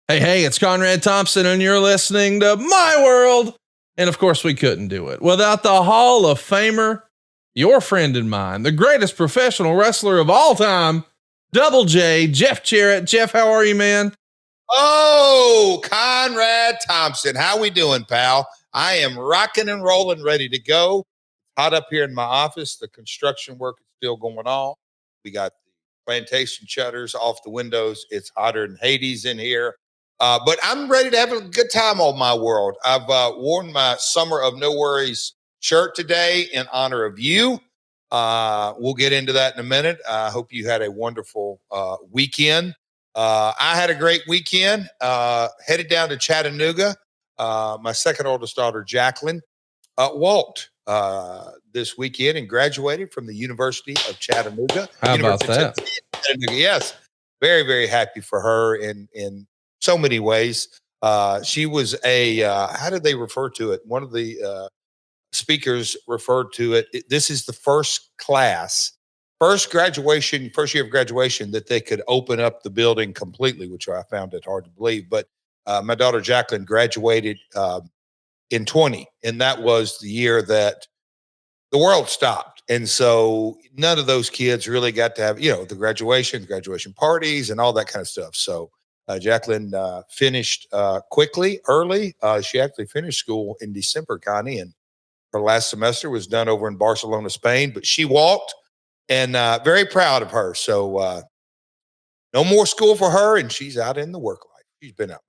Hey, it's Conrad Thompson, and you're listening to My World. And of course, we couldn't do it without the Hall of Famer, your friend and mine, the greatest professional wrestler of all time, Double J, Jeff Jarrett. Jeff, how are you, man? Oh, Conrad Thompson. How we doing, pal? I am rocking and rolling, ready to go. Hot up here in my office. The construction work is still going on. We got the plantation shutters off the windows. It's hotter than Hades in here. But I'm ready to have a good time on My World. I've worn my Summer of No Worries shirt today in honor of you. We'll get into that in a minute. I hope you had a wonderful weekend. I had a great weekend. Headed down to Chattanooga. My second oldest daughter, Jacqueline, walked this weekend and graduated from the University of Chattanooga. How about that? Chattanooga. Yes, very, very happy for her in so many ways. She was a how did they refer to it? One of the speakers referred to it. This is the first year of graduation that they could open up the building completely, which I found it hard to believe. But my daughter Jacqueline graduated in 20, and that was the year that the world stopped. And so none of those kids really got to have, the graduation parties and all that kind of stuff. So Jacqueline finished quickly, early. She actually finished school in December, Connie, and her last semester was done over in Barcelona, Spain, but she walked, and very proud of her. So no more school for her, and she's out in the work life. She's been out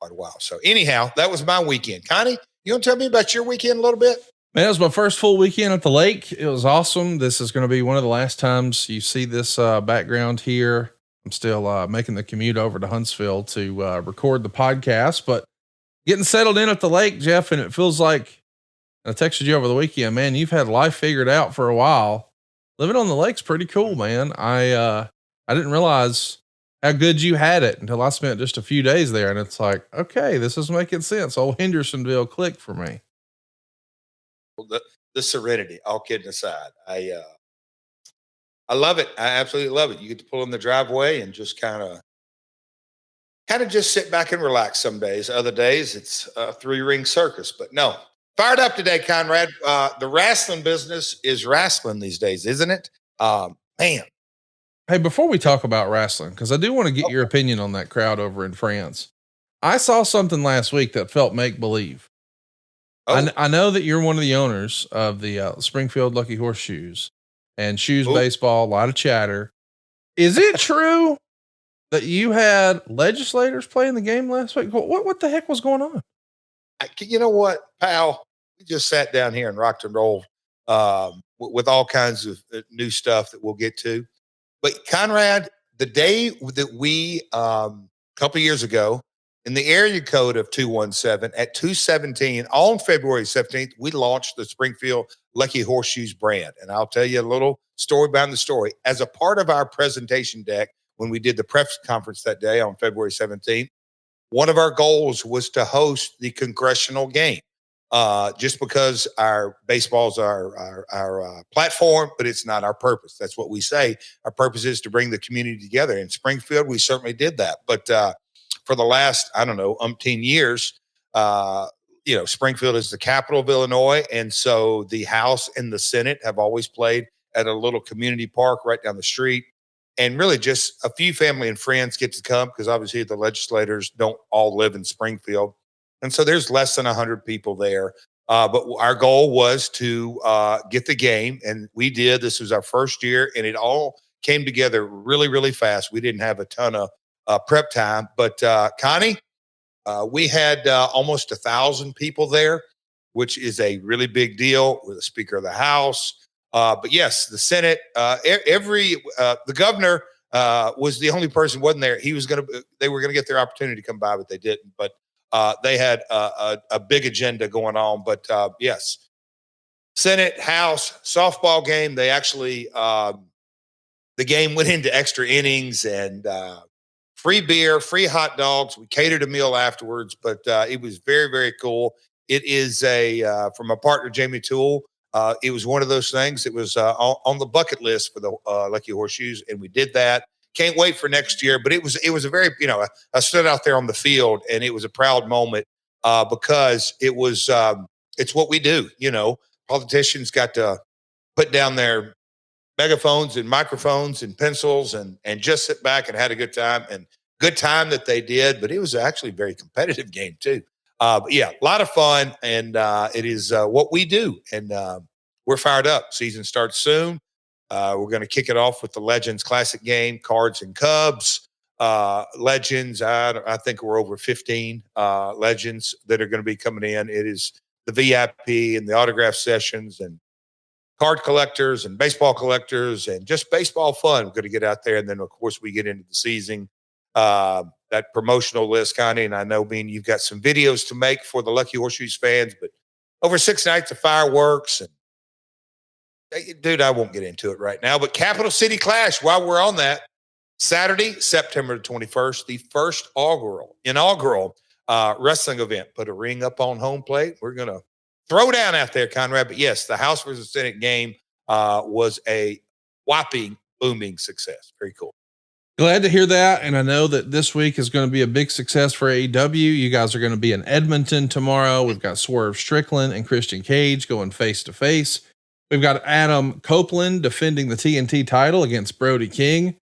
quite a while. So anyhow, that was my weekend. Connie, you want to tell me about your weekend a little bit? Man, it was my first full weekend at the lake. It was awesome. This is going to be one of the last times you see this background here. I'm still making the commute over to Huntsville to record the podcast, but getting settled in at the lake, Jeff, and it feels like I texted you over the weekend, man, you've had life figured out for a while. Living on the lake's pretty cool, man. I didn't realize how good you had it until I spent just a few days there. And it's like, okay, this is making sense. Old Hendersonville clicked for me. The serenity, all kidding aside. I love it. I absolutely love it. You get to pull in the driveway and just kind of just sit back and relax some days. Other days it's a 3-ring circus, but no. Fired up today, Conrad. The wrestling business is wrestling these days, isn't it? Man. Hey, before we talk about wrestling, because I do want to get your opinion on that crowd over in France. I saw something last week that felt make believe. Oh. I know that you're one of the owners of the Springfield Lucky Horseshoes and Shoes Baseball, a lot of chatter. Is it true that you had legislators playing the game last week? What the heck was going on? You know what, pal? We just sat down here and rocked and rolled with all kinds of new stuff that we'll get to. But Conrad, the day that we, a couple of years ago, in the area code of 217 at 217 on February 17th, we launched the Springfield Lucky Horseshoes brand. And I'll tell you a little story behind the story. As a part of our presentation deck, when we did the press conference that day on February 17th, one of our goals was to host the congressional game. Just because our baseball's our platform, but it's not our purpose. That's what we say. Our purpose is to bring the community together. In Springfield, we certainly did that. But for the last, umpteen years, Springfield is the capital of Illinois. And so the House and the Senate have always played at a little community park right down the street. And really just a few family and friends get to come because obviously the legislators don't all live in Springfield. And so there's less than 100 people there. But our goal was to get the game. And we did. This was our first year. And it all came together really, really fast. We didn't have a ton of prep time. But Connie, we had almost 1,000 people there, which is a really big deal with the Speaker of the House. But yes, the Senate, the governor was the only person who wasn't there. They were going to get their opportunity to come by, but they didn't. But they had a big agenda going on. But yes, Senate, House, softball game. They actually, the game went into extra innings and free beer, free hot dogs. We catered a meal afterwards, but it was very, very cool. It is from a partner, Jamie Toole. It was one of those things that was on the bucket list for the Lucky Horseshoes, and we did that. can't wait for next year. But it was a very, I stood out there on the field, and it was a proud moment because it was, it's what we do. Politicians got to put down their megaphones and microphones and pencils and just sit back and had a good time, and good time that they did. But it was actually a very competitive game too. But yeah, a lot of fun, and it is what we do, and we're fired up. Season starts soon. We're going to kick it off with the Legends Classic game, Cards and Cubs. Legends, I think we're over 15 Legends that are going to be coming in. It is the VIP and the autograph sessions and card collectors and baseball collectors and just baseball fun. We're going to get out there. And then, of course, we get into the season, that promotional list, Connie. And I know, Bean, you've got some videos to make for the Lucky Horseshoes fans, but over 6 nights of fireworks. And, dude, I won't get into it right now. But Capital City Clash, while we're on that, Saturday, September 21st, the first inaugural wrestling event. Put a ring up on home plate. We're going to throw down out there, Conrad. But yes, the House versus Senate game was a whopping, booming success. Very cool. Glad to hear that. And I know that this week is going to be a big success for AEW. You guys are going to be in Edmonton tomorrow. We've got Swerve Strickland and Christian Cage going face to face. We've got Adam Copeland defending the TNT title against Brody King.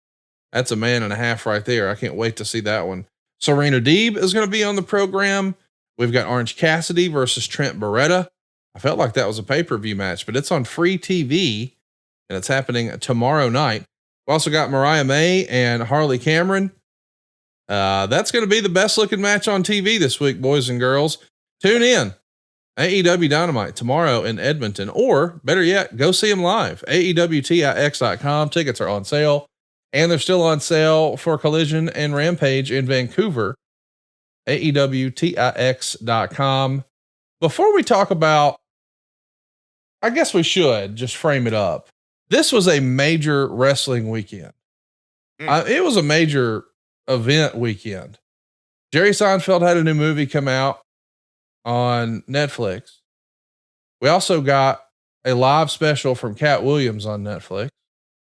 That's a man and a half right there. I can't wait to see that one. Serena Deeb is going to be on the program. We've got Orange Cassidy versus Trent Beretta. I felt like that was a pay-per-view match, but it's on free TV and it's happening tomorrow night. We've also got Mariah May and Harley Cameron. That's going to be the best looking match on TV this week, boys and girls. Tune in. AEW Dynamite tomorrow in Edmonton, or better yet, go see them live. AEWTIX.com. Tickets are on sale, and they're still on sale for Collision and Rampage in Vancouver. AEWTIX.com. Before we talk about, I guess we should just frame it up. This was a major wrestling weekend. It was a major event weekend. Jerry Seinfeld had a new movie come out on Netflix. We also got a live special from Cat Williams on Netflix.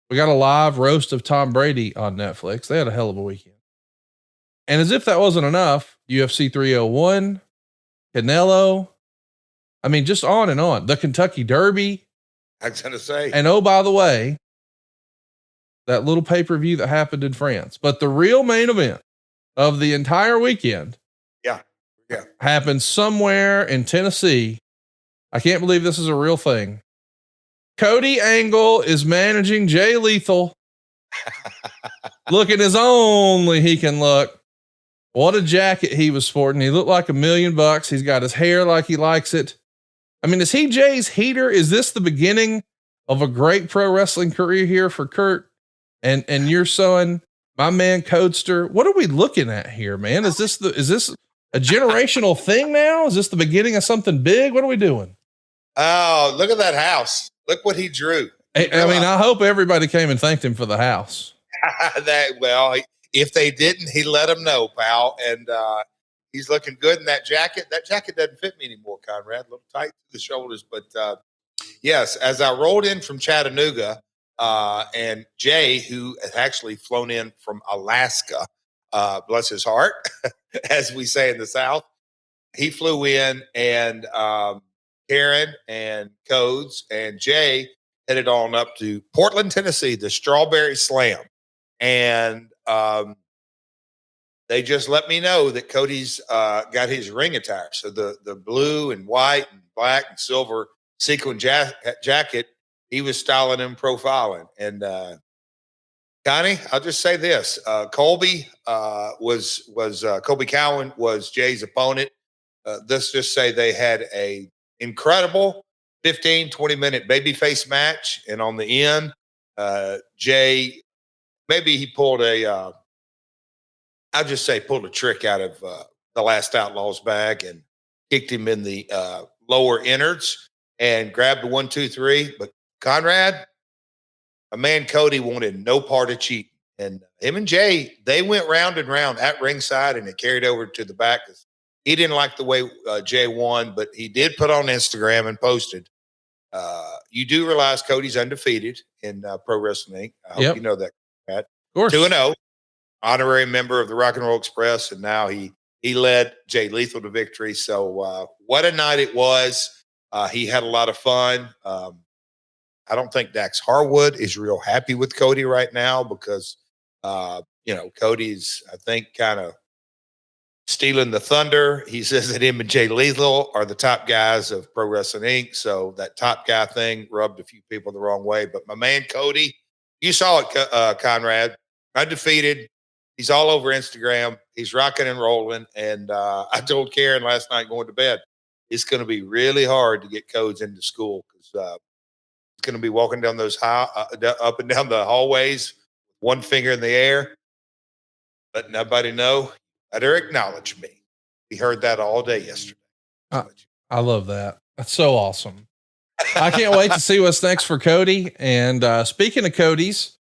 We got a live roast of Tom Brady on Netflix. They had a hell of a weekend. And as if that wasn't enough, UFC 301, Canelo, I mean, just on and on. The Kentucky Derby. I was going to say. And oh, by the way, that little pay-per-view that happened in France. But the real main event of the entire weekend happened somewhere in Tennessee. I can't believe this is a real thing. Cody Angle is managing Jay Lethal. Looking as only he can look. What a jacket he was sporting. He looked like $1 million. He's got his hair like he likes it. I mean, is he Jay's heater? Is this the beginning of a great pro wrestling career here for Kurt and your son, my man Codester? What are we looking at here, man? Is this a generational thing now? Is this the beginning of something big? What are we doing? Oh, look at that house. Look what he drew. I hope everybody came and thanked him for the house. If they didn't, he let them know, pal. And he's looking good in that jacket. That jacket doesn't fit me anymore, Conrad. A little tight to the shoulders. But yes, as I rolled in from Chattanooga, and Jay, who had actually flown in from Alaska, bless his heart, as we say in the South, he flew in, and Karen and Codes and Jay headed on up to Portland, Tennessee, the Strawberry Slam. And they just let me know that Cody's got his ring attire. So the blue and white and black and silver sequin jacket, he was styling and profiling. And Connie, I'll just say this: Colby Colby Cowan was Jay's opponent. Let's just say they had a incredible 15-20 minute babyface match, and on the end, Jay, maybe he pulled pulled a trick out of the Last Outlaw's bag and kicked him in the lower innards and grabbed the 1, 2, 3. But Conrad, a man Cody wanted no part of cheating. And him and Jay, they went round and round at ringside, and it carried over to the back. He didn't like the way Jay won, but he did put on Instagram and posted. You do realize Cody's undefeated in Pro Wrestling Inc. I hope you know that, Pat. Of course. 2-0, honorary member of the Rock and Roll Express, and now he led Jay Lethal to victory. So what a night it was. He had a lot of fun. I don't think Dax Harwood is real happy with Cody right now because Cody's, I think, kind of stealing the thunder. He says that him and Jay Lethal are the top guys of Pro Wrestling Inc. So that top guy thing rubbed a few people the wrong way. But my man Cody, you saw it, Conrad, undefeated. He's all over Instagram. He's rocking and rolling. And I told Karen last night going to bed, it's going to be really hard to get codes into school because he's going to be walking down those up and down the hallways, one finger in the air, letting nobody know. Better acknowledge me. We heard that all day yesterday. I love that. That's so awesome. I can't wait to see what's next for Cody. And speaking of Cody's,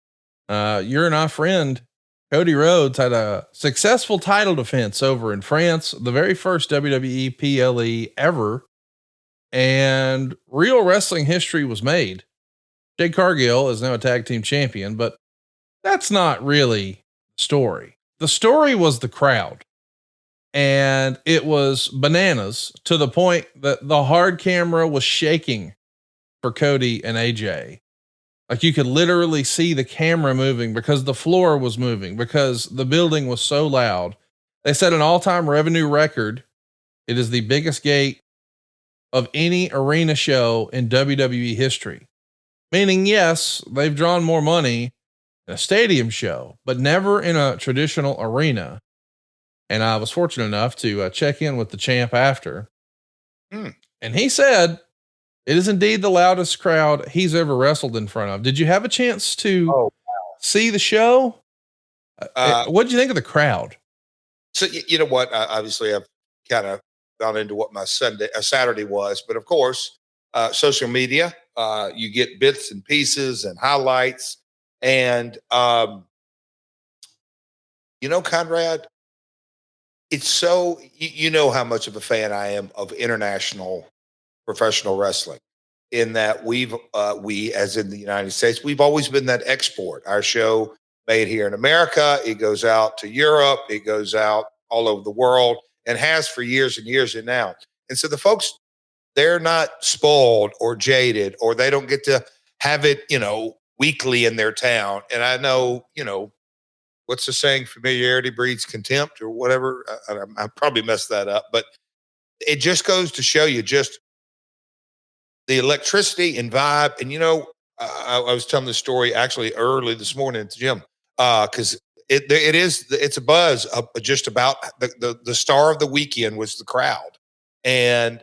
your and I friend, Cody Rhodes, had a successful title defense over in France, the very first WWE PLE ever. And real wrestling history was made. Jade Cargill is now a tag team champion, but that's not really the story. The story was the crowd, and it was bananas to the point that the hard camera was shaking for Cody and AJ. Like you could literally see the camera moving because the floor was moving because the building was so loud. They set an all-time revenue record. It is the biggest gate of any arena show in WWE history. Meaning, yes, they've drawn more money in a stadium show, but never in a traditional arena. And I was fortunate enough to check in with the champ after. And he said, it is indeed the loudest crowd he's ever wrestled in front of. Did you have a chance to see the show? What did you think of the crowd? So, you know what? Obviously, I've kind of gone into what my Saturday was, but of course, social media, you get bits and pieces and highlights. And, Conrad, it's so, you know how much of a fan I am of international professional wrestling in that we, as in the United States, we've always been that export. Our show made here in America, it goes out to Europe, it goes out all over the world and has for years and years and now. And so the folks, they're not spoiled or jaded, or they don't get to have it, weekly in their town. And I know, what's the saying? Familiarity breeds contempt or whatever. I probably messed that up, but it just goes to show you just the electricity and vibe. And, I was telling this story actually early this morning at the gym because it's a buzz just about the star of the weekend was the crowd. And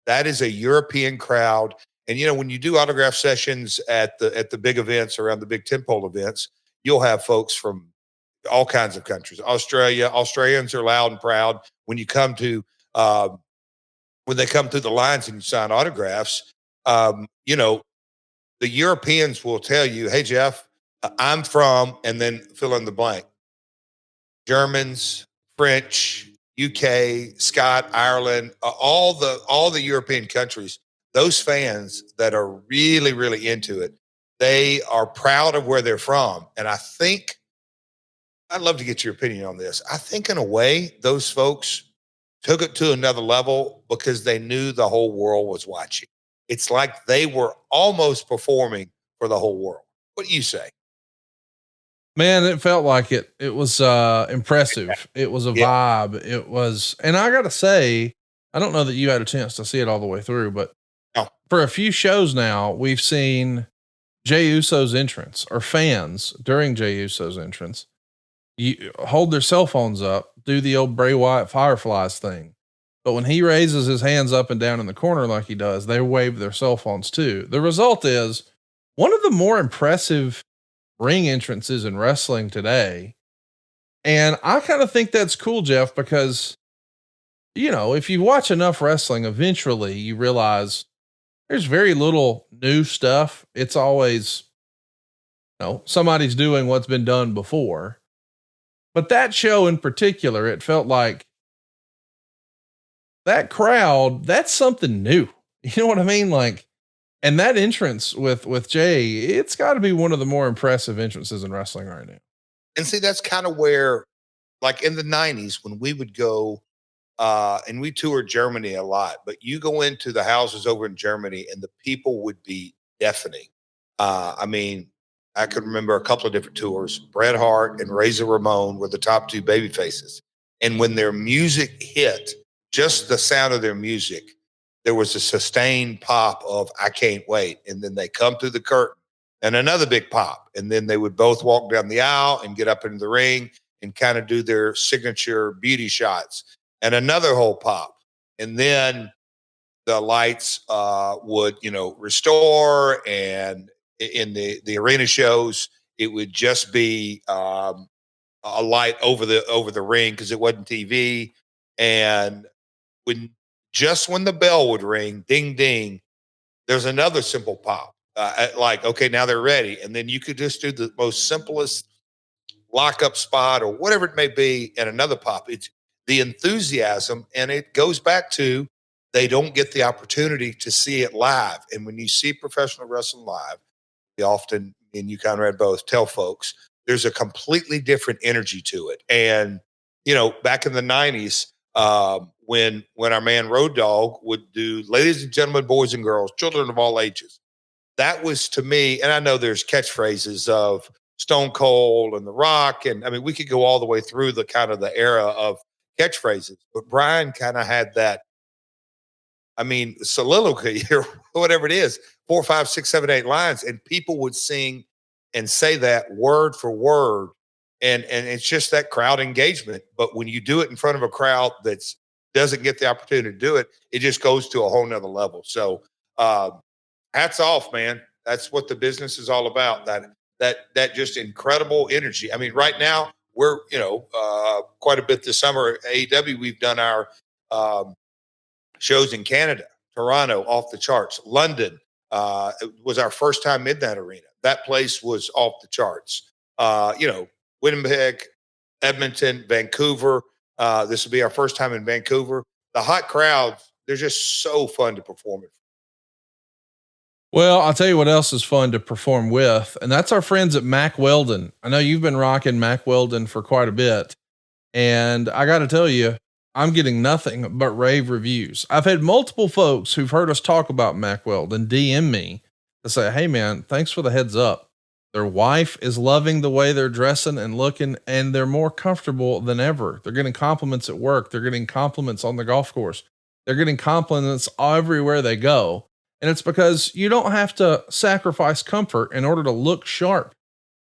that is a European crowd. And, when you do autograph sessions at the big events around the big tentpole events, you'll have folks from all kinds of countries. Australians are loud and proud. When you come to, when they come through the lines and you sign autographs, the Europeans will tell you, hey, Jeff, I'm from, and then fill in the blank. Germans, French, UK, Scott, Ireland, all the European countries, those fans that are really, really into it, they are proud of where they're from. And I think, I'd love to get your opinion on this. I think in a way, those folks took it to another level because they knew the whole world was watching. It's like they were almost performing for the whole world. What do you say? Man, it felt like it. It was impressive. It was a vibe. It was, and I gotta say, I don't know that you had a chance to see it all the way through, but for a few shows now, we've seen Jey Uso's entrance or fans during Jey Uso's entrance hold their cell phones up, do the old Bray Wyatt Fireflies thing. But when he raises his hands up and down in the corner like he does, they wave their cell phones too. The result is one of the more impressive ring entrances in wrestling today. And I kind of think that's cool, Jeff, because, if you watch enough wrestling, eventually you realize there's very little new stuff. It's always, somebody's doing what's been done before. But that show in particular, it felt like that crowd, that's something new. You know what I mean? Like, and that entrance with Jay, it's got to be one of the more impressive entrances in wrestling right now. And see, that's kind of where, like in the 90s, when we would go, and we toured Germany a lot, but you go into the houses over in Germany and the people would be deafening. I mean, I could remember a couple of different tours. Bret Hart and Razor Ramon were the top two baby faces. And when their music hit, just the sound of their music, there was a sustained pop of I can't wait. And then they come through the curtain and another big pop. And then they would both walk down the aisle and get up into the ring and kind of do their signature beauty shots and another whole pop. And then the lights would, restore. And in the arena shows, it would just be a light over the ring because it wasn't TV. And when the bell would ring, ding ding, there's another simple pop. Like, okay, now they're ready. And then you could just do the most simplest lockup spot or whatever it may be, and another pop. It's the enthusiasm, and it goes back to they don't get the opportunity to see it live. And when you see professional wrestling live, we often, and you, Conrad, both tell folks there's a completely different energy to it. And back in the 90s, when our man Road Dogg would do "Ladies and Gentlemen, Boys and Girls, Children of all ages," that was to me, and I know there's catchphrases of Stone Cold and The Rock, and I mean we could go all the way through the kind of the era of catchphrases, but Brian kind of had that, I mean, soliloquy or whatever it is, 4, 5, 6, 7, 8 lines, and people would sing and say that word for word, and it's just that crowd engagement. But when you do it in front of a crowd that's doesn't get the opportunity to do it, it just goes to a whole nother level. So hats off, man. That's what the business is all about. That just incredible energy. I mean, right now we're quite a bit this summer. AEW, we've done our shows in Canada, Toronto, off the charts. London it was our first time in that arena. That place was off the charts. Winnipeg, Edmonton, Vancouver. This will be our first time in Vancouver. The hot crowds, they're just so fun to perform in. Well, I'll tell you what else is fun to perform with, and that's our friends at Mack Weldon. I know you've been rocking Mack Weldon for quite a bit, and I got to tell you, I'm getting nothing but rave reviews. I've had multiple folks who've heard us talk about Mack Weldon DM me to say, "Hey man, thanks for the heads up. Their wife is loving the way they're dressing and looking, and they're more comfortable than ever. They're getting compliments at work. They're getting compliments on the golf course. They're getting compliments everywhere they go." And it's because you don't have to sacrifice comfort in order to look sharp.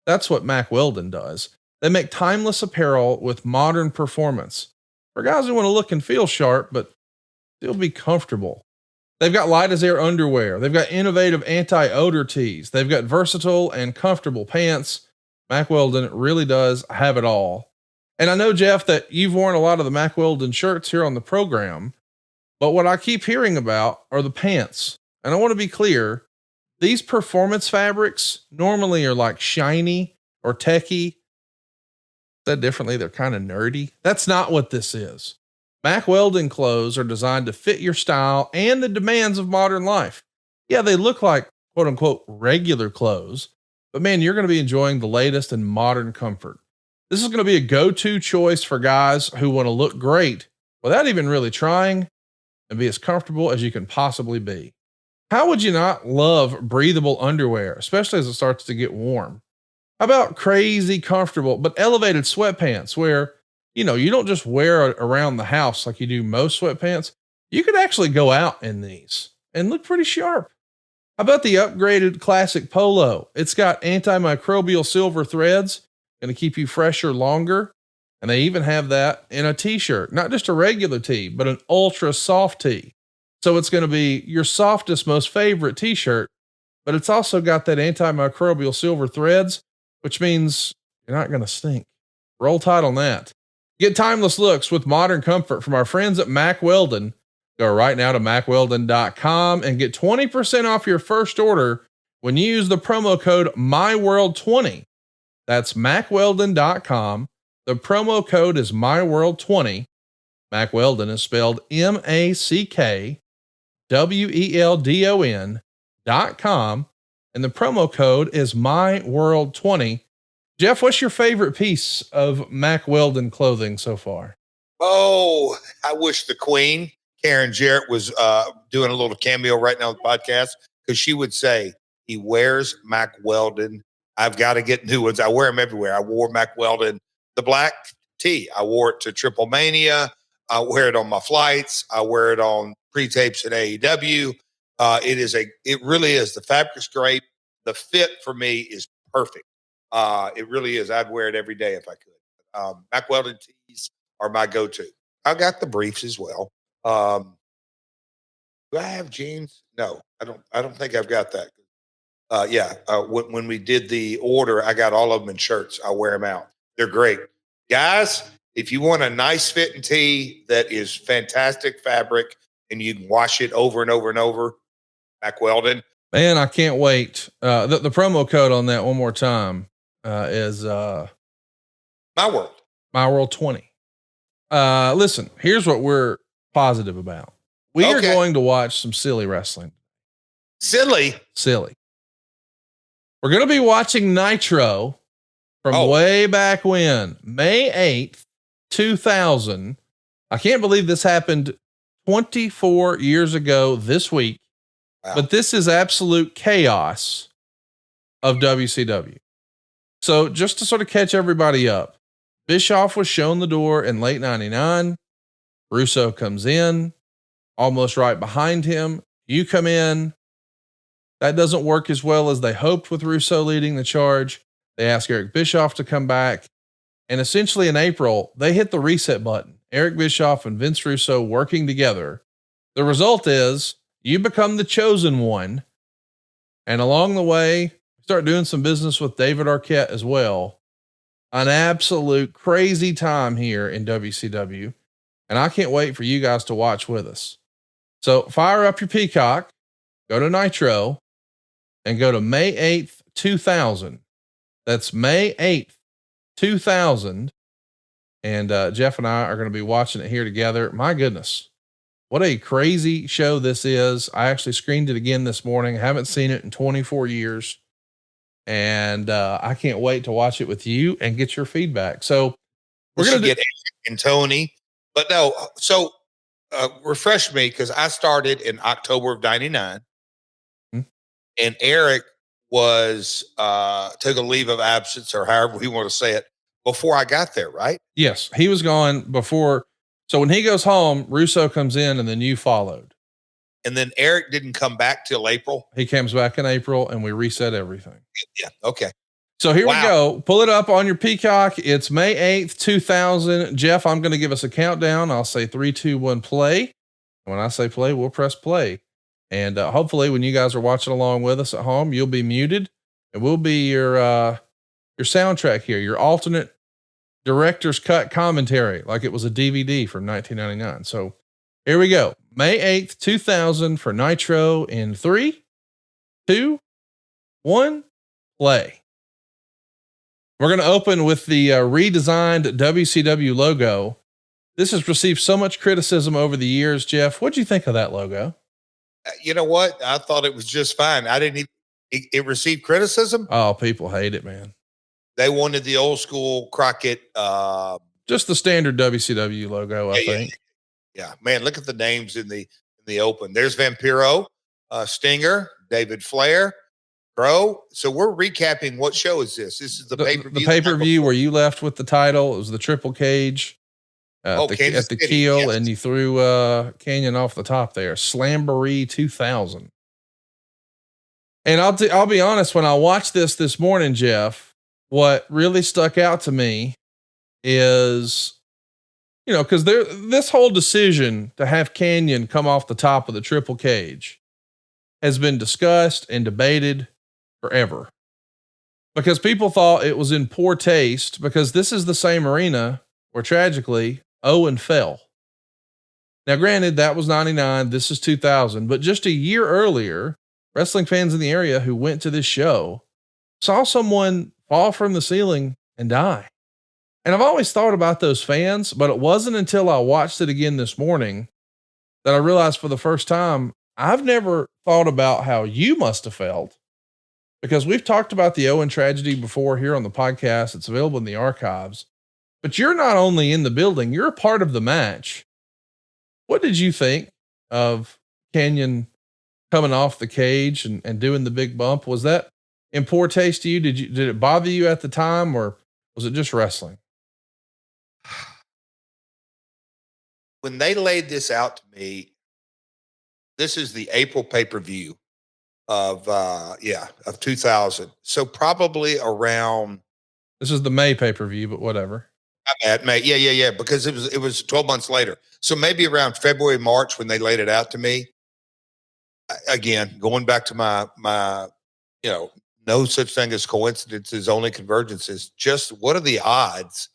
That's what Mack Weldon does. They make timeless apparel with modern performance for guys who want to look and feel sharp, but still be comfortable. They've got light as air underwear. They've got innovative anti-odor tees. They've got versatile and comfortable pants. Mack Weldon really does have it all. And I know, Jeff, that you've worn a lot of the Mack Weldon shirts here on the program, but what I keep hearing about are the pants. And I want to be clear, these performance fabrics normally are like shiny or techy. Said differently, they're kind of nerdy. That's not what this is. Mack Weldon clothes are designed to fit your style and the demands of modern life. Yeah, they look like quote unquote regular clothes, but man, you're going to be enjoying the latest in modern comfort. This is going to be a go-to choice for guys who want to look great without even really trying and be as comfortable as you can possibly be. How would you not love breathable underwear, especially as it starts to get warm? How about crazy comfortable, but elevated sweatpants where, you don't just wear it around the house like you do most sweatpants. You could actually go out in these and look pretty sharp. How about the upgraded classic polo? It's got antimicrobial silver threads, going to keep you fresher longer. And they even have that in a t-shirt, not just a regular tee, but an ultra soft tee. So it's going to be your softest, most favorite t-shirt, but it's also got that antimicrobial silver threads, which means you're not going to stink. Roll Tide on that. Get timeless looks with modern comfort from our friends at Mack Weldon. Go right now to MackWeldon.com and get 20% off your first order when you use the promo code MyWorld20. That's MackWeldon.com. The promo code is MyWorld20. Mack Weldon is spelled MackWeldon.com. And the promo code is MyWorld20. Jeff, what's your favorite piece of Mack Weldon clothing so far? Oh, I wish the Queen, Karen Jarrett, was doing a little cameo right now on the podcast, because she would say, he wears Mack Weldon. I've got to get new ones. I wear them everywhere. I wore Mack Weldon, the black tee. I wore it to Triple Mania. I wear it on my flights. I wear it on pre-tapes at AEW. It really is. The fabric's great. The fit for me is perfect. It really is. I'd wear it every day if I could. Mack Weldon tees are my go-to. I got the briefs as well. Do I have jeans? No, I don't think I've got that. When we did the order, I got all of them in shirts. I wear them out. They're great. Guys, if you want a nice fitting tee that is fantastic fabric and you can wash it over and over and over, Mack Weldon. Man, I can't wait. The promo code on that one more time is My World 20. Listen, here's what we're positive about. We are going to watch some silly wrestling. Silly. We're going to be watching Nitro from way back when, May 8th, 2000. I can't believe this happened 24 years ago this week, but this is absolute chaos of WCW. So just to sort of catch everybody up, Bischoff was shown the door in late 99. Russo comes in almost right behind him. You come in. That doesn't work as well as they hoped with Russo leading the charge. They ask Eric Bischoff to come back. And essentially in April, they hit the reset button. Eric Bischoff and Vince Russo working together. The result is you become the chosen one. And along the way, start doing some business with David Arquette as well. An absolute crazy time here in WCW. And I can't wait for you guys to watch with us. So fire up your Peacock, go to Nitro, and go to May 8th, 2000. That's May 8th, 2000. And Jeff and I are going to be watching it here together. My goodness, what a crazy show this is. I actually screened it again this morning. I haven't seen it in 24 years. And I can't wait to watch it with you and get your feedback. So we're going to get Eric and Tony. But no, so refresh me, because I started in October of 99. And Eric was took a leave of absence, or however we want to say it, before I got there, right? Yes, he was gone before. So when he goes home, Russo comes in, and then you followed. And then Eric didn't come back till April. He comes back in April, and we reset everything. Yeah. Okay. So here we go. Pull it up on your Peacock. It's May 8th, 2000. Jeff, I'm going to give us a countdown. I'll say 3, 2, 1, play. When I say play, we'll press play. And hopefully when you guys are watching along with us at home, you'll be muted, and we'll be your soundtrack here, your alternate director's cut commentary, like it was a DVD from 1999. So here we go. May 8th, 2000 for Nitro in 3, 2, 1, play. We're going to open with the redesigned WCW logo. This has received so much criticism over the years. Jeff, what'd you think of that logo? You know what? I thought it was just fine. I didn't even, it received criticism. Oh, people hate it, man. They wanted the old school Crockett. Just the standard WCW logo, I think. Yeah, man, look at the names in the open. There's Vampiro, Stinger, David Flair, Bro. So we're recapping. What show is this? This is the pay-per-view. The pay-per-view where you left with the title. It was the triple cage at the keel, yes. And you threw Canyon off the top there. Slamboree 2000. And I'll be honest, when I watched this morning, Jeff, what really stuck out to me is, you know, because this whole decision to have Canyon come off the top of the triple cage has been discussed and debated forever, because people thought it was in poor taste, because this is the same arena where tragically Owen fell. Now, granted, that was 99. This is 2000, but just a year earlier, wrestling fans in the area who went to this show saw someone fall from the ceiling and die. And I've always thought about those fans, but it wasn't until I watched it again this morning that I realized for the first time, I've never thought about how you must have felt because we've talked about the Owen tragedy before here on the podcast. It's available in the archives, but you're not only in the building, you're a part of the match. What did you think of Canyon coming off the cage and doing the big bump? Was that in poor taste to you? Did it bother you at the time, or was it just wrestling? When they laid this out to me, this is the April pay-per-view of 2000. So probably around, This is the May pay-per-view, but whatever. at May. Yeah. Because it was 12 months later. So maybe around February, March when they laid it out to me. Again, going back to my no such thing as coincidences, only convergences. Just what are the odds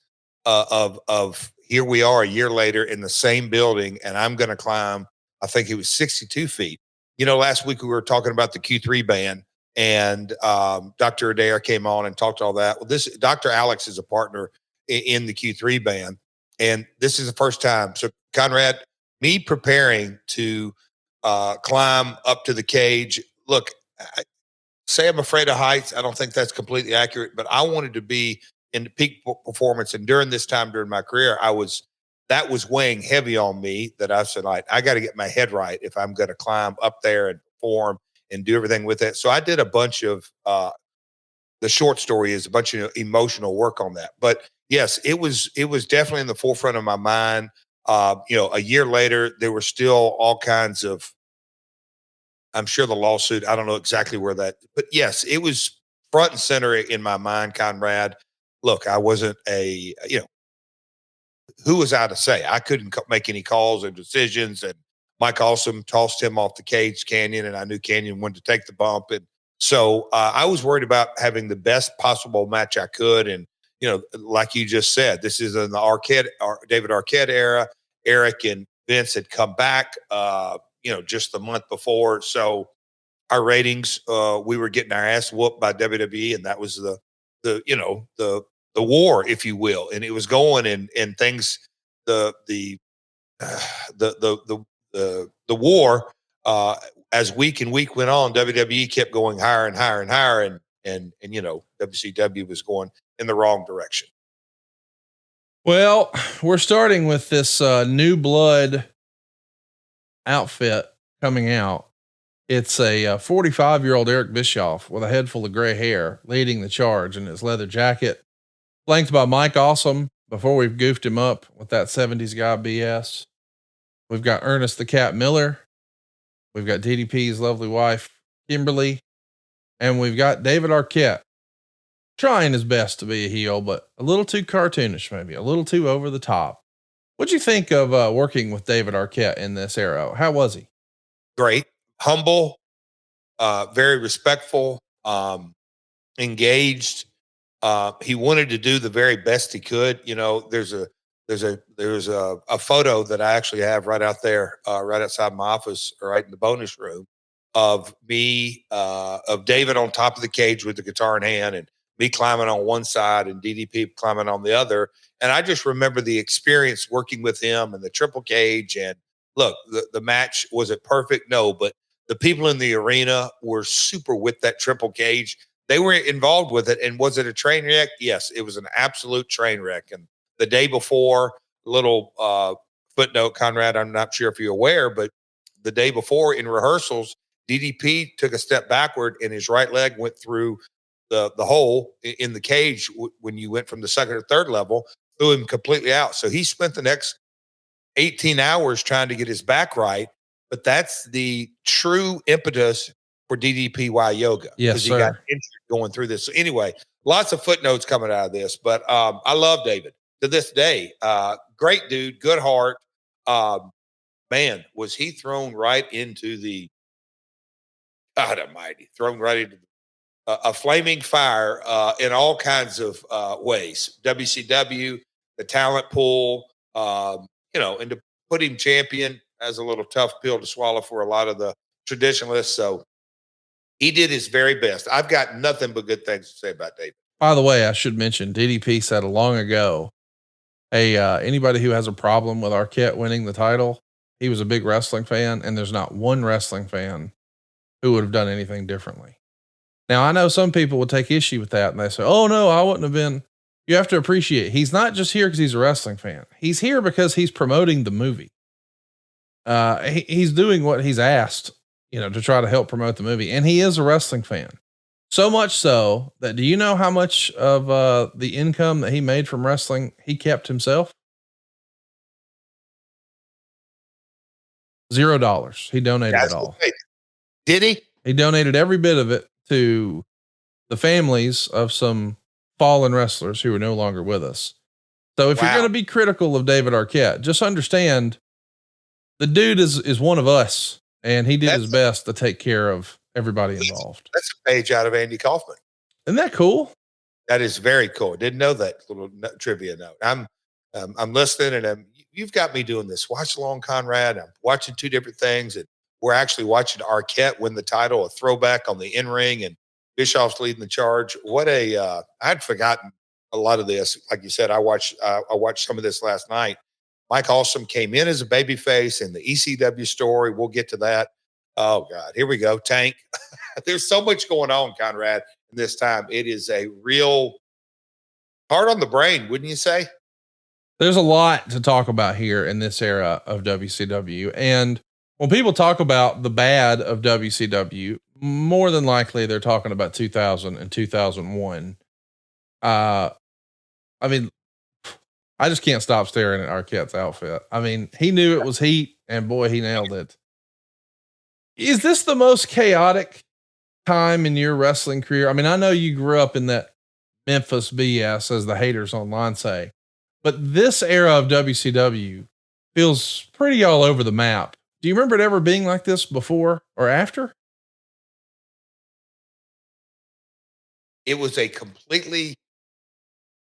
of here we are a year later in the same building, and I'm going to climb, I think it was 62 feet. Last week we were talking about the Q3 band, and Dr. Adair came on and talked all that. Well, this Dr. Alex is a partner in the Q3 band, and this is the first time. So Conrad, me preparing to climb up to the cage. Look, say I'm afraid of heights. I don't think that's completely accurate, but I wanted to be in the peak performance. And during this time during my career, that was weighing heavy on me, that I said, like, I got to get my head right if I'm going to climb up there and perform and do everything with it. So I did a bunch of, the short story is a bunch of emotional work on that. But yes, it was definitely in the forefront of my mind. A year later, there were still all kinds of, I'm sure the lawsuit, I don't know exactly where that, but yes, it was front and center in my mind, Conrad. Look, I wasn't who was I to say? I couldn't make any calls or decisions. And Mike Awesome tossed him off the cage, Canyon, and I knew Canyon wanted to take the bump. And so I was worried about having the best possible match I could. And, like you just said, this is in the David Arquette era. Eric and Vince had come back, just the month before. So our ratings, we were getting our ass whooped by WWE, and that was the war, if you will, and it was going, and things, the the war, as week and week went on, WWE kept going higher and higher and higher, and WCW was going in the wrong direction. Well, we're starting with this new blood outfit coming out. It's a 45-year-old Eric Bischoff with a head full of gray hair leading the charge in his leather jacket, flanked by Mike Awesome before we've goofed him up with that 70s guy BS. We've got Ernest the Cat Miller. We've got DDP's lovely wife, Kimberly. And we've got David Arquette trying his best to be a heel, but a little too cartoonish, maybe a little too over the top. What'd you think of working with David Arquette in this era? How was he? Great, humble, very respectful, engaged. He wanted to do the very best he could. There's a photo that I actually have right out there, right outside my office, right in the bonus room, of me, of David on top of the cage with the guitar in hand, and me climbing on one side and DDP climbing on the other. And I just remember the experience working with him and the triple cage. And look, the match, was it perfect? No, but the people in the arena were super with that triple cage. They were involved with it. And was it a train wreck? Yes, it was an absolute train wreck. And the day before, little footnote, Conrad, I'm not sure if you're aware, but the day before in rehearsals, DDP took a step backward and his right leg went through the hole in the cage when you went from the second or third level, threw him completely out. So he spent the next 18 hours trying to get his back right. But that's the true impetus for DDPY yoga. Yes, he got injured going through this. So anyway, lots of footnotes coming out of this, but I love David to this day. Great dude, good heart. Man, was he thrown right into the, God Almighty, thrown right into a flaming fire in all kinds of ways. WCW, the talent pool, and to put him champion as a little tough pill to swallow for a lot of the traditionalists. So he did his very best. I've got nothing but good things to say about David. By the way, I should mention DDP said long ago, hey, anybody who has a problem with Arquette winning the title, he was a big wrestling fan, and there's not one wrestling fan who would have done anything differently. Now, I know some people will take issue with that and they say, oh no, I wouldn't have been. You have to appreciate he's not just here because he's a wrestling fan. He's here because he's promoting the movie. He's doing what he's asked, to try to help promote the movie. And he is a wrestling fan. So much so that, do you know how much of the income that he made from wrestling he kept himself? $0. He donated it all. Did he? He donated every bit of it to the families of some fallen wrestlers who are no longer with us. So if you're going to be critical of David Arquette, just understand the dude is one of us, and he did his best to take care of everybody involved. That's a page out of Andy Kaufman. Isn't that cool? That is very cool. Didn't know that little trivia note. I'm listening, and you've got me doing this watch along, Conrad. I'm watching two different things, and we're actually watching Arquette win the title, a throwback on the in-ring, and Bischoff's leading the charge. I'd forgotten a lot of this. Like you said, I watched some of this last night. Mike Awesome came in as a babyface in the ECW story. We'll get to that. Oh God, here we go. Tank. There's so much going on, Conrad, in this time. It is a real hard on the brain, wouldn't you say? There's a lot to talk about here in this era of WCW. And when people talk about the bad of WCW, more than likely they're talking about 2000 and 2001. I mean, I just can't stop staring at Arquette's outfit. I mean, he knew it was heat, and boy, he nailed it. Is this the most chaotic time in your wrestling career? I mean, I know you grew up in that Memphis BS, as the haters online say, but this era of WCW feels pretty all over the map. Do you remember it ever being like this before or after? It was a completely,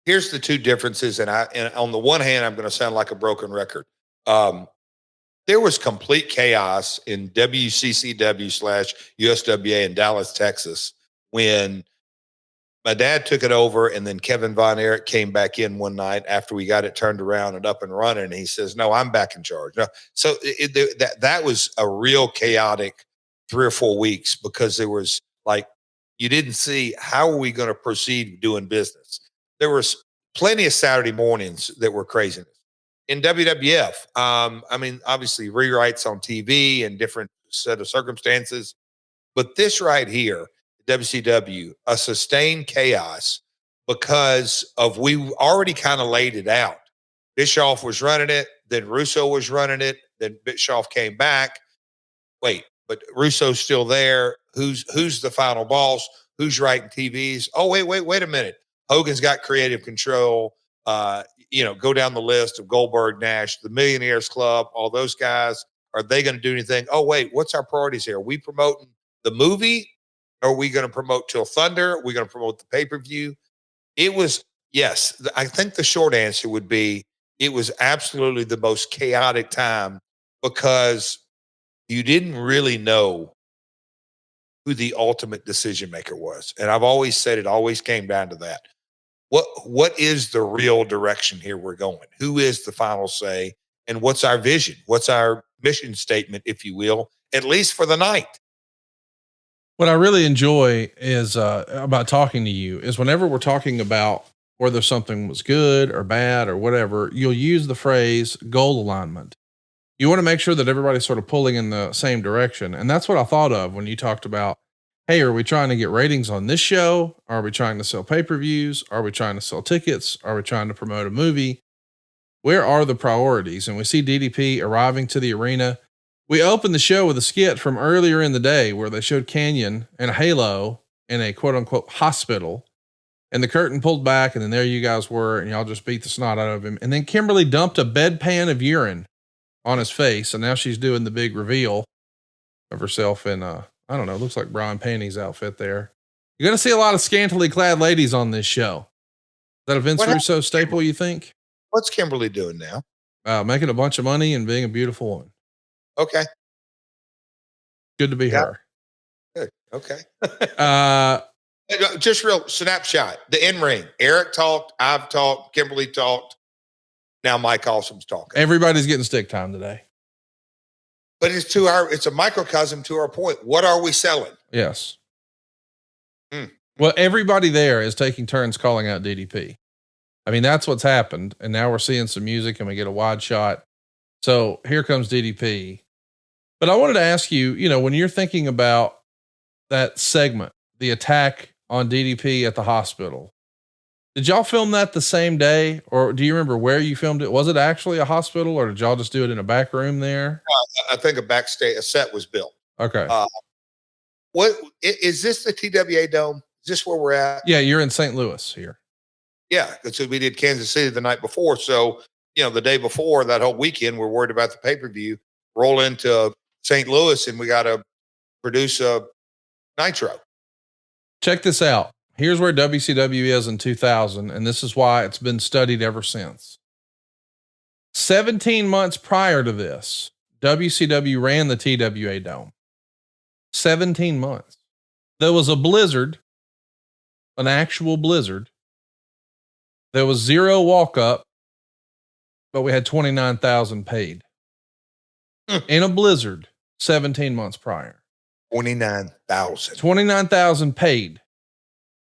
here's the two differences. And on the one hand, I'm going to sound like a broken record. There was complete chaos in WCCW/USWA in Dallas, Texas, when my dad took it over, and then Kevin Von Erich came back in one night after we got it turned around and up and running. And he says, no, I'm back in charge. No. So that was a real chaotic 3 or 4 weeks, because there was like, you didn't see how are we going to proceed doing business. There was plenty of Saturday mornings that were craziness. In WWF, I mean, obviously rewrites on TV and different set of circumstances, but this right here, WCW, a sustained chaos because of, we already kind of laid it out. Bischoff was running it, then Russo was running it, then Bischoff came back. Wait, but Russo's still there. Who's the final boss? Who's writing TVs? Oh, wait a minute. Hogan's got creative control. Go down the list of Goldberg, Nash, the Millionaires Club, all those guys. Are they going to do anything? Oh, wait, what's our priorities here? Are we promoting the movie? Are we going to promote Till Thunder? Are we going to promote the pay-per-view? It was, yes, I think the short answer would be it was absolutely the most chaotic time, because you didn't really know who the ultimate decision maker was. And I've always said it always came down to that. What is the real direction here we're going? Who is the final say? And what's our vision? What's our mission statement, if you will, at least for the night? What I really enjoy is about talking to you is whenever we're talking about whether something was good or bad or whatever, you'll use the phrase goal alignment. You want to make sure that everybody's sort of pulling in the same direction. And that's what I thought of when you talked about, hey, are we trying to get ratings on this show? Are we trying to sell pay-per-views? Are we trying to sell tickets? Are we trying to promote a movie? Where are the priorities? And we see DDP arriving to the arena. We opened the show with a skit from earlier in the day where they showed Canyon and a halo in a quote unquote hospital, and the curtain pulled back, and then there you guys were, and y'all just beat the snot out of him. And then Kimberly dumped a bedpan of urine on his face. And now she's doing the big reveal of herself in I don't know, looks like Brian Panty's outfit there. You're going to see a lot of scantily clad ladies on this show. Is that a Vince Russo staple, you think? What's Kimberly doing now? Making a bunch of money and being a beautiful woman. Okay. Good to be her. Good. Okay. Just real snapshot. The in-ring. Eric talked. I've talked. Kimberly talked. Now Mike Awesome's talking. Everybody's getting stick time today. But it's a microcosm to our point. What are we selling? Yes. Hmm. Well, everybody there is taking turns calling out DDP. I mean, that's what's happened. And now we're seeing some music and we get a wide shot. So here comes DDP. But I wanted to ask you, when you're thinking about that segment, the attack on DDP at the hospital, did y'all film that the same day, or do you remember where you filmed it? Was it actually a hospital, or did y'all just do it in a back room there? I think a set was built. Okay. What is this, the TWA Dome? Is this where we're at? Yeah, you're in St. Louis here. Yeah, because we did Kansas City the night before. So, the day before, that whole weekend, we're worried about the pay-per-view. Roll into St. Louis, and we got to produce a Nitro. Check this out. Here's where WCW is in 2000, and this is why it's been studied ever since. 17 months prior to this, WCW ran the TWA Dome. 17 months. There was a blizzard, an actual blizzard. There was 0 walk-up, but we had 29,000 paid. In a blizzard, 17 months prior. 29,000. 29,000 paid.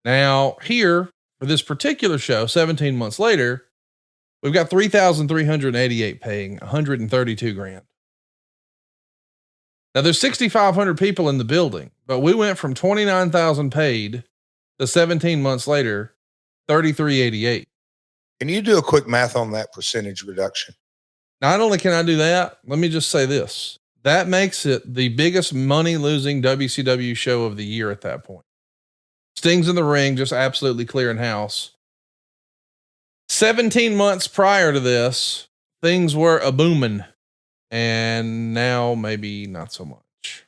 Now, here, for this particular show, 17 months later, we've got 3,388 paying, 132 grand. Now, there's 6,500 people in the building, but we went from 29,000 paid to 17 months later, 3,388. Can you do a quick math on that percentage reduction? Not only can I do that, let me just say this. That makes it the biggest money-losing WCW show of the year at that point. Sting's in the ring, just absolutely clearing house. 17 months prior to this, things were a booming, and now maybe not so much.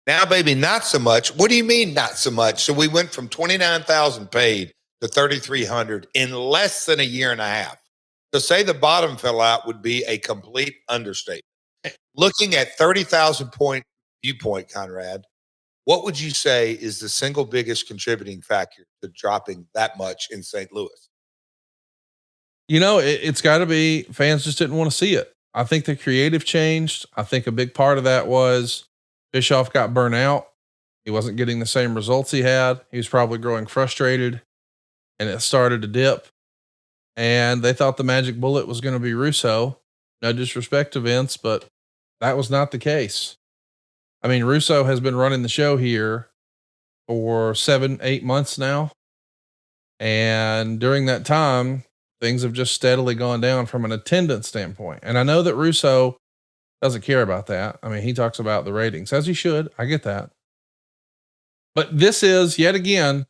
Now, baby, not so much. What do you mean not so much? So we went from 29,000 paid to 3,300 in less than a year and a half. To say the bottom fell out would be a complete understatement. Looking at 30,000 point viewpoint, Conrad, what would you say is the single biggest contributing factor to dropping that much in St. Louis? It's got to be fans just didn't want to see it. I think the creative changed. I think a big part of that was Bischoff got burnt out. He wasn't getting the same results he had. He was probably growing frustrated, and it started to dip. And they thought the magic bullet was going to be Russo. No disrespect to Vince, but that was not the case. I mean, Russo has been running the show here for 7-8 months now. And during that time, things have just steadily gone down from an attendance standpoint. And I know that Russo doesn't care about that. I mean, he talks about the ratings, as he should. I get that. But this is yet again,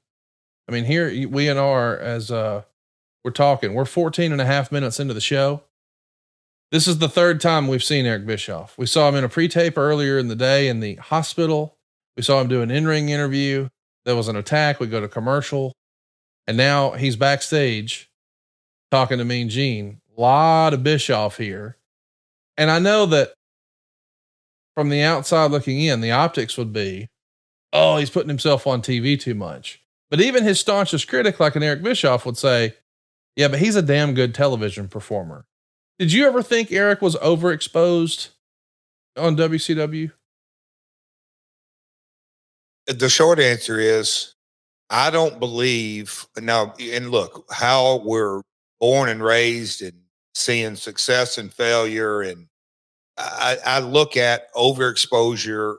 I mean, here we are as we're talking, we're 14 and a half minutes into the show. This is the third time we've seen Eric Bischoff. We saw him in a pre-tape earlier in the day in the hospital. We saw him do an in-ring interview. There was an attack. We go to commercial. And now he's backstage talking to Mean Gene. A lot of Bischoff here. And I know that from the outside looking in, the optics would be, oh, he's putting himself on TV too much. But even his staunchest critic, like an Eric Bischoff, would say, yeah, but he's a damn good television performer. Did you ever think Eric was overexposed on WCW? The short answer is, I don't believe now. And look, how we're born and raised and seeing success and failure. And I look at overexposure,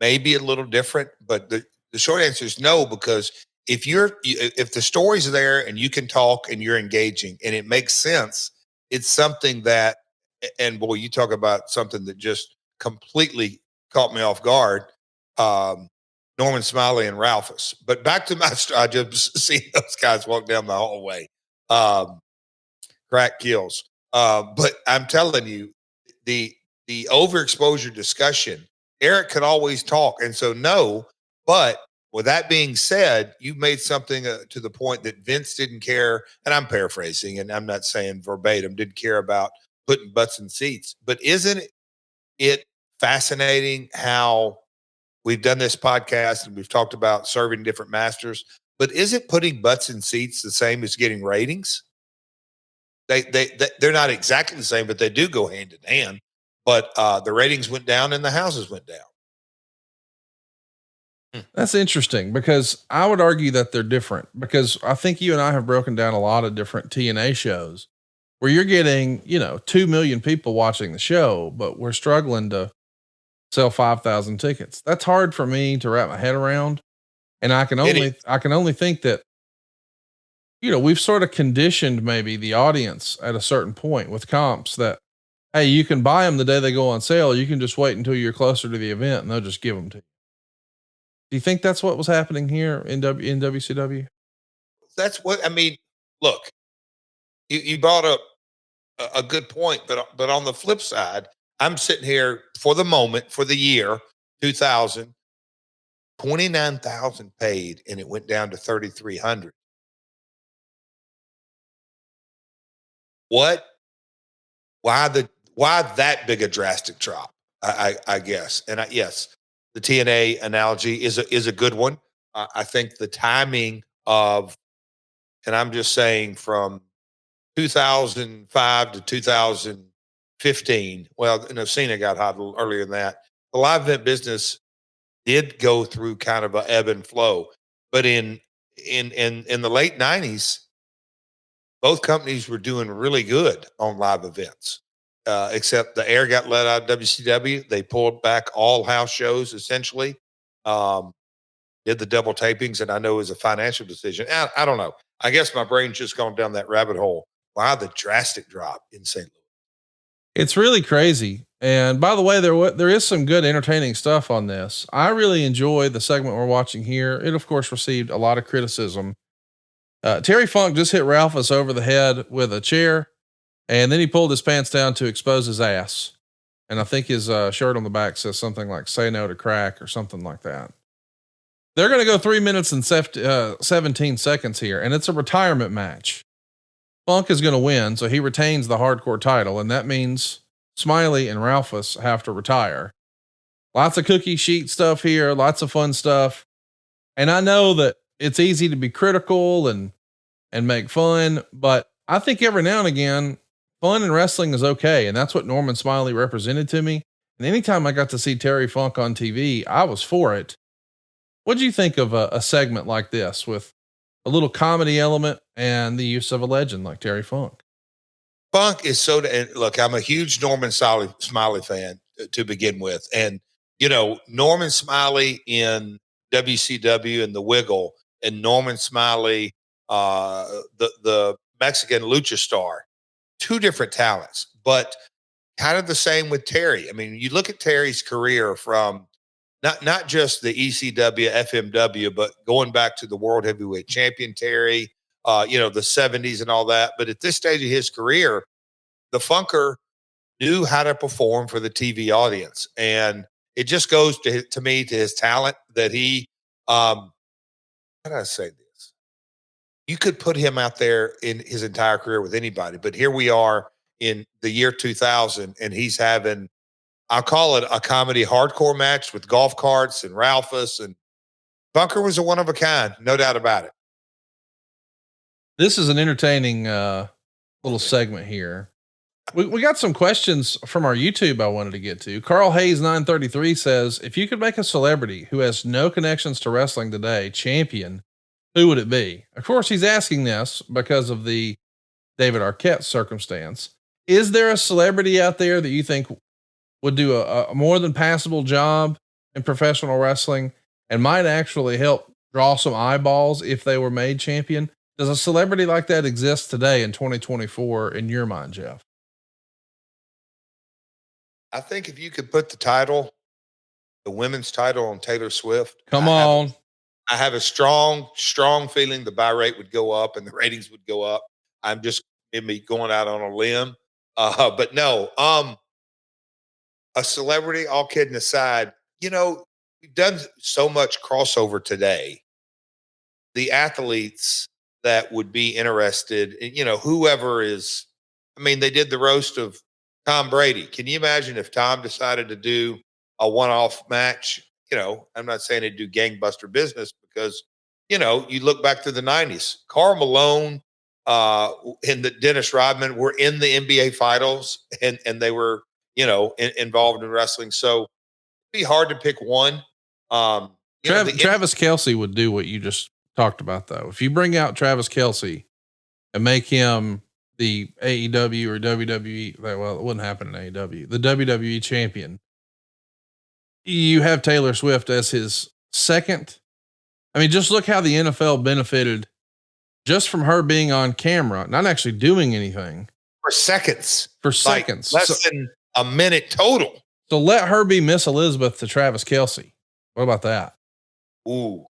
maybe a little different, but the short answer is no, because if the story's there and you can talk and you're engaging and it makes sense, it's something that, and boy, you talk about something that just completely caught me off guard. Norman Smiley and Ralphus. But back to my story, I just seen those guys walk down the hallway. Crack kills. But I'm telling you, the overexposure discussion, Eric could always talk. And so no, but with that being said, you've made something to the point that Vince didn't care, and I'm paraphrasing, and I'm not saying verbatim, didn't care about putting butts in seats. But isn't it fascinating how we've done this podcast and we've talked about serving different masters, but is it putting butts in seats the same as getting ratings? They're not exactly the same, but they do go hand in hand. But the ratings went down and the houses went down. That's interesting because I would argue that they're different because I think you and I have broken down a lot of different TNA shows where you're getting, 2 million people watching the show, but we're struggling to sell 5,000 tickets. That's hard for me to wrap my head around. And It is. I can only think that, we've sort of conditioned maybe the audience at a certain point with comps that, hey, you can buy them the day they go on sale. You can just wait until you're closer to the event and they'll just give them to you. Do you think that's what was happening here in WCW? That's what I mean. Look, you brought up a good point, but on the flip side, I'm sitting here for the moment for the year 2000, 29,000 paid, and it went down to 3,300. What? Why that big a drastic drop? I guess, and yes, the TNA analogy is a good one. I think the timing of, and I'm just saying from 2005 to 2015. Well, no, Cena got hot a little earlier than that. The live event business did go through kind of a ebb and flow, but in the late '90s, both companies were doing really good on live events. Except the air got let out of WCW. They pulled back all house shows essentially. Um, did the double tapings, and I know it was a financial decision. I don't know. I guess my brain's just gone down that rabbit hole. Wow, the drastic drop in St. Louis. It's really crazy. And by the way, there is some good entertaining stuff on this. I really enjoy the segment we're watching here. It of course received a lot of criticism. Terry Funk just hit Ralphus over the head with a chair, and then he pulled his pants down to expose his ass. And I think his shirt on the back says something like "Say no to crack" or something like that. They're going to go 3 minutes and 17 seconds here, and it's a retirement match. Funk is going to win, so he retains the hardcore title, and that means Smiley and Ralphus have to retire. Lots of cookie sheet stuff here, lots of fun stuff. And I know that it's easy to be critical and make fun, but I think every now and again, fun in wrestling is okay. And that's what Norman Smiley represented to me. And anytime I got to see Terry Funk on TV, I was for it. What do you think of a segment like this with a little comedy element and the use of a legend like Terry Funk? Funk is so. And look, I'm a huge Norman Smiley fan to begin with, and Norman Smiley in WCW and the Wiggle, and Norman Smiley, the Mexican lucha star, two different talents, but kind of the same with Terry. I mean, you look at Terry's career from not just the ECW, FMW, but going back to the World Heavyweight Champion Terry, the '70s and all that. But at this stage of his career, the Funker knew how to perform for the TV audience, and it just goes to me to his talent that he. How do I say this? You could put him out there in his entire career with anybody, but here we are in the year 2000, and he's having, I'll call it a comedy hardcore match with golf carts and Ralphus, and Bunker was a one of a kind, no doubt about it. This is an entertaining little segment here. We got some questions from our YouTube I wanted to get to. Carl Hayes 933 says, if you could make a celebrity who has no connections to wrestling today champion, who would it be? Of course, he's asking this because of the David Arquette circumstance. Is there a celebrity out there that you think would do a more than passable job in professional wrestling and might actually help draw some eyeballs if they were made champion? Does a celebrity like that exist today in 2024 in your mind, Jeff? I think if you could put the women's title on Taylor Swift. Come on. I have a strong feeling the buy rate would go up and the ratings would go up. I'm just maybe going out on a limb. But no, a celebrity, all kidding aside, we've done so much crossover today. The athletes that would be interested in, whoever is, I mean, they did the roast of Tom Brady. Can you imagine if Tom decided to do a one-off match? I'm not saying he'd do gangbuster business because, you look back to the '90s, Karl Malone, and the Dennis Rodman were in the NBA finals and they were, involved in wrestling. So it'd be hard to pick one. Travis Kelce would do what you just talked about, though. If you bring out Travis Kelce and make him the AEW or WWE, well, it wouldn't happen in AEW, the WWE champion, you have Taylor Swift as his second. I mean, just look how the NFL benefited just from her being on camera, not actually doing anything for seconds, like less than a minute total. So let her be Miss Elizabeth to Travis Kelce. What about that? Ooh,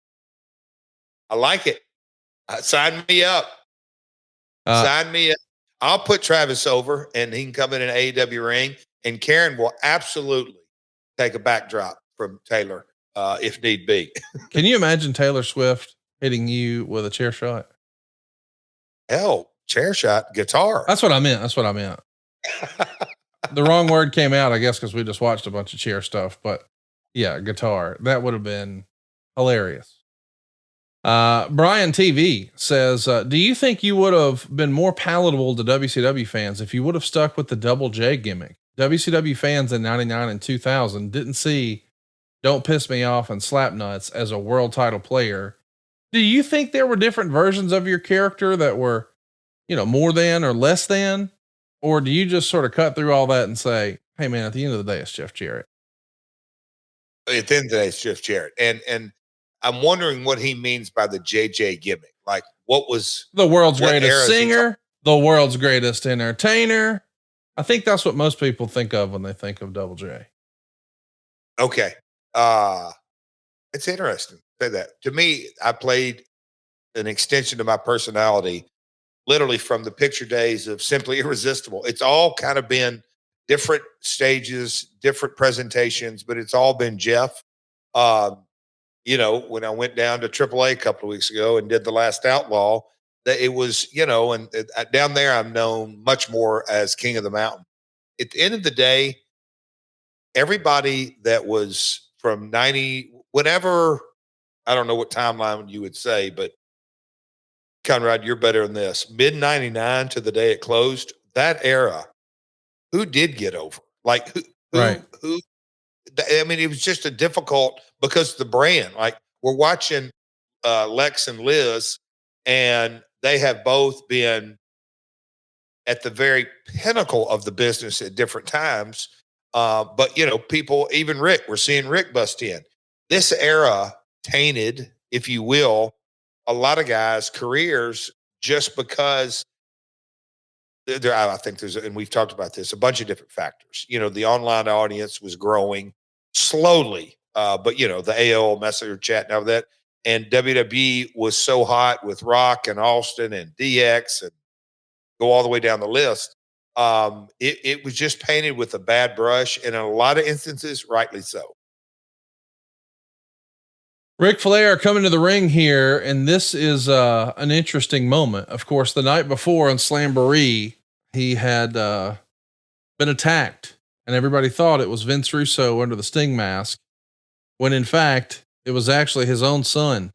I like it. Sign me up. Sign me up. I'll put Travis over and he can come in an AEW ring, and Karen will absolutely take a backdrop from Taylor if need be. Can you imagine Taylor Swift hitting you with a chair shot? Hell, chair shot, guitar. That's what I meant. The wrong word came out, I guess, because we just watched a bunch of chair stuff. But yeah, guitar. That would have been hilarious. Brian TV says, do you think you would have been more palatable to WCW fans if you would have stuck with the Double J gimmick? WCW fans in 99 and 2000 didn't see Don't Piss Me Off and Slapnuts as a world title player. Do you think there were different versions of your character that were, more than or less than? Or do you just sort of cut through all that and say, hey man, at the end of the day, it's Jeff Jarrett? At the end of the day, it's Jeff Jarrett. And I'm wondering what he means by the JJ gimmick. Like, what was the world's greatest singer, the world's greatest entertainer? I think that's what most people think of when they think of Double J. Okay. It's interesting to say that. To me, I played an extension of my personality, literally from the picture days of Simply Irresistible. It's all kind of been different stages, different presentations, but it's all been Jeff. When I went down to AAA a couple of weeks ago and did the Last Outlaw, that it was, down there I'm known much more as King of the Mountain. At the end of the day, everybody that was from 90, whenever, I don't know what timeline you would say, but Conrad, you're better than this. Mid 99 to the day it closed, that era, who did get over? Like who, I mean, it was just a difficult, because the brand, like we're watching Lex and Liz, and they have both been at the very pinnacle of the business at different times. But people, even Rick, we're seeing Rick bust in. This era tainted, if you will, a lot of guys' careers just because I think there's, and we've talked about this, a bunch of different factors. The online audience was growing slowly, but the AOL Messenger chat and all that, and WWE was so hot with Rock and Austin and DX and go all the way down the list. It was just painted with a bad brush, and in a lot of instances, rightly so. Ric Flair coming to the ring here, and this is an interesting moment. Of course, the night before on Slamboree, he had been attacked, and everybody thought it was Vince Russo under the Sting mask, when in fact, it was actually his own son,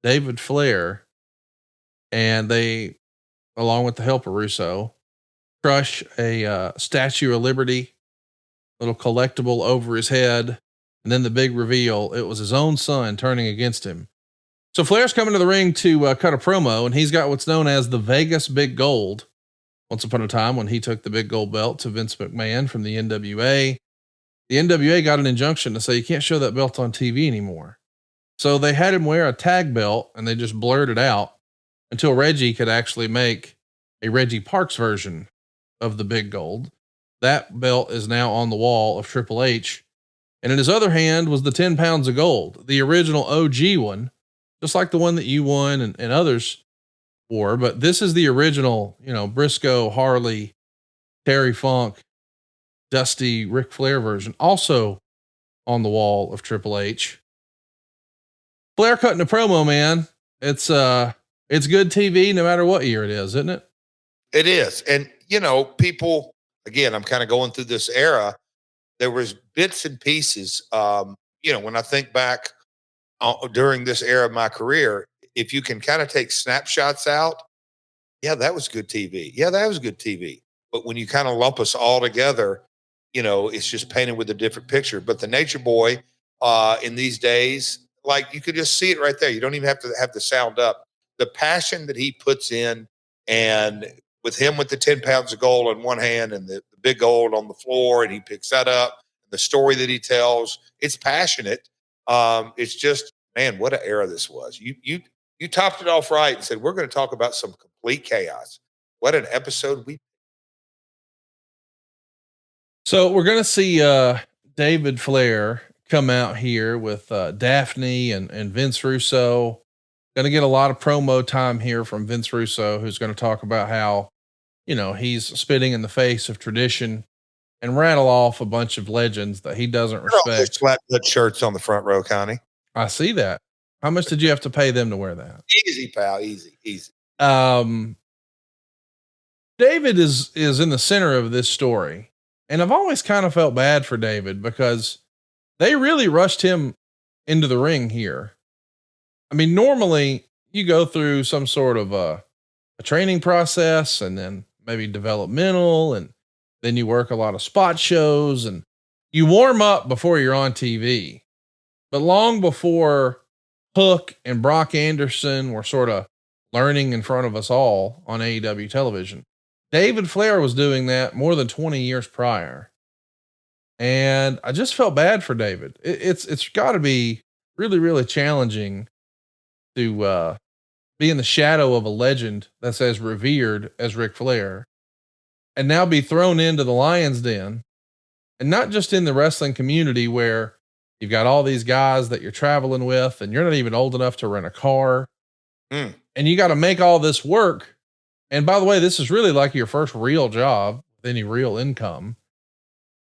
David Flair. And they, along with the help of Russo, crush a Statue of Liberty, little collectible over his head. And then the big reveal, it was his own son turning against him. So Flair's coming to the ring to cut a promo, and he's got what's known as the Vegas Big Gold. Once upon a time when he took the big gold belt to Vince McMahon from the NWA, the NWA got an injunction to say you can't show that belt on TV anymore. So they had him wear a tag belt, and they just blurred it out until Reggie could actually make a Reggie Parks version of the big gold. That belt is now on the wall of Triple H. And in his other hand was the 10 pounds of gold, the original OG one, just like the one that you won and others wore. But this is the original, Briscoe, Harley, Terry Funk, Dusty, Ric Flair version, also on the wall of Triple H. Flair cutting a promo, man. It's good TV no matter what year it is, isn't it? It is. And, people, again, I'm kind of going through this era. There was bits and pieces. When I think back during this era of my career, if you can kind of take snapshots out, yeah, that was good TV. Yeah, that was good TV. But when you kind of lump us all together, it's just painted with a different picture. But the Nature Boy in these days, like you could just see it right there. You don't even have to have the sound up. The passion that he puts in, and with him with the 10 pounds of gold in one hand and the big gold on the floor, and he picks that up. The story that he tells, it's passionate. It's just, man, what an era this was. You topped it off right and said, we're going to talk about some complete chaos. What an episode we. So we're going to see, David Flair come out here with, Daphne and Vince Russo. Going to get a lot of promo time here from Vince Russo, who's going to talk about how, he's spitting in the face of tradition and rattle off a bunch of legends that he doesn't respect. Flat butt shirts on the front row, Connie. I see that. How much did you have to pay them to wear that? Easy, pal. Easy. David is in the center of this story. And I've always kind of felt bad for David because they really rushed him into the ring here. I mean, normally you go through some sort of a training process, and then maybe developmental, and then you work a lot of spot shows and you warm up before you're on TV. But long before Hook and Brock Anderson were sort of learning in front of us all on AEW television, David Flair was doing that more than 20 years prior. And I just felt bad for David. It's got to be really, really challenging to be in the shadow of a legend that's as revered as Ric Flair, and now be thrown into the lion's den, and not just in the wrestling community where you've got all these guys that you're traveling with and you're not even old enough to rent a car. And you got to make all this work. And by the way, this is really like your first real job with any real income.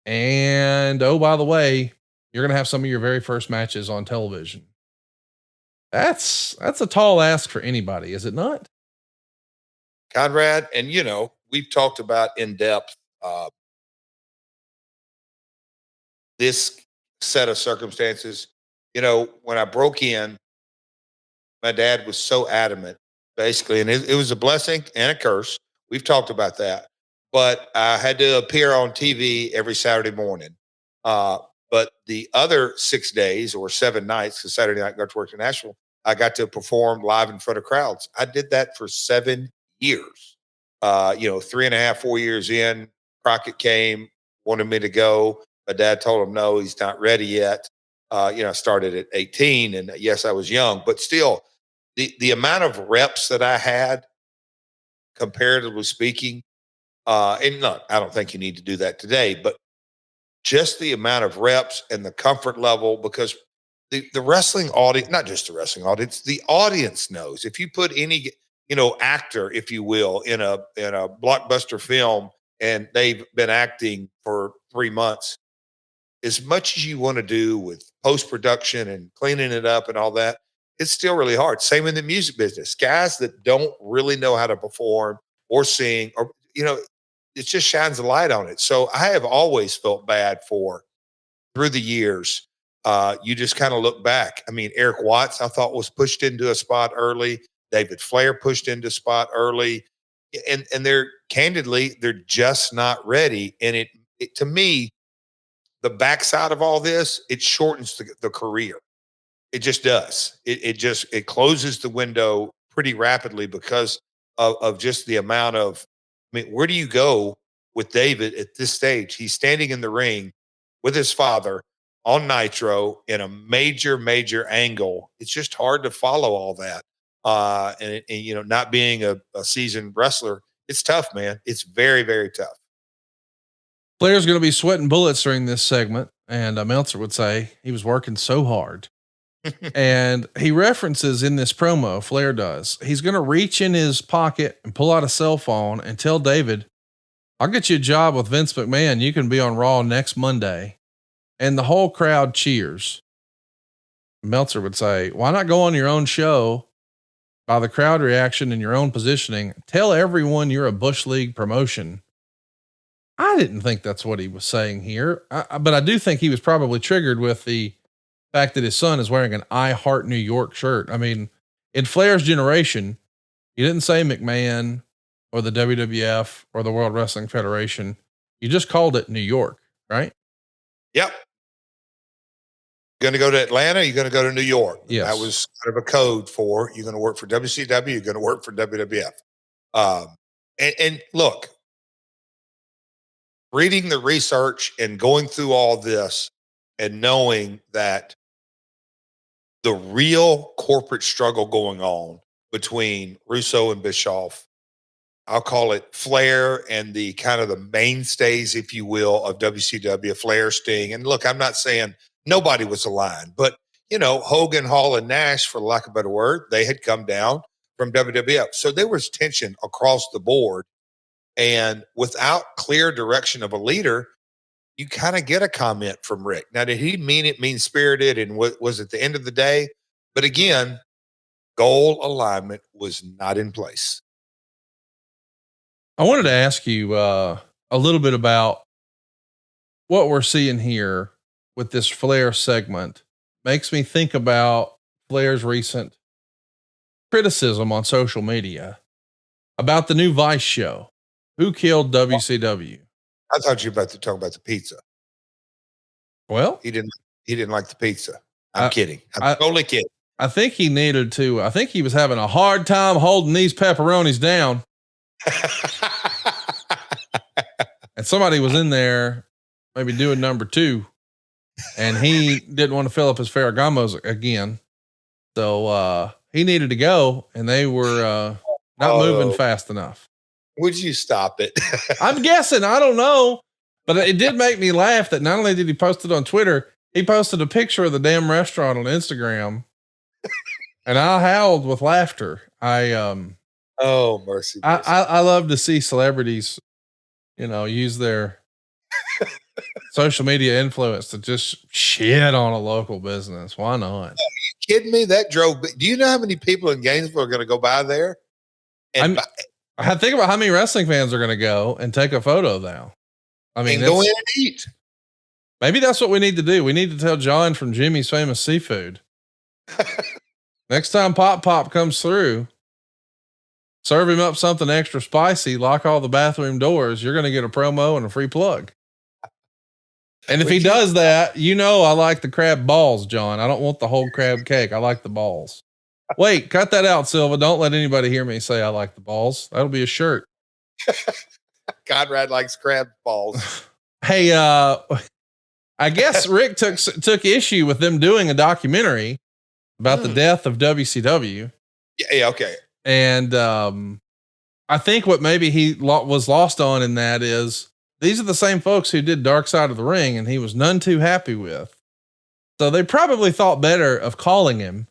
And oh, by the way, you're going to have some of your very first matches on television. That's a tall ask for anybody, is it not? Conrad, and we've talked about in depth this set of circumstances. When I broke in, my dad was so adamant, basically, and it was a blessing and a curse. We've talked about that, but I had to appear on TV every Saturday morning. But the other 6 days or 7 nights, because Saturday night I got to work in Nashville, I got to perform live in front of crowds. I did that for 7 years. 3.5, 4 years in, Crockett came, wanted me to go. My dad told him, no, he's not ready yet. I started at 18, and yes, I was young, but still the amount of reps that I had, comparatively speaking, and look, I don't think you need to do that today, but just the amount of reps and the comfort level, because the wrestling audience, not just the wrestling audience, the audience knows. If you put any, actor, if you will, in a blockbuster film, and they've been acting for 3 months, as much as you want to do with post-production and cleaning it up and all that, it's still really hard. Same in the music business. Guys that don't really know how to perform or sing, or, it just shines a light on it. So I have always felt bad through the years. You just kind of look back. I mean, Eric Watts, I thought, was pushed into a spot early. David Flair pushed into a spot early. And they're just not ready. And it to me, the backside of all this, it shortens the career. It just does. It closes the window pretty rapidly because of just the amount of, where do you go with David at this stage? He's standing in the ring with his father on Nitro in a major, major angle. It's just hard to follow all that. And not being a seasoned wrestler, it's tough, man. It's very, very tough. Flair's going to be sweating bullets during this segment. And Meltzer would say he was working so hard. And he references in this promo, Flair does, he's going to reach in his pocket and pull out a cell phone and tell David, I'll get you a job with Vince McMahon. You can be on Raw next Monday. And the whole crowd cheers. Meltzer would say, why not go on your own show? By the crowd reaction and your own positioning, tell everyone you're a Bush League promotion. I didn't think that's what he was saying here. But I do think he was probably triggered with the fact that his son is wearing an I Heart New York shirt. I mean, in Flair's generation, you didn't say McMahon or the WWF or the World Wrestling Federation. You just called it New York, right? Yep. Going to go to Atlanta? You're going to go to New York. Yes. That was kind of a code for you're going to work for WCW. You're going to work for WWF. And look, reading the research and going through all this and knowing that the real corporate struggle going on between Russo and Bischoff, I'll call it Flair and the kind of the mainstays, if you will, of WCW, Flair, Sting. And look, I'm not saying nobody was aligned, but Hogan, Hall, and Nash, for lack of a better word, they had come down from WWF. So there was tension across the board. And without clear direction of a leader, you kind of get a comment from Rick. Now, did he mean it mean-spirited and was at the end of the day? But again, goal alignment was not in place. I wanted to ask you a little bit about what we're seeing here with this Flair segment. Makes me think about Flair's recent criticism on social media about the new Vice show. Who killed WCW? I thought you were about to talk about the pizza. Well, he didn't like the pizza. I'm kidding. I'm totally kidding. I think he needed to. I think he was having a hard time holding these pepperonis down. And somebody was in there maybe doing number 2 and he didn't want to fill up his Ferragamos again. So, he needed to go and they were, not moving fast enough. Would you stop it? I'm guessing. I don't know, but it did make me laugh that not only did he post it on Twitter, he posted a picture of the damn restaurant on Instagram and I howled with laughter. Oh, mercy. I love to see celebrities, use their social media influence to just shit on a local business. Why not? Are you kidding me? That drove. Do you know how many people in Gainesville are going to go by there? I think about how many wrestling fans are going to go and take a photo now. I mean, go in and eat. Maybe that's what we need to do. We need to tell John from Jimmy's Famous Seafood. Next time Pop comes through, serve him up something extra spicy, lock all the bathroom doors. You're going to get a promo and a free plug. And if he does that, I like the crab balls, John. I don't want the whole crab cake. I like the balls. Wait, cut that out, Silva. Don't let anybody hear me say I like the balls. That'll be a shirt. Conrad likes crab balls. Hey, I guess Rick took issue with them doing a documentary about the death of WCW. Yeah. Okay. And, I think what maybe he was lost on in that is these are the same folks who did Dark Side of the Ring and he was none too happy with. So they probably thought better of calling him.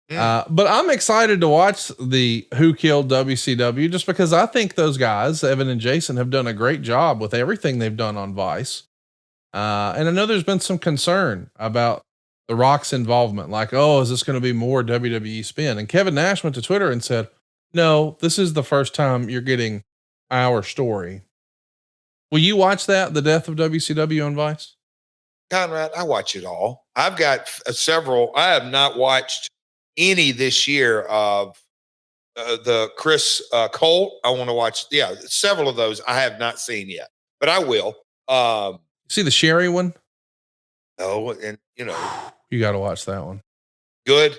But I'm excited to watch the Who Killed WCW just because I think those guys, Evan and Jason, have done a great job with everything they've done on Vice. And I know there's been some concern about The Rock's involvement. Like, is this going to be more WWE spin? And Kevin Nash went to Twitter and said, no, this is the first time you're getting our story. Will you watch that? The death of WCW on Vice? Conrad, I watch it all. I've got several. I have not watched any this year of the Chris Colt. I want to watch. Yeah. Several of those I have not seen yet, but I will. See the Sherry one? No. And you got to watch that one. Good.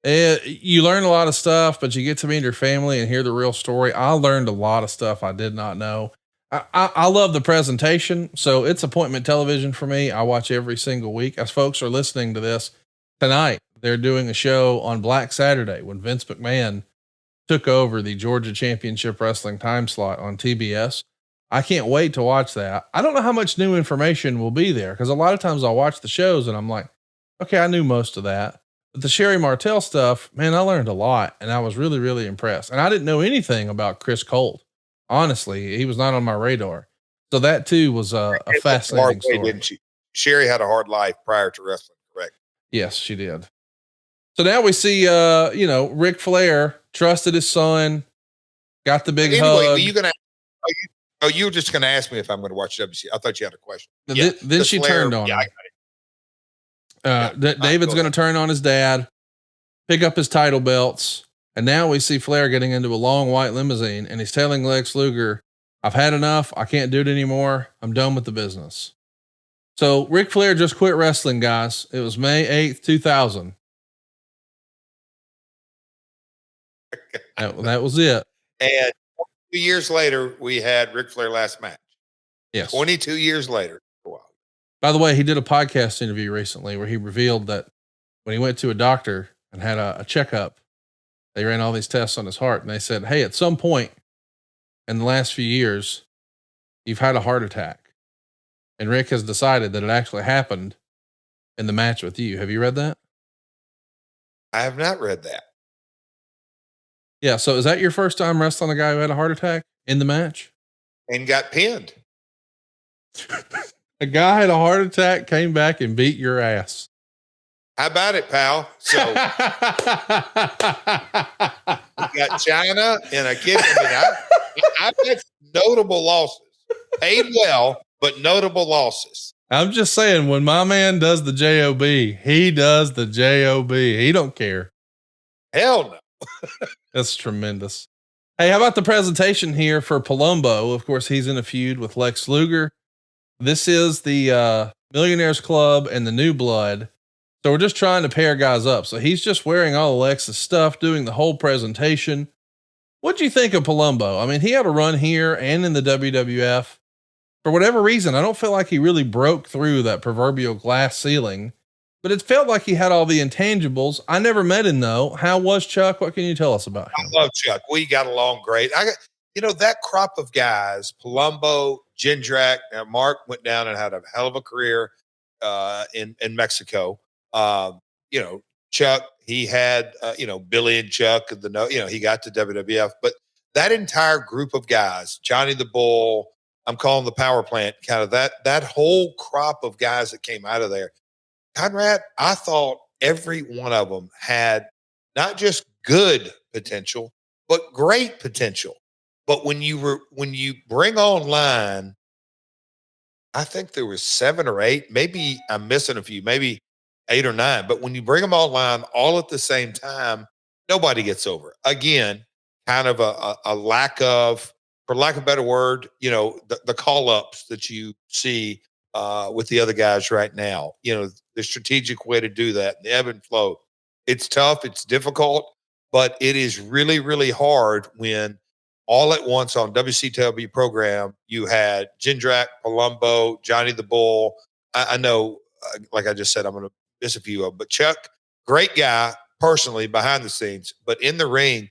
You learn a lot of stuff, but you get to meet your family and hear the real story. I learned a lot of stuff I did not know. I love the presentation. So it's appointment television for me. I watch every single week. As folks are listening to this tonight, they're doing a show on Black Saturday when Vince McMahon took over the Georgia Championship Wrestling time slot on TBS. I can't wait to watch that. I don't know how much new information will be there because a lot of times I'll watch the shows and I'm like, okay, I knew most of that. But the Sherry Martel stuff, man, I learned a lot and I was really, really impressed. And I didn't know anything about Chris Colt. Honestly, he was not on my radar. So that too was a fascinating story. Didn't she? Sherry had a hard life prior to wrestling, correct? Yes, she did. So now we see, Ric Flair trusted his son, got the big hug. You were just going to ask me if I'm going to watch WC. I thought you had a question. Then she turned on him. David's going to turn on his dad, pick up his title belts. And now we see Flair getting into a long white limousine and he's telling Lex Luger, I've had enough. I can't do it anymore. I'm done with the business. So Ric Flair just quit wrestling, guys. It was May 8th, 2000. That was it. And 2 years later, we had Ric Flair last match. Yes. 22 years later. Wow. By the way, he did a podcast interview recently where he revealed that when he went to a doctor and had a checkup, they ran all these tests on his heart and they said, hey, at some point in the last few years, you've had a heart attack. And Rick has decided that it actually happened in the match with you. Have you read that? I have not read that. Yeah. So is that your first time wrestling a guy who had a heart attack in the match? And got pinned. A guy had a heart attack, came back and beat your ass. How about it, pal? So we got China and a kid. I've had notable losses. Paid well, but notable losses. I'm just saying, when my man does the job, he does the job. He don't care. Hell no. That's tremendous. Hey, how about the presentation here for Palumbo? Of course, he's in a feud with Lex Luger. This is the Millionaires Club and the New Blood. So we're just trying to pair guys up. So he's just wearing all Alexa's stuff, doing the whole presentation. What'd you think of Palumbo? I mean, he had a run here and in the WWF. For whatever reason, I don't feel like he really broke through that proverbial glass ceiling, but it felt like he had all the intangibles. I never met him though. How was Chuck? What can you tell us about him? I love Chuck. We got along great. That crop of guys, Palumbo, Jindrak, Mark went down and had a hell of a career in Mexico. Chuck, he had, Billy and Chuck, he got to WWF, but that entire group of guys, Johnny the Bull, I'm calling the power plant, kind of that whole crop of guys that came out of there. Conrad, I thought every one of them had not just good potential, but great potential. But when you bring online, I think there was 7 or 8, maybe I'm missing a few, maybe 8 or 9. But when you bring them online all at the same time, nobody gets over. Again, kind of a lack of, for lack of a better word, the call ups that you see with the other guys right now. The strategic way to do that, the ebb and flow. It's tough, it's difficult, but it is really, really hard when all at once on WCW program, you had Jindrak, Palumbo, Johnny the Bull. I know, like I just said, I'm going to miss a few of them, but Chuck, great guy personally behind the scenes, but in the ring,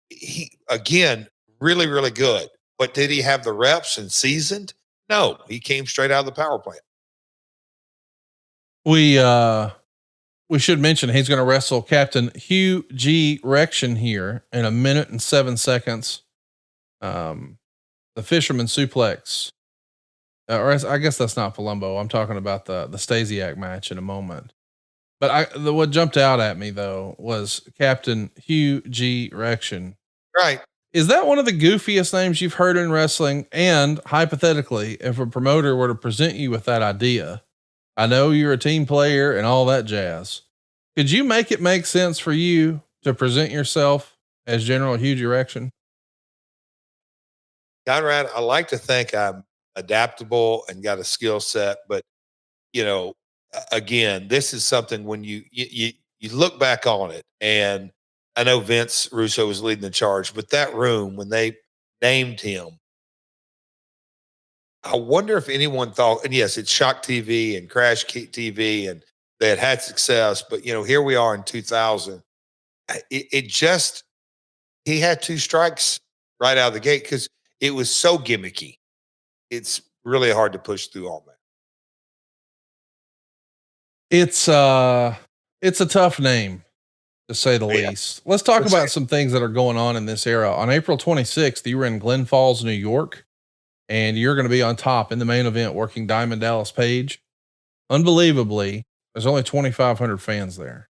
he, again, really, really good. But did he have the reps and seasoned? No, he came straight out of the power plant. We should mention he's going to wrestle Captain Hugh G. Rection here in 1 minute and 7 seconds. The fisherman suplex, or I guess that's not Palumbo. I'm talking about the Stasiak match in a moment. But what jumped out at me though was Captain Hugh G. Rection. Right. Is that one of the goofiest names you've heard in wrestling? And hypothetically, if a promoter were to present you with that idea, I know you're a team player and all that jazz. Could you make it make sense for you to present yourself as General Hugh G. Rection? Conrad, I like to think I'm adaptable and got a skill set, but again, this is something when you look back on it, and I know Vince Russo was leading the charge, but that room when they named him, I wonder if anyone thought, and yes, it's Shock TV and Crash TV, and they had success, but here we are in 2000. He had 2 strikes right out of the gate because it was so gimmicky. It's really hard to push through all that. It's a tough name to say the least. Let's talk about some things that are going on in this era. On April 26th, you were in Glen Falls, New York, and you're going to be on top in the main event working Diamond Dallas Page. Unbelievably, there's only 2,500 fans there.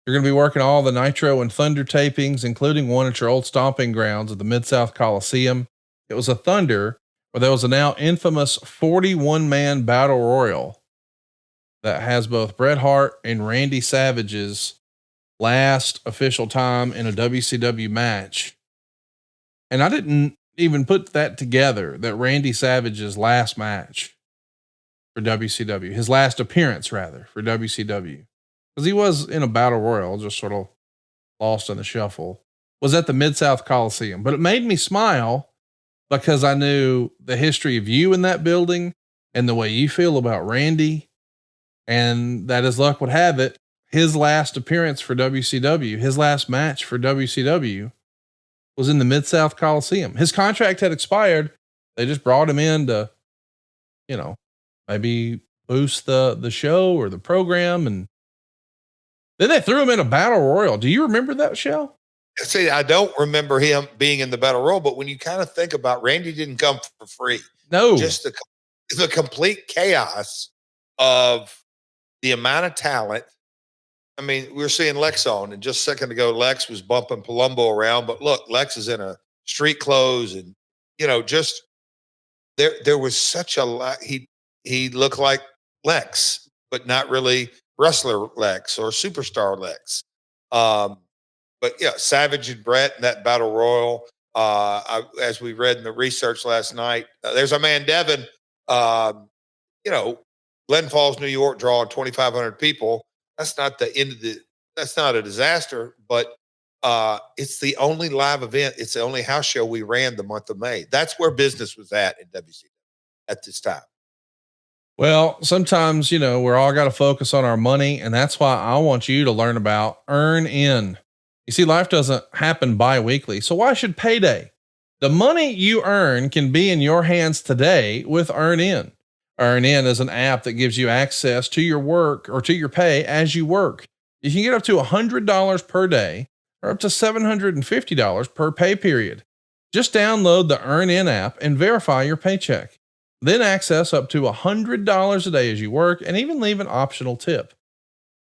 You're going to be working all the Nitro and Thunder tapings, including one at your old stomping grounds at the Mid-South Coliseum. It was a Thunder where there was a now infamous 41-man battle royal that has both Bret Hart and Randy Savage's last official time in a WCW match. And I didn't even put that together, that Randy Savage's last match for WCW, his last appearance rather for WCW, because he was in a battle royal, just sort of lost in the shuffle, was at the Mid-South Coliseum. But it made me smile because I knew the history of you in that building and the way you feel about Randy. And that, as luck would have it, his last appearance for WCW, his last match for WCW was in the Mid-South Coliseum. His contract had expired. They just brought him in to, you know, maybe boost the show or the program. And then they threw him in a battle royal. Do you remember that show? See, I don't remember him being in the battle royal, but when you kind of think about Randy didn't come for free. No, Just the complete chaos of the amount of talent. I mean, we were seeing Lex on, and just a second ago, Lex was bumping Palumbo around, but look, Lex is in a street clothes, and just there was such a lot. He looked like Lex, but not really wrestler Lex or superstar Lex. But yeah, Savage and Brett in that battle royal. As we read in the research last night, there's a man, Devin. Glen Falls, New York, drawing 2,500 people. That's not the end of that's not a disaster, but it's the only live event. It's the only house show we ran the month of May. That's where business was at in WCW at this time. Well, sometimes, we're all got to focus on our money. And that's why I want you to learn about Earn In. You see, life doesn't happen bi-weekly. So why should payday? The money you earn can be in your hands today with Earn In. Earn In is an app that gives you access to your work or to your pay as you work. You can get up to $100 per day or up to $750 per pay period. Just download the Earn In app and verify your paycheck. Then access up to $100 a day as you work and even leave an optional tip.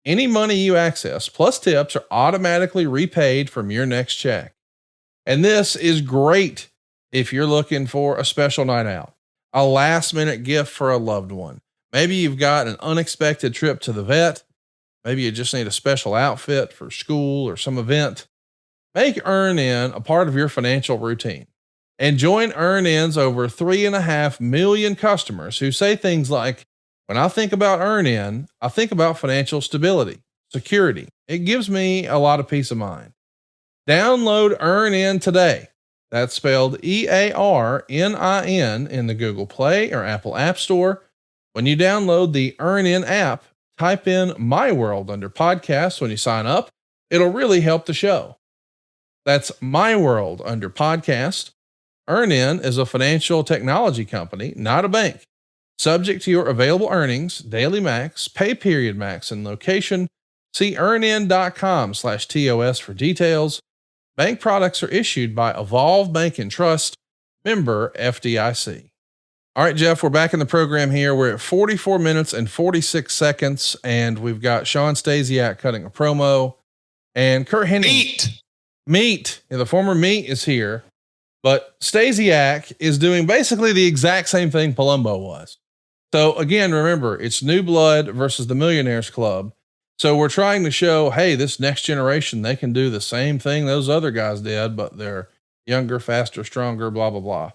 Any money you access plus tips are automatically repaid from your next check. And this is great if you're looking for a special night out, a last minute gift for a loved one. Maybe you've got an unexpected trip to the vet. Maybe you just need a special outfit for school or some event. Make Earn In a part of your financial routine and join Earn In's over 3.5 million customers who say things like, when I think about Earn In, I think about financial stability, security. It gives me a lot of peace of mind. Download Earn In today. That's spelled EARNIN in the Google Play or Apple App Store. When you download the Earn In app, type in My World under podcasts when you sign up. It'll really help the show. That's My World under podcast. Earn In is a financial technology company, not a bank. Subject to your available earnings, daily max, pay period max, and location. See earnin.com/TOS for details. Bank products are issued by Evolve Bank and Trust, member FDIC. All right, Jeff, we're back in the program here. We're at 44 minutes and 46 seconds, and we've got Sean Stasiak cutting a promo, and Kurt Hennig. Meat. Yeah, the former Meat is here, but Stasiak is doing basically the exact same thing Palumbo was. So again, remember, it's new blood versus the Millionaires Club. So we're trying to show, hey, this next generation, they can do the same thing those other guys did, but they're younger, faster, stronger, blah, blah, blah.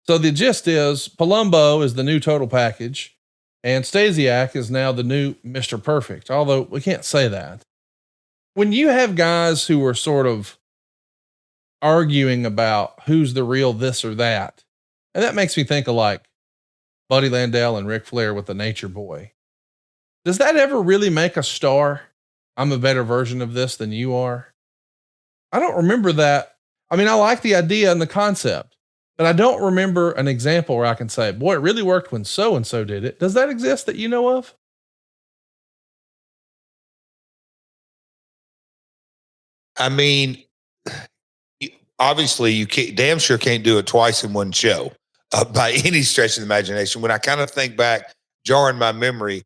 So the gist is Palumbo is the new total package and Stasiak is now the new Mr. Perfect. Although we can't say that. When you have guys who are sort of arguing about who's the real this or that, and that makes me think of like Buddy Landell and Ric Flair with the Nature Boy. Does that ever really make a star? I'm a better version of this than you are. I don't remember that. I mean, I like the idea and the concept, but I don't remember an example where I can say, boy, it really worked when so-and-so did it. Does that exist that you know of? I mean, obviously you can't, damn sure can't do it twice in one show by any stretch of the imagination. When I kind of think back, jarring my memory,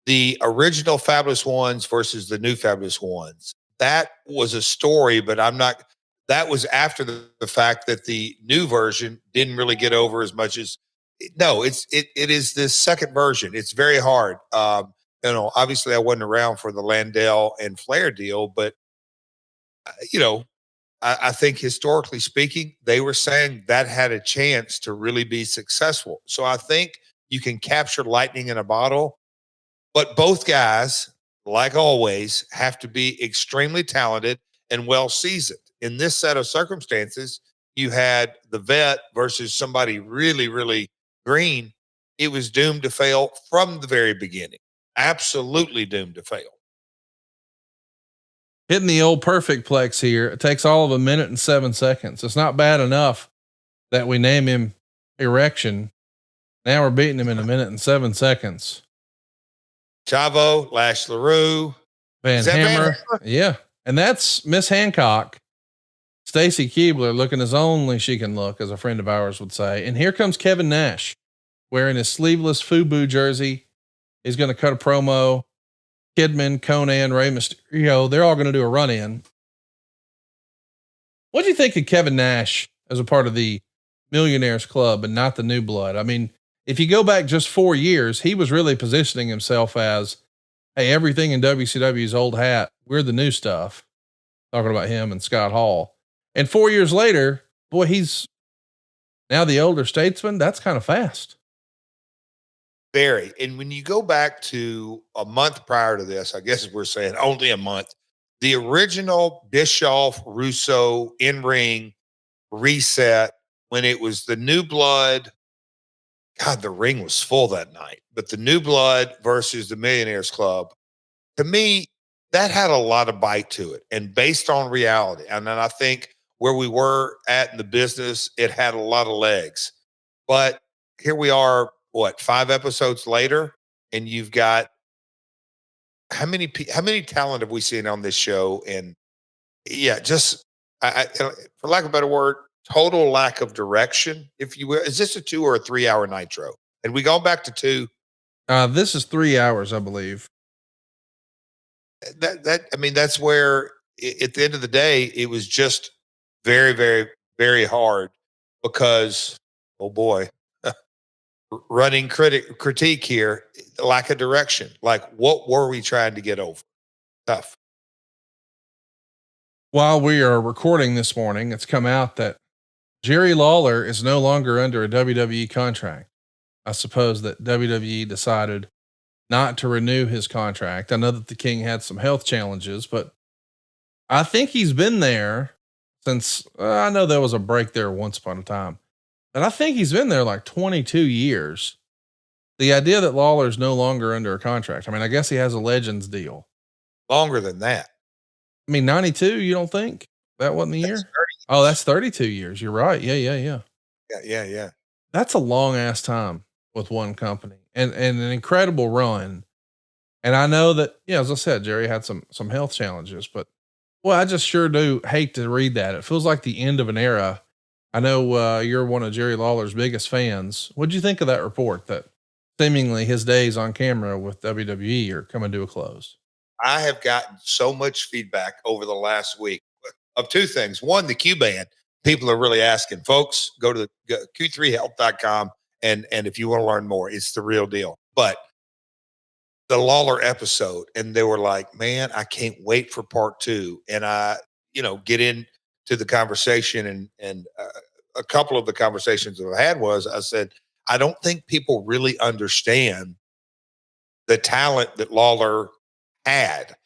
the original Fabulous Ones versus the new Fabulous Ones, that was a story, but that was after the fact that the new version didn't really get over as much as, no, it is this second version. It's very hard. Obviously I wasn't around for the Landell and Flair deal, but I think historically speaking, they were saying that had a chance to really be successful. So I think you can capture lightning in a bottle. But both guys, like always, have to be extremely talented and well seasoned. In this set of circumstances, you had the vet versus somebody really, really green. It was doomed to fail from the very beginning. Absolutely doomed to fail. Hitting the old perfect plex here. It takes all of 1:07. It's not bad enough that we name him Erection. Now we're beating him in 1:07. Chavo, Lash LaRue, Van Hammer. Yeah. And that's Miss Hancock, Stacy Keebler, looking as only she can look, as a friend of ours would say. And here comes Kevin Nash wearing his sleeveless FUBU jersey. He's going to cut a promo. Kidman, Conan, Rey Mysterio, they're all going to do a run in. What do you think of Kevin Nash as a part of the Millionaires Club and not the New Blood? I mean, if you go back just 4 years, he was really positioning himself as, hey, everything in WCW's old hat, we're the new stuff. Talking about him and Scott Hall. And 4 years later, boy, he's now the older statesman. That's kind of fast. Very. And when you go back to a month prior to this, I guess we're saying only a month, the original Bischoff Russo in ring reset, when it was the New Blood. God, the ring was full that night, but the New Blood versus the Millionaires Club, to me, that had a lot of bite to it and based on reality. And then I think where we were at in the business, it had a lot of legs. But here we are, 5 episodes later, and you've got how many talent have we seen on this show? And yeah, just I for lack of a better word, total lack of direction, if you will. Is this a 2 or a 3 hour Nitro? And we go back to 2. This is 3 hours, I believe. I mean, that's where at the end of the day, it was just very, very, very hard because, oh boy, running critique here, lack of direction. Like, what were we trying to get over? Tough. While we are recording this morning, it's come out that Jerry Lawler is no longer under a WWE contract. I suppose that WWE decided not to renew his contract. I know that the King had some health challenges, but I think he's been there since I know there was a break there once upon a time, but I think he's been there like 22 years. The idea that Lawler's no longer under a contract. I mean, I guess he has a Legends deal. Longer than that. I mean, 92, you don't think that wasn't the year? Oh, that's 32 years. You're right. Yeah. Yeah. That's a long ass time with one company and an incredible run. And I know that, as I said, Jerry had some health challenges, but well, I just sure do hate to read that. It feels like the end of an era. I know, you're one of Jerry Lawler's biggest fans. What'd you think of that report that seemingly his days on camera with WWE are coming to a close? I have gotten so much feedback over the last week of 2 things. One, the Q band. People are really asking. Folks, go to the q3health.com and if you want to learn more, it's the real deal. But the Lawler episode, and they were like, man, I can't wait for part 2. And I, get into the conversation and a couple of the conversations that I had was, I said, I don't think people really understand the talent that Lawler had.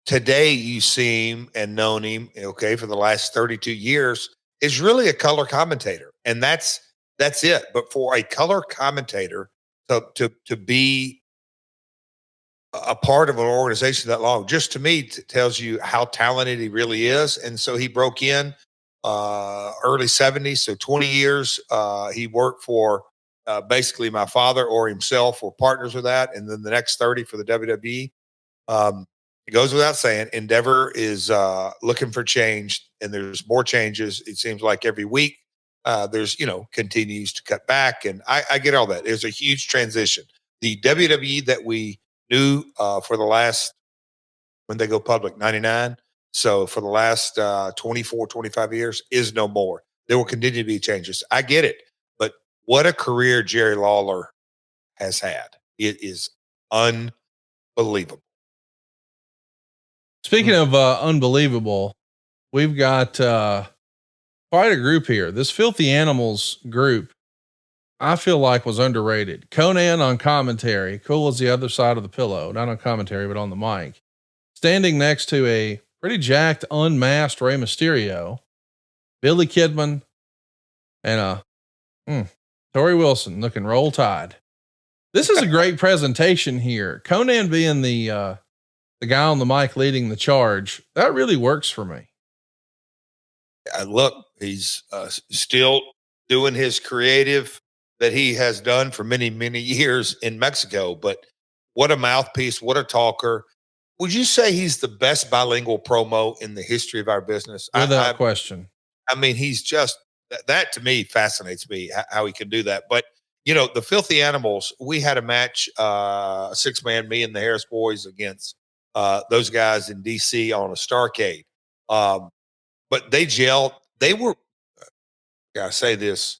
Today, you see him and known him, for the last 32 years, is really a color commentator. And that's it. But for a color commentator to be a part of an organization that long, just to me, tells you how talented he really is. And so he broke in early 70s. So 20 years, he worked for basically my father or himself were partners with that. And then the next 30 for the WWE. It goes without saying, Endeavor is looking for change, and there's more changes. It seems like every week there's, continues to cut back. And I get all that. There's a huge transition. The WWE that we knew for the last, when they go public, 99. So for the last 24, 25 years is no more. There will continue to be changes. I get it. But what a career Jerry Lawler has had. It is unbelievable. Speaking of unbelievable, we've got quite a group here. This Filthy Animals group, I feel like was underrated. Conan on commentary, cool as the other side of the pillow, not on commentary, but on the mic, standing next to a pretty jacked, unmasked Rey Mysterio, Billy Kidman, and Tori Wilson looking roll tide. This is a great presentation here. Conan being the guy on the mic leading the charge, that really works for me. Look, he's still doing his creative that he has done for many, many years in Mexico. But what a mouthpiece, what a talker. Would you say he's the best bilingual promo in the history of our business? Without question. I mean, he's just, that to me fascinates me how he can do that. But, the Filthy Animals, we had a match, 6-man, me and the Harris Boys against those guys in DC on a Starcade. But they gelled. They were, gotta say this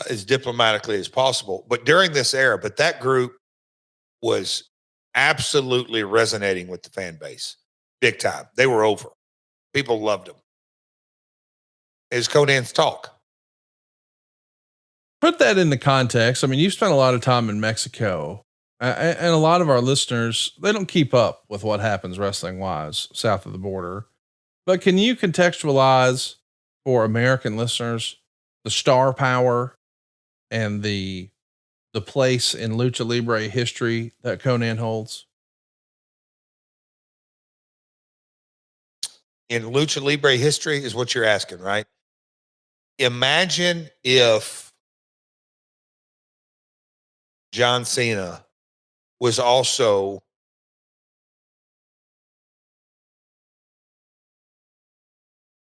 as diplomatically as possible, but during this era, but that group was absolutely resonating with the fan base big time. They were over. People loved them. Is Conan's talk. Put that into context. I mean, you've spent a lot of time in Mexico, and a lot of our listeners, they don't keep up with what happens wrestling wise south of the border. But can you contextualize for American listeners the star power and the place in Lucha Libre history that Conan holds? In Lucha Libre history is what you're asking, right? Imagine if John Cena was also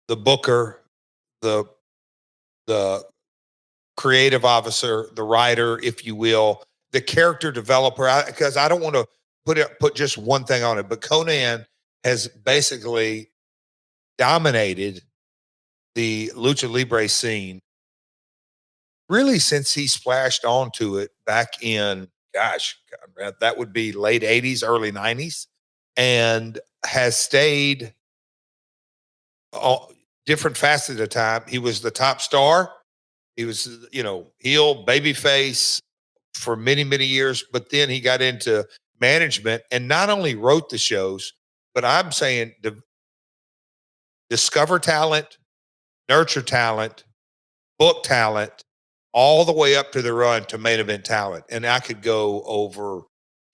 the booker, the creative officer, the writer, if you will, the character developer. Because I don't want to put just one thing on it, but Conan has basically dominated the Lucha Libre scene really since he splashed onto it back in, that would be late 80s, early 90s, and has stayed all different facets of time. He was the top star. He was, heel, babyface for many, many years, but then he got into management and not only wrote the shows, but I'm saying discover talent, nurture talent, book talent, all the way up to the run to main event talent. And I could go over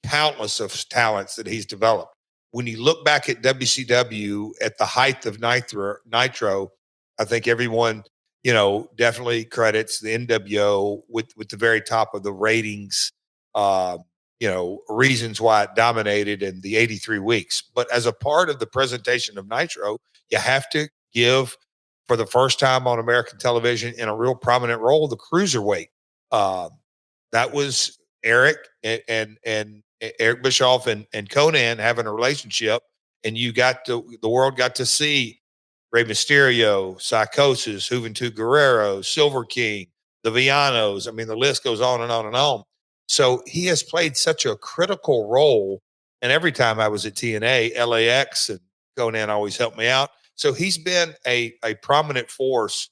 countless of talents that he's developed. When you look back at WCW at the height of Nitro, I think everyone, definitely credits the NWO with the very top of the ratings, reasons why it dominated in the 83 weeks. But as a part of the presentation of Nitro, you have to give, for the first time on American television in a real prominent role, the cruiserweight. That was Eric and Eric Bischoff and Conan having a relationship, and the world got to see Rey Mysterio, Psychosis, Juventud Guerrero, Silver King, the Villanos. I mean, the list goes on and on and on. So he has played such a critical role. And every time I was at TNA, LAX, and Conan always helped me out. So he's been a prominent force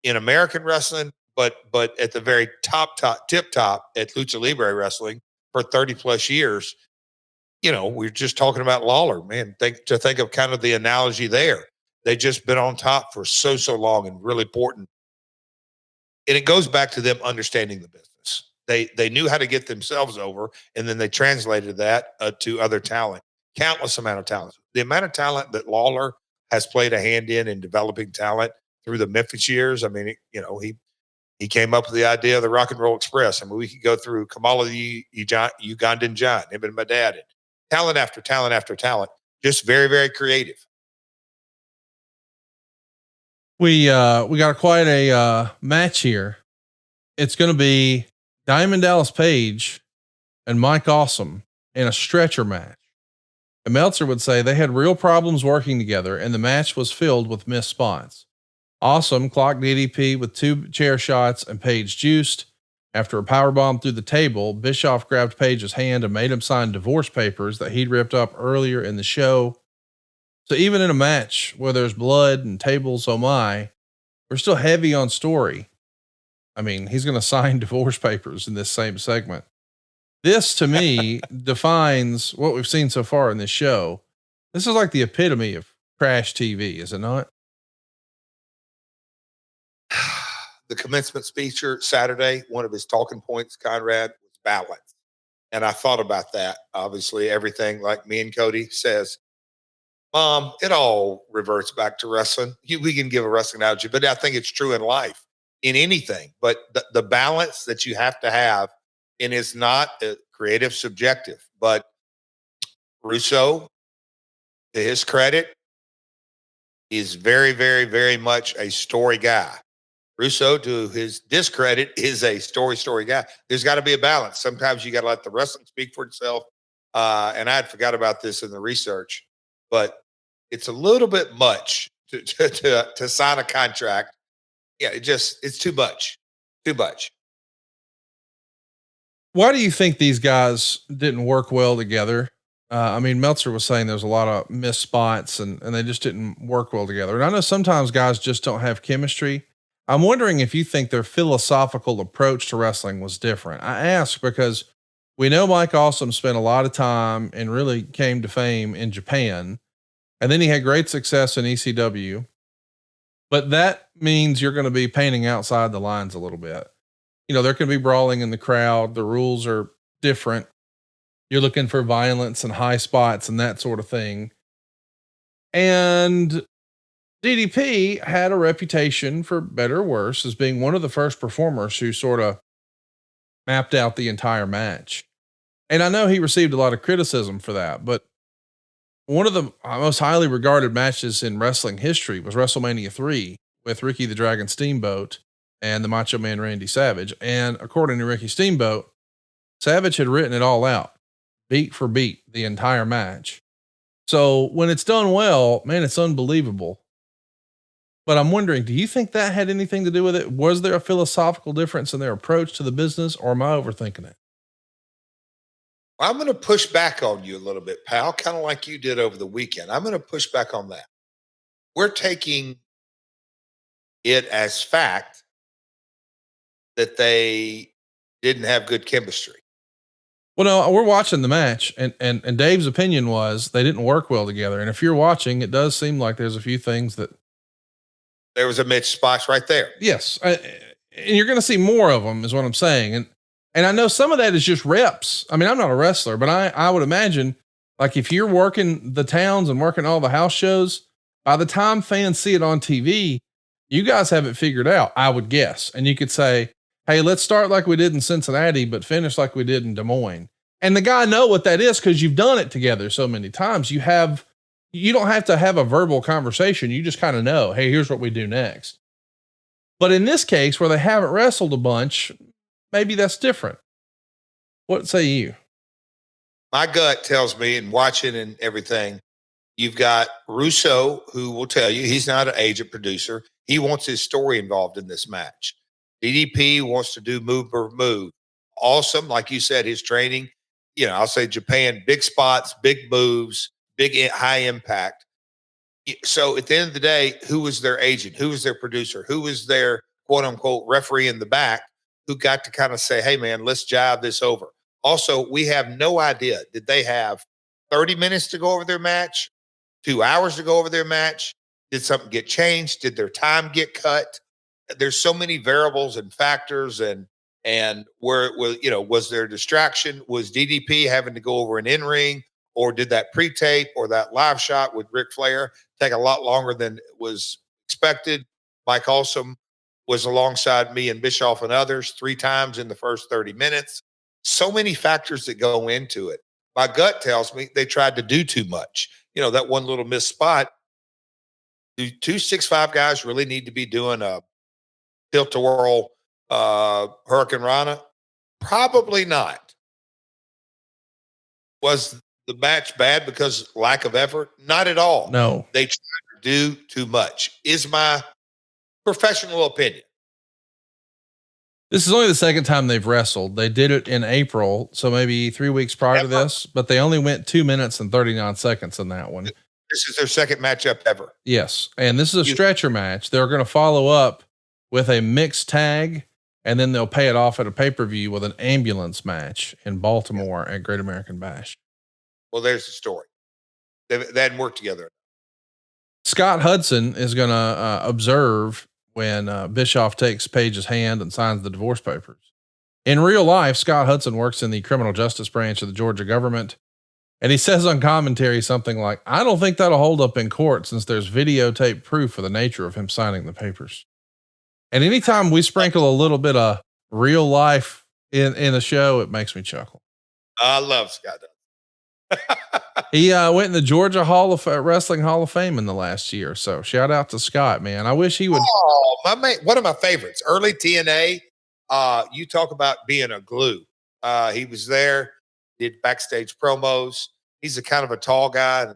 in American wrestling, but at the very tip top at Lucha Libre wrestling for 30 plus years. We're just talking about Lawler, man. Think of kind of the analogy there. They just been on top for so long and really important. And it goes back to them understanding the business. They knew how to get themselves over, and then they translated that to other talent, countless amount of talent. The amount of talent that Lawler has played a hand in developing talent through the Memphis years. I mean, he came up with the idea of the Rock and Roll Express. I mean, we could go through Kamala the Ugandan John, him and my dad, and talent after talent after talent, just very, very creative. We got quite a match here. It's going to be Diamond Dallas Page and Mike Awesome in a stretcher match. And Meltzer would say they had real problems working together, and the match was filled with missed spots. Awesome clocked DDP with 2 chair shots, and Page juiced. After a powerbomb through the table, Bischoff grabbed Page's hand and made him sign divorce papers that he'd ripped up earlier in the show. So even in a match where there's blood and tables, oh my, we're still heavy on story. I mean, he's going to sign divorce papers in this same segment. This to me defines what we've seen so far in this show. This is like the epitome of trash TV, is it not? The commencement speech Saturday, one of his talking points, Conrad, was balance. And I thought about that. Obviously, everything like me and Cody says, it all reverts back to wrestling. We can give a wrestling analogy, but I think it's true in life, in anything. But the balance that you have to have, and it's not a creative subjective, but Russo, to his credit, is very, very, very much a story guy. Russo, to his discredit, is a story guy. There's got to be a balance. Sometimes you got to let the wrestling speak for itself. And I had forgot about this in the research, but it's a little bit much to sign a contract. Yeah, it's too much. Too much. Why do you think these guys didn't work well together? I mean, Meltzer was saying there's a lot of missed spots and they just didn't work well together. And I know sometimes guys just don't have chemistry. I'm wondering if you think their philosophical approach to wrestling was different. I ask because we know Mike Awesome spent a lot of time and really came to fame in Japan. And then he had great success in ECW, but that means you're going to be painting outside the lines a little bit. You know, there can be brawling in the crowd. The rules are different. You're looking for violence and high spots and that sort of thing. And DDP had a reputation, for better or worse, as being one of the first performers who sort of mapped out the entire match. And I know he received a lot of criticism for that, but one of the most highly regarded matches in wrestling history was WrestleMania 3 with Ricky the Dragon Steamboat and the Macho Man Randy Savage. And according to Ricky Steamboat, Savage had written it all out, beat for beat, the entire match. So when it's done well, man, it's unbelievable. But I'm wondering, do you think that had anything to do with it? Was there a philosophical difference in their approach to the business, or am I overthinking it? I'm going to push back on you a little bit, pal, kind of like you did over the weekend. I'm going to push back on that. We're taking it as fact that they didn't have good chemistry. Well, no, we're watching the match and Dave's opinion was they didn't work well together. And if you're watching, it does seem like there's a few things that there was a mid spot right there. Yes. And you're going to see more of them is what I'm saying. And I know some of that is just reps. I mean, I'm not a wrestler, but I would imagine like if you're working the towns and working all the house shows, by the time fans see it on TV, you guys have it figured out, I would guess. And you could say, hey, let's start like we did in Cincinnati, but finish like we did in Des Moines. And the guy know what that is because you've done it together so many times. You don't have to have a verbal conversation. You just kind of know, hey, here's what we do next. But in this case where they haven't wrestled a bunch, maybe that's different. What say you? My gut tells me, and watching and everything, you've got Russo, who will tell you he's not an agent producer. He wants his story involved in this match. DDP wants to do move per move. Awesome. Like you said, his training, I'll say Japan, big spots, big moves, big high impact. So at the end of the day, who was their agent? Who was their producer? Who was their quote unquote referee in the back who got to kind of say, hey man, let's jive this over. Also, we have no idea. Did they have 30 minutes to go over their match? 2 hours to go over their match? Did something get changed? Did their time get cut? There's so many variables and factors and where it was, was there a distraction? Was DDP having to go over an in-ring, or did that pre-tape or that live shot with Ric Flair take a lot longer than was expected? Mike Awesome was alongside me and Bischoff and others 3 times in the first 30 minutes. So many factors that go into it. My gut tells me they tried to do too much. That one little missed spot. Do 265 guys really need to be doing a tilt-a-whirl Hurricane Rana? Probably not. Was the match bad because lack of effort? Not at all. No. They tried to do too much, is my professional opinion. This is only the second time they've wrestled. They did it in April, so maybe 3 weeks prior to this, but they only went 2 minutes and 39 seconds in that one. This is their second matchup ever. Yes. And this is a stretcher match. They're going to follow up with a mixed tag and then they'll pay it off at a pay-per-view with an ambulance match in Baltimore at Great American Bash. Well, there's the story. They hadn't worked together. Scott Hudson is going to observe when Bischoff takes Page's hand and signs the divorce papers. In real life, Scott Hudson works in the criminal justice branch of the Georgia government. And he says on commentary something like, I don't think that'll hold up in court since there's videotape proof of the nature of him signing the papers. And anytime we sprinkle a little bit of real life in a show, it makes me chuckle. I love Scott Hudson. He went in the Georgia Wrestling Hall of Fame in the last year. So shout out to Scott, man. I wish he would. Oh, my man, one of my favorites, early TNA. You talk about being a glue. He was there, did backstage promos. He's a kind of a tall guy.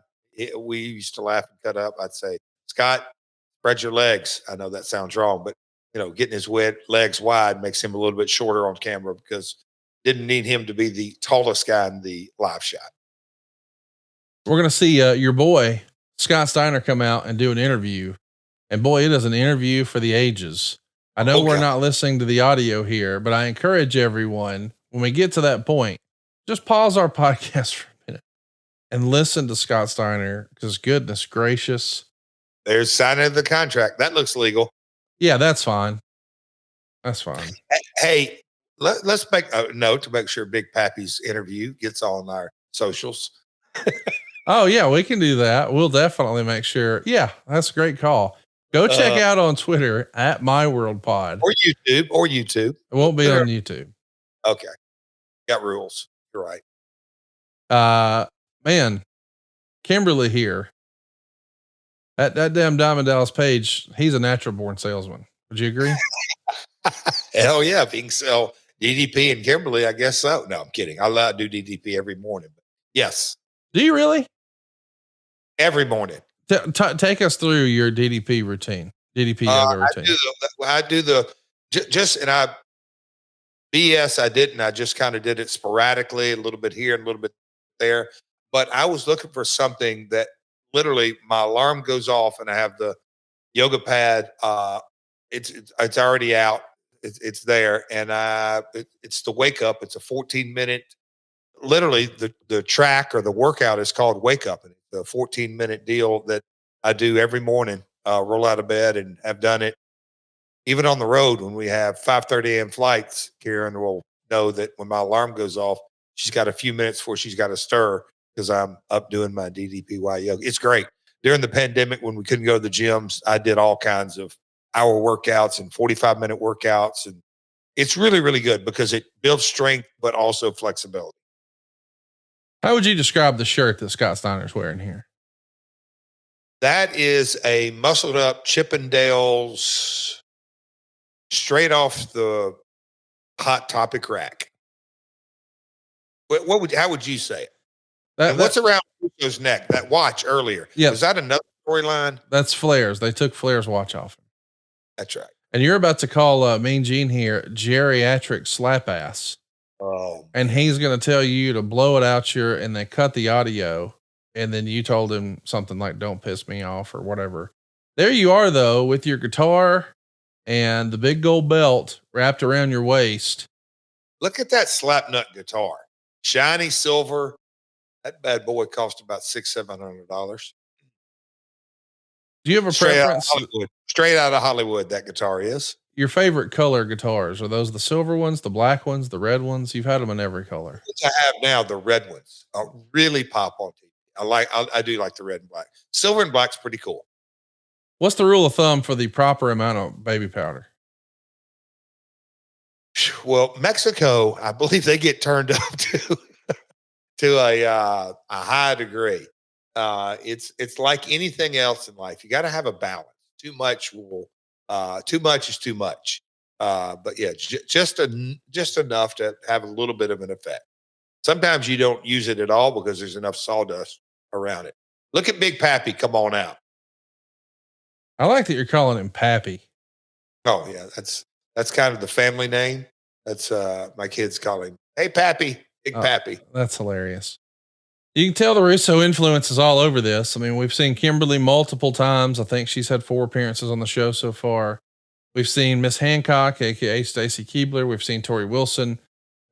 We used to laugh and cut up. I'd say, Scott, spread your legs. I know that sounds wrong, but getting his legs wide makes him a little bit shorter on camera because didn't need him to be the tallest guy in the live shot. We're going to see your boy, Scott Steiner, come out and do an interview. And boy, it is an interview for the ages. I know we're not listening to the audio here, but I encourage everyone, when we get to that point, just pause our podcast for a minute and listen to Scott Steiner, because goodness gracious. There's signing of the contract. That looks legal. Yeah, that's fine. That's fine. Hey, let's make a note to make sure Big Pappy's interview gets on our socials. Oh yeah, we can do that. We'll definitely make sure. Yeah, that's a great call. Go check out on Twitter at MyWorldPod or YouTube. It won't be on YouTube. Okay. Got rules. You're right. Man, Kimberly here. That damn Diamond Dallas Page, he's a natural born salesman. Would you agree? Hell yeah. If he can sell DDP and Kimberly, I guess so. No, I'm kidding. I do DDP every morning. But yes. Do you really? Every morning. Take us through your DDP routine. DDP yoga routine. I do the and I BS. I didn't. I just kind of did it sporadically, a little bit here and a little bit there. But I was looking for something that literally my alarm goes off and I have the yoga pad. It's already out. It's there, and it's the wake up. It's a 14-minute. Literally, the track or the workout is called Wake Up, and it's a 14-minute deal that I do every morning. Roll out of bed and have done it. Even on the road when we have 5:30 a.m. flights, Karen will know that when my alarm goes off, she's got a few minutes before she's got to stir because I'm up doing my DDPY yoga. It's great. During the pandemic, when we couldn't go to the gyms, I did all kinds of hour workouts and 45-minute workouts, and it's really, really good because it builds strength but also flexibility. How would you describe the shirt that Scott Steiner's wearing here? That is a muscled up Chippendales straight off the Hot Topic rack. How would you say it? What's around Russo's neck? That watch earlier. Yeah. Was that another storyline? That's Flair's. They took Flair's watch off him. That's right. And you're about to call Mean Gene here geriatric slap ass. Oh, and he's going to tell you to blow it out and they cut the audio. And then you told him something like, don't piss me off or whatever. There you are though, with your guitar and the big gold belt wrapped around your waist. Look at that slapnut guitar. Shiny silver. That bad boy cost about $600-700. Do you have a preference? Straight out of Hollywood, that guitar is. Your favorite color guitars, are those the silver ones, the black ones, the red ones? You've had them in every color. Which I have now, the red ones really pop on TV. I do like the red and black. Silver and black's pretty cool. What's the rule of thumb for the proper amount of baby powder? Well, Mexico, I believe they get turned up to a high degree. It's like anything else in life. You got to have a balance. Too much is too much. But yeah, just enough to have a little bit of an effect. Sometimes you don't use it at all because there's enough sawdust around it. Look at Big Pappy. Come on out. I like that you're calling him Pappy. Oh yeah. That's kind of the family name. That's my kids call him. Hey, Pappy, Big Pappy. That's hilarious. You can tell the Russo influence is all over this. I mean, we've seen Kimberly multiple times. I think she's had 4 appearances on the show so far. We've seen Miss Hancock, aka Stacy Keebler. We've seen Tori Wilson,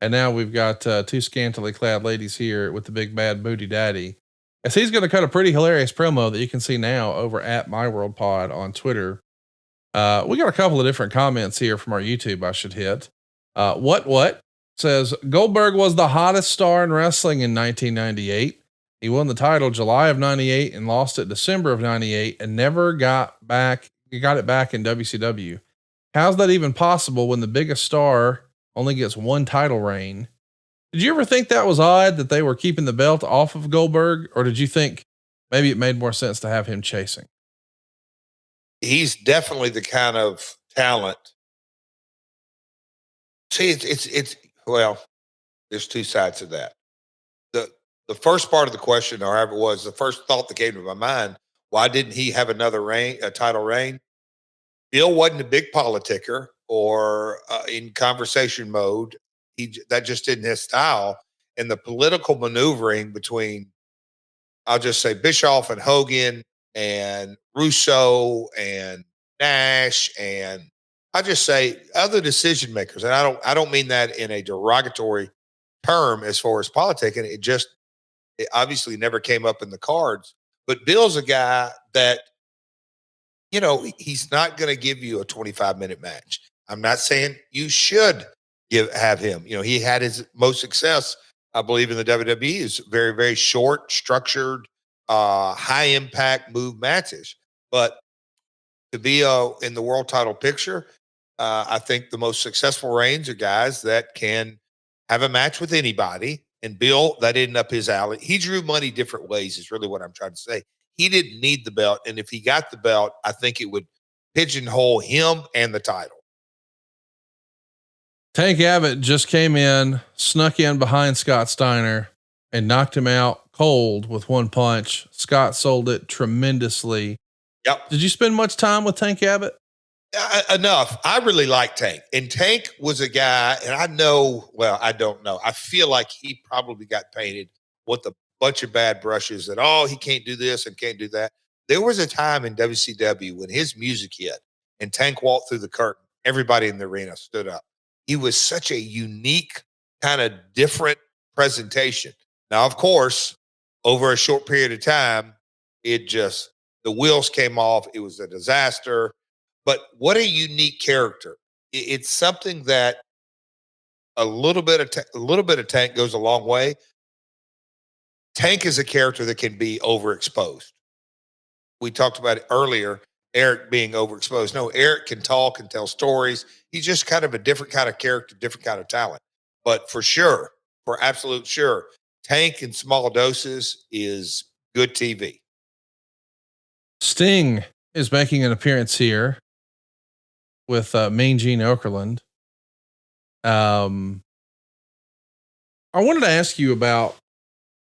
and now we've got two scantily clad ladies here with the big bad booty daddy. As he's going to cut a pretty hilarious promo that you can see now over at My World Pod on Twitter. We got a couple of different comments here from our YouTube. I should hit. What says Goldberg was the hottest star in wrestling in 1998. He won the title July of 98 and lost it December of 98 and never got back. He got it back in WCW. How's that even possible when the biggest star only gets one title reign? Did you ever think that was odd that they were keeping the belt off of Goldberg? Or did you think maybe it made more sense to have him chasing? He's definitely the kind of talent. See, well, there's two sides to that. The first part of the question, or however it was, the first thought that came to my mind, why didn't he have another title reign? Bill wasn't a big politicker or in conversation mode. That just isn't his style. And the political maneuvering between, I'll just say, Bischoff and Hogan and Russo and Nash, and I just say other decision makers. And I don't mean that in a derogatory term as far as politicking. It obviously never came up in the cards. But Bill's a guy that, he's not going to give you a 25-minute match. I'm not saying you should have him. He had his most success, I believe, in the WWE is very, very short, structured, high impact move matches. But to be in the world title picture, I think the most successful reigns are guys that can have a match with anybody. And Bill, that isn't up his alley. He drew money different ways, is really what I'm trying to say. He didn't need the belt. And if he got the belt, I think it would pigeonhole him and the title. Tank Abbott just came in, snuck in behind Scott Steiner, and knocked him out cold with one punch. Scott sold it tremendously. Yep. Did you spend much time with Tank Abbott? Enough. I really like Tank. And Tank was a guy, and I don't know. I feel like he probably got painted with a bunch of bad brushes that, he can't do this and can't do that. There was a time in WCW when his music hit and Tank walked through the curtain. Everybody in the arena stood up. He was such a unique, kind of different presentation. Now, of course, over a short period of time, the wheels came off. It was a disaster. But what a unique character. It's something that a little bit of Tank goes a long way. Tank is a character that can be overexposed. We talked about it earlier, Eric being overexposed. No, Eric can talk and tell stories. He's just kind of a different kind of character, different kind of talent. But for absolute sure, Tank in small doses is good TV. Sting is making an appearance here with Mean Gene Okerlund. I wanted to ask you about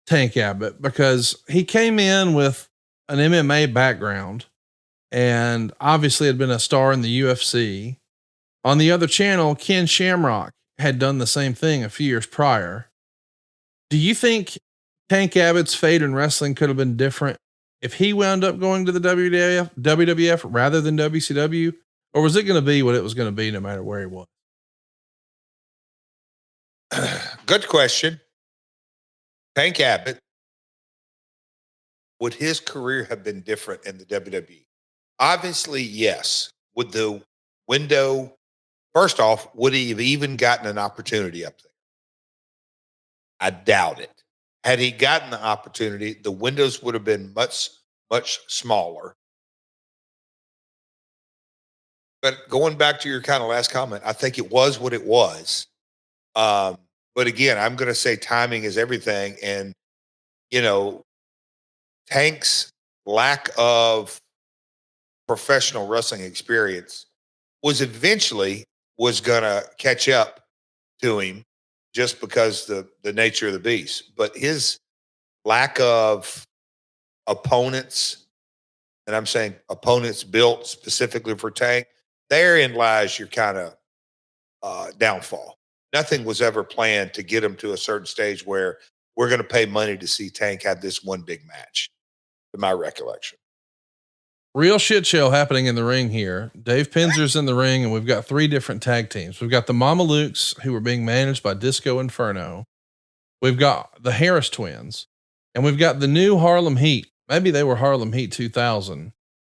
Tank Abbott because he came in with an MMA background and obviously had been a star in the UFC. On the other channel, Ken Shamrock had done the same thing a few years prior. Do you think Tank Abbott's fate in wrestling could have been different if he wound up going to the WWF rather than WCW? Or was it going to be what it was going to be no matter where he was? Good question. Tank Abbott, would his career have been different in the WWE? Obviously, yes. Would the window, first off, would he have even gotten an opportunity up there? I doubt it. Had he gotten the opportunity, the windows would have been much, much smaller. But going back to your kind of last comment, I think it was what it was. But again, I'm going to say timing is everything. And, Tank's lack of professional wrestling experience was going to catch up to him just because the nature of the beast. But his lack of opponents, and I'm saying opponents built specifically for Tank, therein lies your kind of downfall. Nothing was ever planned to get him to a certain stage where we're going to pay money to see Tank have this one big match, to my recollection. Real shit show happening in the ring here. Dave Pinzer's in the ring, and we've got 3 different tag teams. We've got the Mama Lukes, who are being managed by Disco Inferno. We've got the Harris twins, and we've got the new Harlem Heat. Maybe they were Harlem Heat 2000,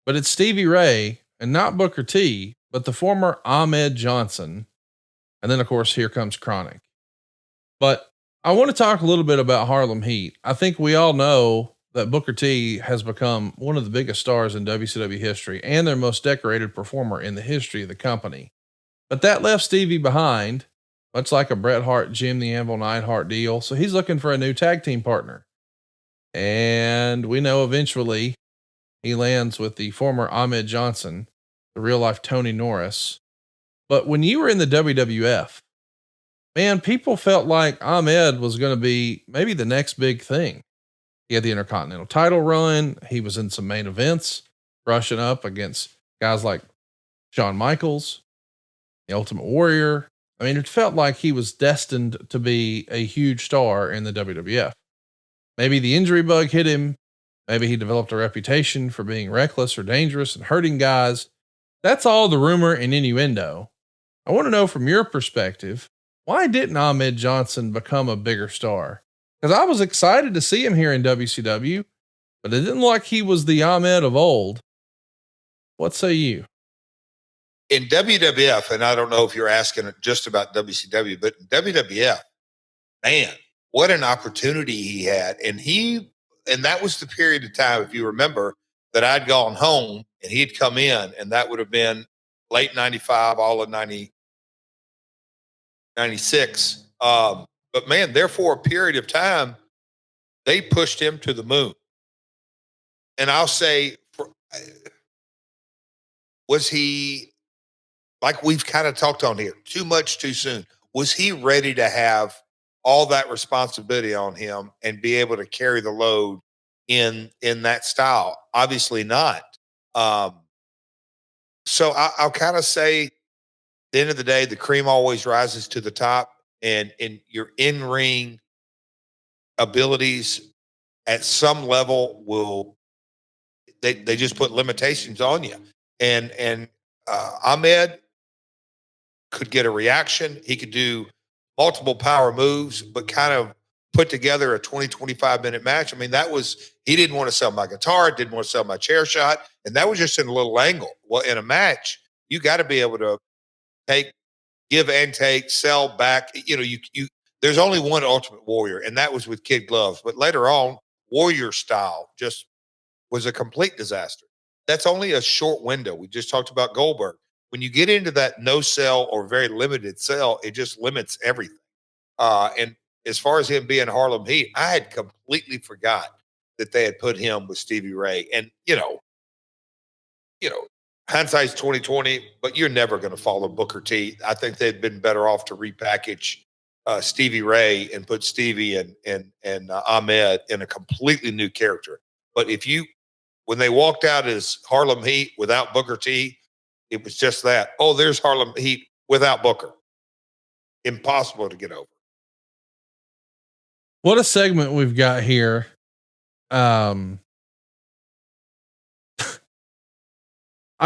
but it's Stevie Ray and not Booker T, but the former Ahmed Johnson. And then of course, here comes Chronic. But I want to talk a little bit about Harlem Heat. I think we all know that Booker T has become one of the biggest stars in WCW history and their most decorated performer in the history of the company. But that left Stevie behind, much like a Bret Hart, Jim the Anvil Neidhart deal. So he's looking for a new tag team partner. And we know eventually he lands with the former Ahmed Johnson, the real life Tony Norris. But when you were in the WWF, man, people felt like Ahmed was going to be maybe the next big thing. He had the Intercontinental title run. He was in some main events, brushing up against guys like Shawn Michaels, the Ultimate Warrior. I mean, it felt like he was destined to be a huge star in the WWF. Maybe the injury bug hit him. Maybe he developed a reputation for being reckless or dangerous and hurting guys. That's all the rumor and innuendo. I want to know from your perspective, why didn't Ahmed Johnson become a bigger star? Because I was excited to see him here in WCW, but it didn't look like he was the Ahmed of old. What say you? In WWF, and I don't know if you're asking just about WCW, but in WWF, man, what an opportunity he had. And that was the period of time, if you remember, that I'd gone home and he'd come in, and that would have been late 95, all of 96. But man, there for a period of time, they pushed him to the moon. And I'll say, was he, like we've kind of talked on here, too much too soon? Was he ready to have all that responsibility on him and be able to carry the load in that style? Obviously not. So I'll kind of say, at the end of the day, the cream always rises to the top, and in your in-ring abilities at some level they just put limitations on you. And Ahmed could get a reaction. He could do multiple power moves, but kind of put together a 25 minute match. I mean, he didn't want to sell my guitar, didn't want to sell my chair shot. And that was just in a little angle. Well, in a match, you got to be able to give and take, sell back. There's only one Ultimate Warrior, and that was with kid gloves. But later on, Warrior style just was a complete disaster. That's only a short window. We just talked about Goldberg. When you get into that no sell or very limited sell, it just limits everything. And as far as him being Harlem Heat, I had completely forgot that they had put him with Stevie Ray. And hindsight's 2020, but you're never going to follow Booker T. I think they'd been better off to repackage Stevie Ray and put Stevie and Ahmed in a completely new character. But when they walked out as Harlem Heat without Booker T, it was just that. Oh, there's Harlem Heat without Booker. Impossible to get over. What a segment we've got here. I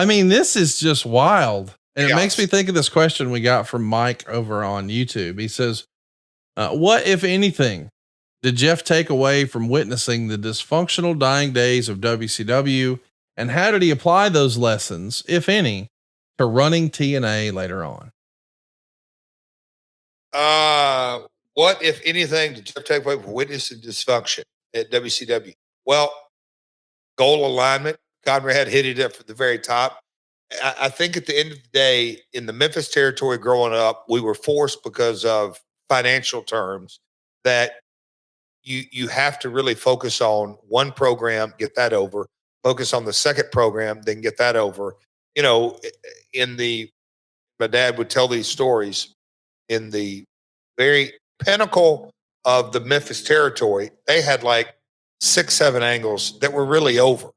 mean, this is just wild. And it makes me think of this question we got from Mike over on YouTube. He says, what, if anything, did Jeff take away from witnessing the dysfunctional dying days of WCW? And how did he apply those lessons, if any, to running TNA later on? What, if anything, did Jeff take away from witnessing dysfunction at WCW? Well, goal alignment. Conrad hit it up at the very top. I think at the end of the day, in the Memphis territory growing up, we were forced because of financial terms that you have to really focus on one program, get that over, focus on the second program, then get that over. My dad would tell these stories in the very pinnacle of the Memphis territory. They had like 6, 7 angles that were really over.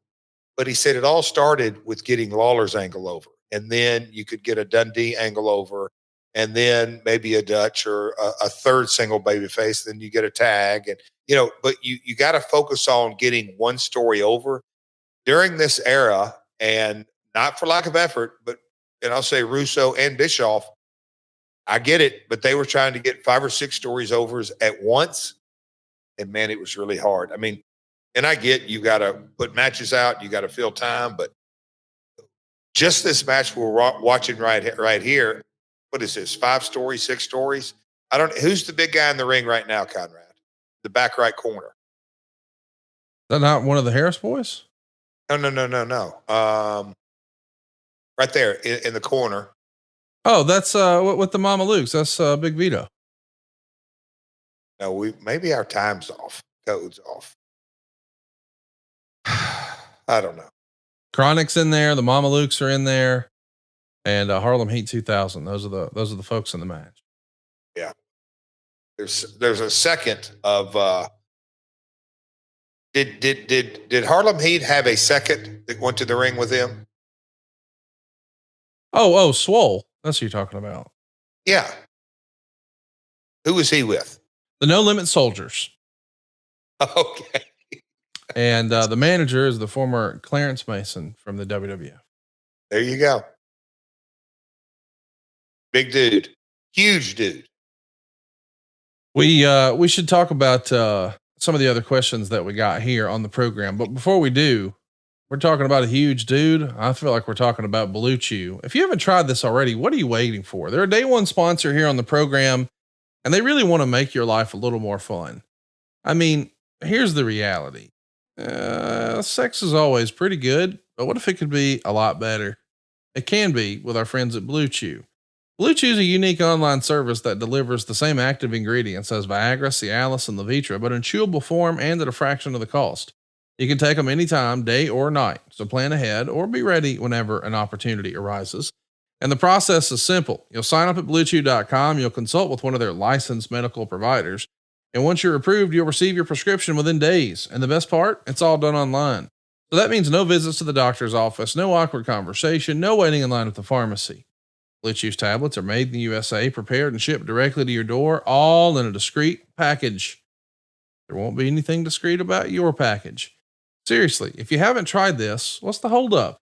But he said it all started with getting Lawler's angle over. And then you could get a Dundee angle over, and then maybe a Dutch or a third single babyface. Then you get a tag. And, but you got to focus on getting one story over. During this era, and not for lack of effort, but and I'll say Russo and Bischoff. I get it, but they were trying to get 5 or 6 stories overs at once, and man, it was really hard. I mean, and I get you got to put matches out, you got to fill time, but just this match we're watching right here. What is this? 5 stories, 6 stories? I don't. Who's the big guy in the ring right now, Conrad? The back right corner. Is that not one of the Harris boys? No. Right there in the corner. Oh, that's with the Mama Luke's. That's Big Vito. No, maybe our time's off. Code's off. I don't know. Chronic's in there. The Mama Luke's are in there, and Harlem Heat 2000. Those are the folks in the match. Yeah. There's a second of. Did Harlem Heat have a second that went to the ring with him? Oh, Swole. That's who you're talking about. Yeah. Who was he with? The No Limit Soldiers. Okay. And the manager is the former Clarence Mason from the WWF. There you go. Big dude. Huge dude. We should talk about some of the other questions that we got here on the program. But before we do, we're talking about a huge dude. I feel like we're talking about Blue Chew. If you haven't tried this already, what are you waiting for? They're a day one sponsor here on the program, and they really want to make your life a little more fun. I mean, here's the reality. Sex is always pretty good, but what if it could be a lot better? It can be with our friends at Blue Chew. Blue Chew is a unique online service that delivers the same active ingredients as Viagra, Cialis, and Levitra, but in chewable form and at a fraction of the cost. You can take them anytime, day or night, so plan ahead or be ready whenever an opportunity arises. And the process is simple. You'll sign up at bluechew.com, you'll consult with one of their licensed medical providers, and once you're approved, you'll receive your prescription within days. And the best part, it's all done online. So that means no visits to the doctor's office, no awkward conversation, no waiting in line at the pharmacy. Blue Chew's tablets are made in the USA, prepared and shipped directly to your door, all in a discreet package. There won't be anything discreet about your package. Seriously, if you haven't tried this, what's the holdup?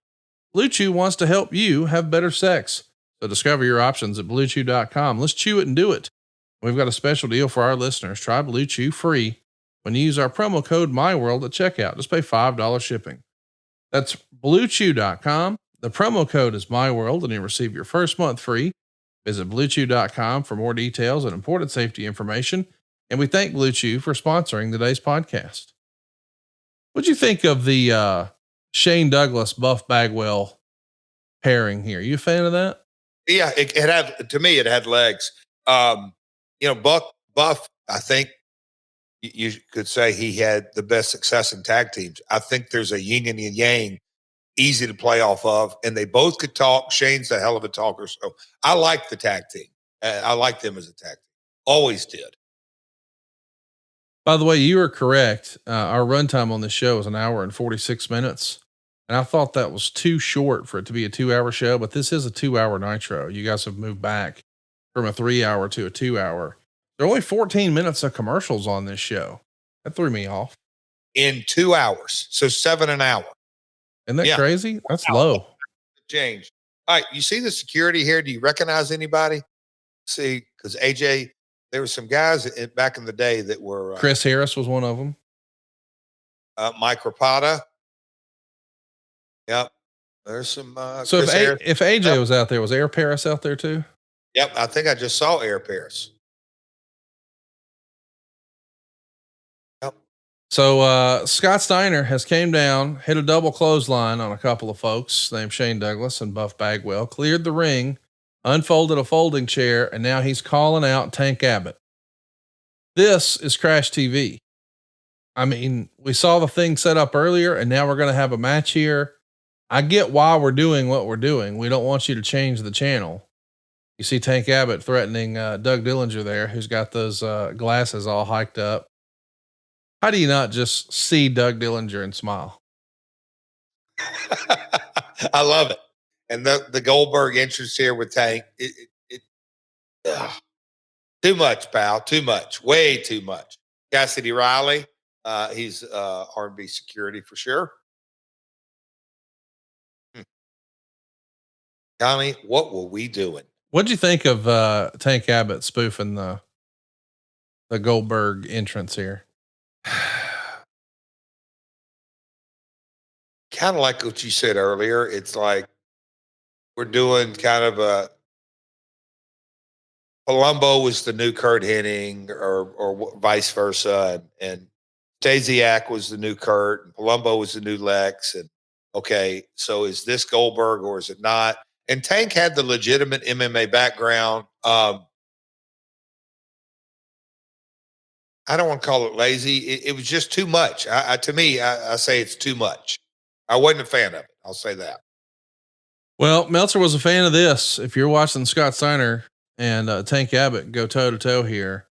Blue Chew wants to help you have better sex. So discover your options at bluechew.com. Let's chew it and do it. We've got a special deal for our listeners. Try Blue Chew free when you use our promo code MyWorld at checkout. Just pay $5 shipping. That's bluechew.com. The promo code is MyWorld and you'll receive your first month free. Visit bluechew.com for more details and important safety information. And we thank Blue Chew for sponsoring today's podcast. What'd you think of the Shane Douglas, Buff Bagwell pairing here? You a fan of that? Yeah, it had, to me, it had legs. Buff, I think you could say he had the best success in tag teams. I think there's a yin and a yang, easy to play off of, and they both could talk. Shane's a hell of a talker. So I like the tag team. I like them as a tag team. Always did. By the way, you are correct. Our runtime on this show is 1 hour and 46 minutes. And I thought that was too short for it to be a 2-hour show, but this is a 2-hour Nitro. You guys have moved back from a 3-hour to a 2-hour. There are only 14 minutes of commercials on this show. That threw me off. In 2 hours. So 7 an hour. Isn't that crazy? That's low. Change. All right. You see the security here? Do you recognize anybody? See, because AJ, there were some guys back in the day that were. Chris Harris was one of them. Mike Rapata. Yep. There's some. So if AJ was out there, was Air Paris out there too? Yep. I think I just saw Air Paris. Yep. So Scott Steiner has came down, hit a double clothesline on a couple of folks named Shane Douglas and Buff Bagwell, cleared the ring, unfolded a folding chair, and now he's calling out Tank Abbott. This is Crash TV. I mean, we saw the thing set up earlier, and now we're going to have a match here. I get why we're doing what we're doing. We don't want you to change the channel. You see Tank Abbott threatening Doug Dillinger there, who's got those glasses all hiked up. How do you not just see Doug Dillinger and smile? I love it. And the Goldberg entrance here with Tank, too much, pal. Too much. Way too much. Cassidy Riley, he's R&B security for sure. Connie, what were we doing? What'd you think of Tank Abbott spoofing the Goldberg entrance here? Kind of like what you said earlier. It's like we're doing kind of a Palumbo was the new Kurt Hennig, or vice versa, and Stasiak was the new Kurt, and Palumbo was the new Lex. And okay, so is this Goldberg or is it not? And Tank had the legitimate MMA background. I don't want to call it lazy. It was just too much. To me, I say it's too much. I wasn't a fan of it. I'll say that. Well, Meltzer was a fan of this. If you're watching Scott Steiner and Tank Abbott go toe to toe here,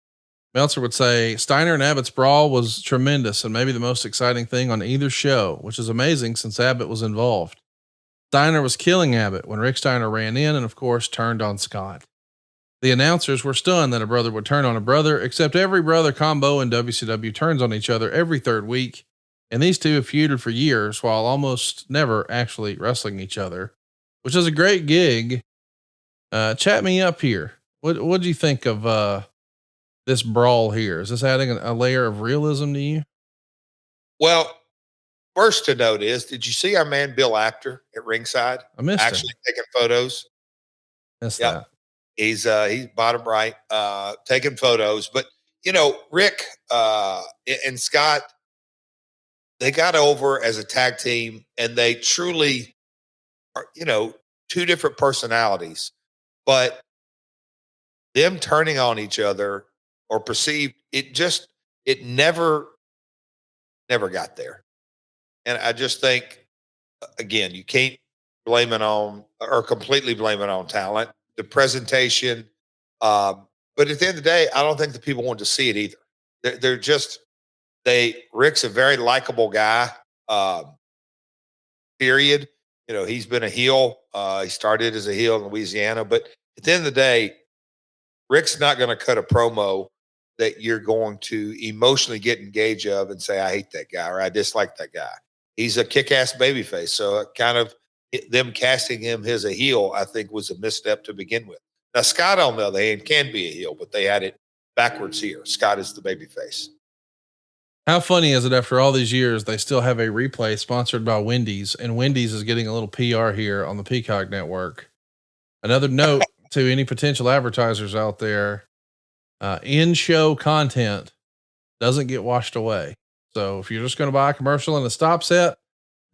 Meltzer would say Steiner and Abbott's brawl was tremendous and maybe the most exciting thing on either show, which is amazing since Abbott was involved. Steiner was killing Abbott when Rick Steiner ran in and, of course, turned on Scott. The announcers were stunned that a brother would turn on a brother, except every brother combo in WCW turns on each other every third week, and these two have feuded for years while almost never actually wrestling each other, which is a great gig. Chat me up here. What do you think of this brawl here? Is this adding a layer of realism to you? Well, first to note is, did you see our man Bill Apter at ringside? I missed actually taking photos. Missed that. He's bottom right, taking photos. But Rick and Scott, they got over as a tag team, and they truly are, two different personalities. But them turning on each other or perceived, it never got there. And I just think, again, you can't blame it on, or completely blame it on talent, the presentation. But at the end of the day, I don't think the people want to see it either. Rick's a very likable guy. Period. He's been a heel. He started as a heel in Louisiana, but at the end of the day, Rick's not going to cut a promo that you're going to emotionally get engaged of and say, I hate that guy or I dislike that guy. He's a kick-ass babyface. So kind of them casting him as a heel, I think, was a misstep to begin with. Now, Scott, on the other hand, can be a heel, but they had it backwards here. Scott is the babyface. How funny is it after all these years, they still have a replay sponsored by Wendy's, and Wendy's is getting a little PR here on the Peacock Network. Another note to any potential advertisers out there, in-show content doesn't get washed away. So if you're just going to buy a commercial and a stop set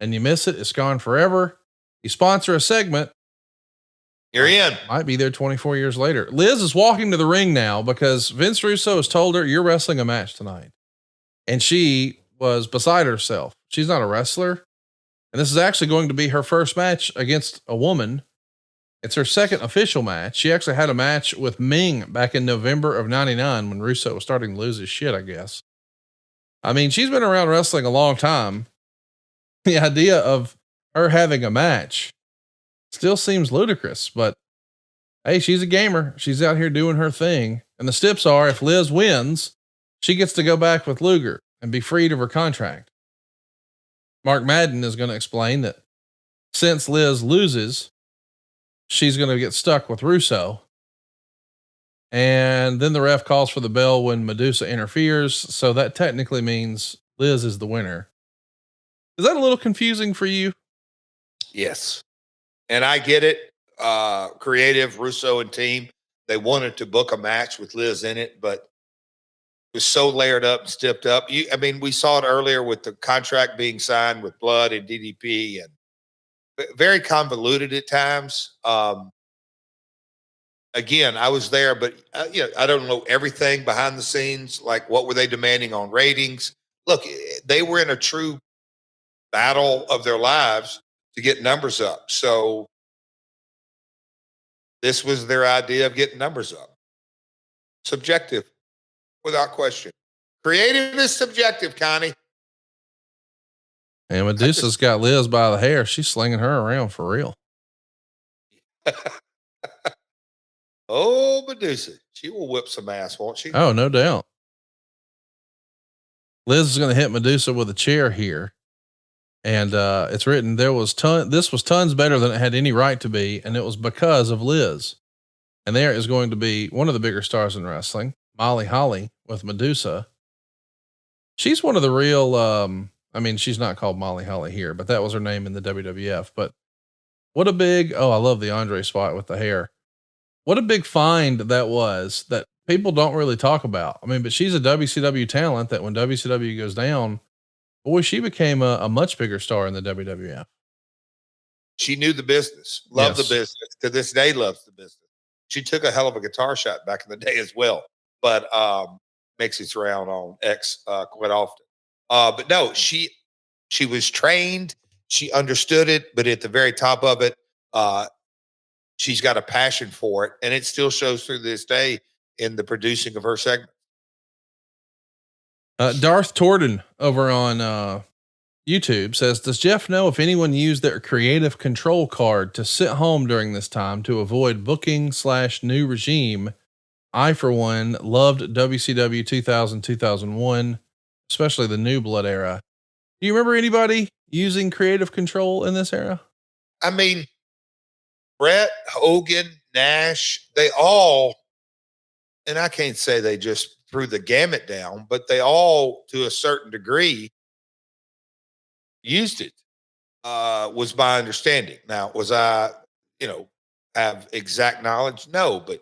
and you miss it, it's gone forever. You sponsor a segment, you're in. Might be there 24 years later. Liz is walking to the ring now because Vince Russo has told her, you're wrestling a match tonight. And she was beside herself. She's not a wrestler. And this is actually going to be her first match against a woman. It's her second official match. She actually had a match with Ming back in November of 99 when Russo was starting to lose his shit, I guess. I mean, she's been around wrestling a long time. The idea of her having a match still seems ludicrous, but hey, she's a gamer. She's out here doing her thing. And the steps are, if Liz wins, she gets to go back with Luger and be freed of her contract. Mark Madden is going to explain that since Liz loses, she's going to get stuck with Russo. And then the ref calls for the bell when Medusa interferes. So that technically means Liz is the winner. Is that a little confusing for you? Yes. And I get it. Creative, Russo and team, they wanted to book a match with Liz in it, but it was so layered up and stepped up. We saw it earlier with the contract being signed with Blood and DDP, and very convoluted at times. Again, I was there, but I don't know everything behind the scenes. Like, what were they demanding on ratings? Look, they were in a true battle of their lives to get numbers up. So this was their idea of getting numbers up. Subjective, without question. Creative is subjective, Connie. And Medusa's got Liz by the hair. She's slinging her around for real. Oh, Medusa. She will whip some ass, won't she? Oh, no doubt. Liz is going to hit Medusa with a chair here. And it's written, this was tons better than it had any right to be. And it was because of Liz. And there is going to be one of the bigger stars in wrestling, Molly Holly with Medusa. She's one of the real, I mean, she's not called Molly Holly here, but that was her name in the WWF. But what a big, oh, I love the Andre spot with the hair. What a big find that was that people don't really talk about. I mean, but she's a WCW talent that when WCW goes down, boy, she became a much bigger star in the WWF. She knew the business, loved the business. To this day, loves the business. She took a hell of a guitar shot back in the day as well, but makes its round on X quite often. But no, she was trained. She understood it, but at the very top of it, she's got a passion for it, and it still shows through this day in the producing of her segment. Darth Torden over on YouTube says, does Jeff know if anyone used their creative control card to sit home during this time to avoid booking / new regime? I, for one, loved WCW 2000, 2001, especially the New Blood era. Do you remember anybody using creative control in this era? I mean, Brett, Hogan, Nash, they all, and I can't say they just threw the gamut down, but they all, to a certain degree, used it, was my understanding. Now, was I, have exact knowledge? No, but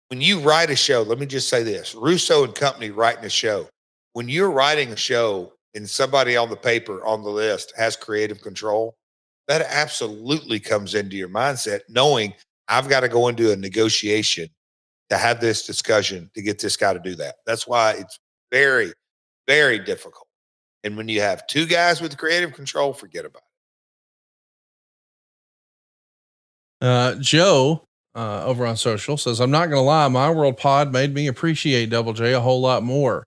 when you write a show, let me just say this, Russo and company writing a show. When you're writing a show and somebody on the paper on the list has creative control, that absolutely comes into your mindset, knowing I've got to go into a negotiation to have this discussion to get this guy to do that. That's why it's very, very difficult. And when you have two guys with creative control, forget about it. Joe, over on social says, I'm not going to lie. My World Pod made me appreciate Double J a whole lot more.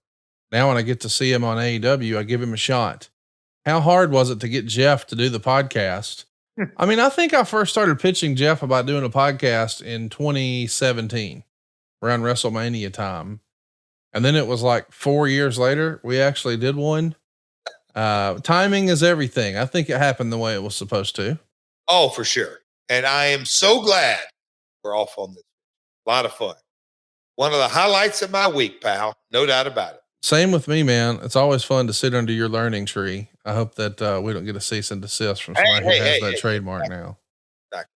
Now, when I get to see him on AEW, I give him a shot. How hard was it to get Jeff to do the podcast? I mean, I think I first started pitching Jeff about doing a podcast in 2017 around WrestleMania time. And then it was like 4 years later, we actually did one. Timing is everything. I think it happened the way it was supposed to. Oh, for sure. And I am so glad we're off on this. A lot of fun. One of the highlights of my week, pal. No doubt about it. Same with me, man. It's always fun to sit under your learning tree. I hope that we don't get a cease and desist from somebody who has that trademark now. Exactly.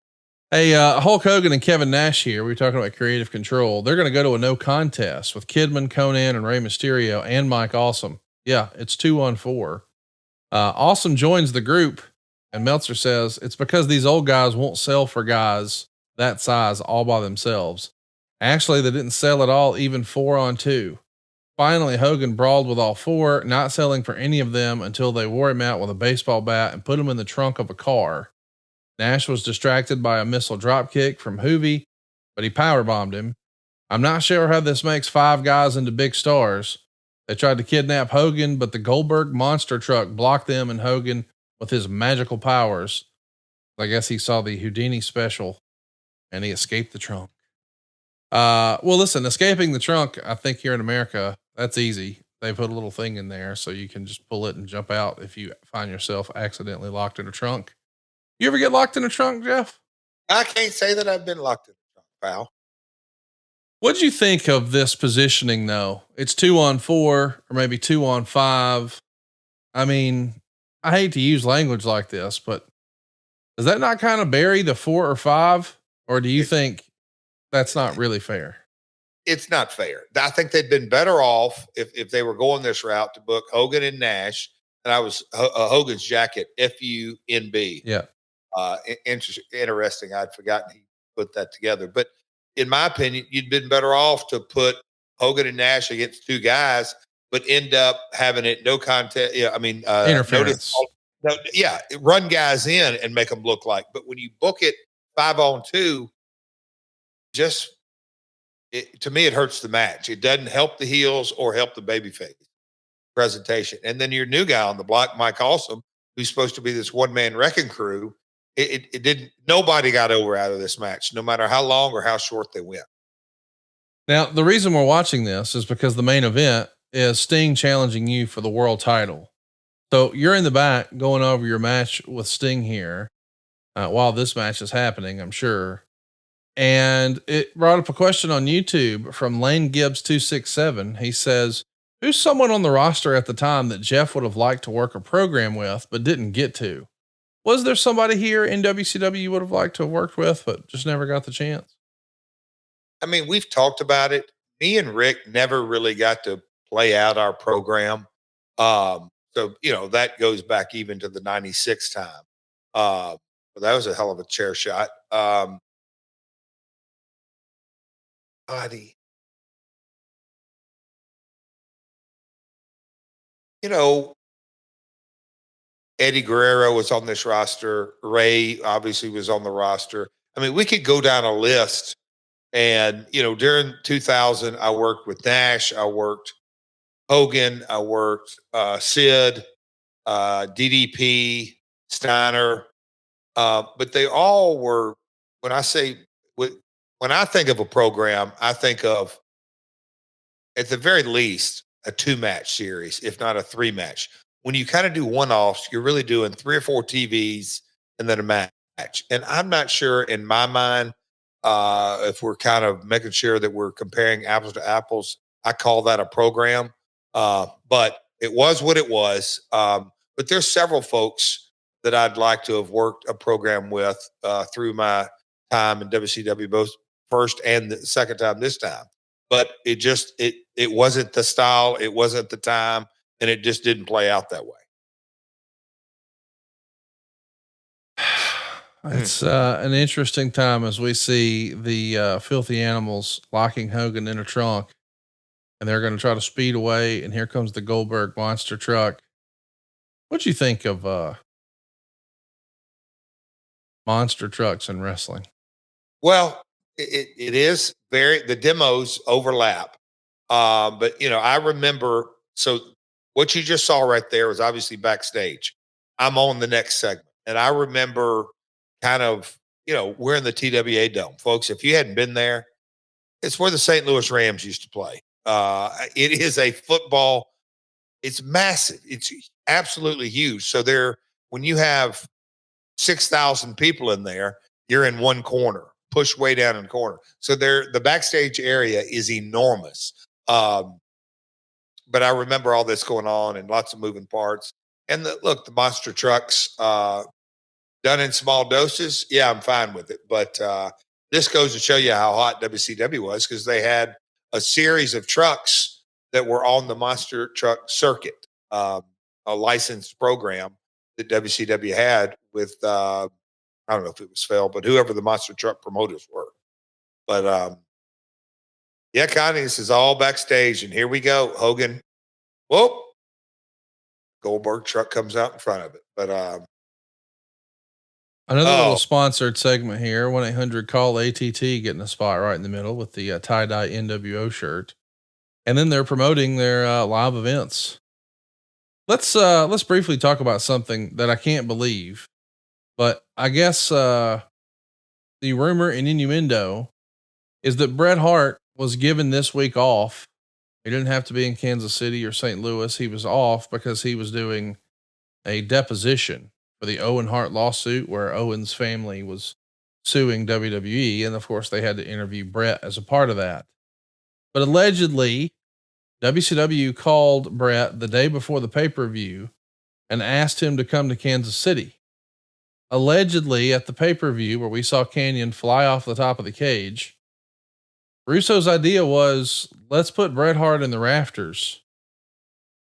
Hey, Hulk Hogan and Kevin Nash here. We were talking about creative control. They're going to go to a no contest with Kidman, Conan, and Rey Mysterio and Mike Awesome. Yeah, it's 2-on-4. Awesome joins the group, and Meltzer says it's because these old guys won't sell for guys that size all by themselves. Actually, they didn't sell at all, even 4-on-2. Finally, Hogan brawled with all four, not selling for any of them until they wore him out with a baseball bat and put him in the trunk of a car. Nash was distracted by a missile dropkick from Hoovy, but he powerbombed him. I'm not sure how this makes 5 guys into big stars. They tried to kidnap Hogan, but the Goldberg monster truck blocked them and Hogan with his magical powers. I guess he saw the Houdini special and he escaped the trunk. Well, listen, escaping the trunk, I think here in America, that's easy. They put a little thing in there so you can just pull it and jump out if you find yourself accidentally locked in a trunk. You ever get locked in a trunk, Jeff? I can't say that I've been locked in a trunk, pal. What'd you think of this positioning though? It's 2-on-4 or maybe 2-on-5. I mean, I hate to use language like this, but does that not kind of bury the 4 or 5? Or do you think that's not really fair? It's not fair. I think they'd been better off if they were going this route to book Hogan and Nash. And I was Hogan's jacket, FUNB. Yeah. Interesting. I'd forgotten he put that together. But in my opinion, you'd been better off to put Hogan and Nash against 2 guys, but end up having it no contest. Yeah, I mean, interference. Run guys in and make them look like. But when you book it 5-on-2, to me, it hurts the match. It doesn't help the heels or help the babyface presentation. And then your new guy on the block, Mike Awesome, who's supposed to be this one-man wrecking crew, it didn't. Nobody got over out of this match, no matter how long or how short they went. Now, the reason we're watching this is because the main event is Sting challenging you for the world title. So you're in the back going over your match with Sting here while this match is happening, I'm sure. And it brought up a question on YouTube from Lane Gibbs 267. He says, who's someone on the roster at the time that Jeff would have liked to work a program with, but didn't get to? Was there somebody here in WCW you would have liked to have worked with, but just never got the chance? I mean, we've talked about it. Me and Rick never really got to play out our program. So, that goes back even to the 96 time. But that was a hell of a chair shot. Body. Eddie Guerrero was on this roster. Ray obviously was on the roster. I mean, we could go down a list. And, during 2000, I worked with Nash. I worked Hogan. I worked Sid, DDP, Steiner. But they all were, when I think of a program, I think of, at the very least, a 2-match series, if not a 3-match. When you kind of do one-offs, you're really doing 3 or 4 TVs and then a match. And I'm not sure in my mind, if we're kind of making sure that we're comparing apples to apples, I call that a program. But it was what it was. But there's several folks that I'd like to have worked a program with through my time in WCW, both first and the second time this time. But it wasn't the style, it wasn't the time, and it just didn't play out that way. It's an interesting time as we see the filthy animals locking Hogan in a trunk, and they're going to try to speed away. And here comes the Goldberg monster truck. What'd you think of monster trucks in wrestling? Well, it is the demos overlap. But I remember, so what you just saw right there was obviously backstage. I'm on the next segment. And I remember kind of, we're in the TWA Dome, folks. If you hadn't been there, it's where the St. Louis Rams used to play. It is a football. It's massive. It's absolutely huge. So when you have 6,000 people in there, you're in one corner, pushed way down in the corner. So the backstage area is enormous. But I remember all this going on and lots of moving parts. And the monster trucks, done in small doses, yeah, I'm fine with it. But this goes to show you how hot WCW was, because they had a series of trucks that were on the monster truck circuit, a licensed program that WCW had with, I don't know if it was Phil, but whoever the monster truck promoters were. But yeah, Connie, this is all backstage, and here we go. Hogan, whoop, Goldberg truck comes out in front of it. But another little sponsored segment here. 1-800-CALL-ATT getting a spot right in the middle with the tie-dye NWO shirt. And then they're promoting their live events. Let's briefly talk about something that I can't believe, but I guess the rumor and innuendo is that Bret Hart was given this week off. He didn't have to be in Kansas City or St. Louis. He was off because he was doing a deposition for the Owen Hart lawsuit, where Owen's family was suing WWE. And of course they had to interview Bret as a part of that. But allegedly WCW called Bret the day before the pay-per-view and asked him to come to Kansas City. Allegedly at the pay-per-view where we saw Canyon fly off the top of the cage, Russo's idea was, let's put Bret Hart in the rafters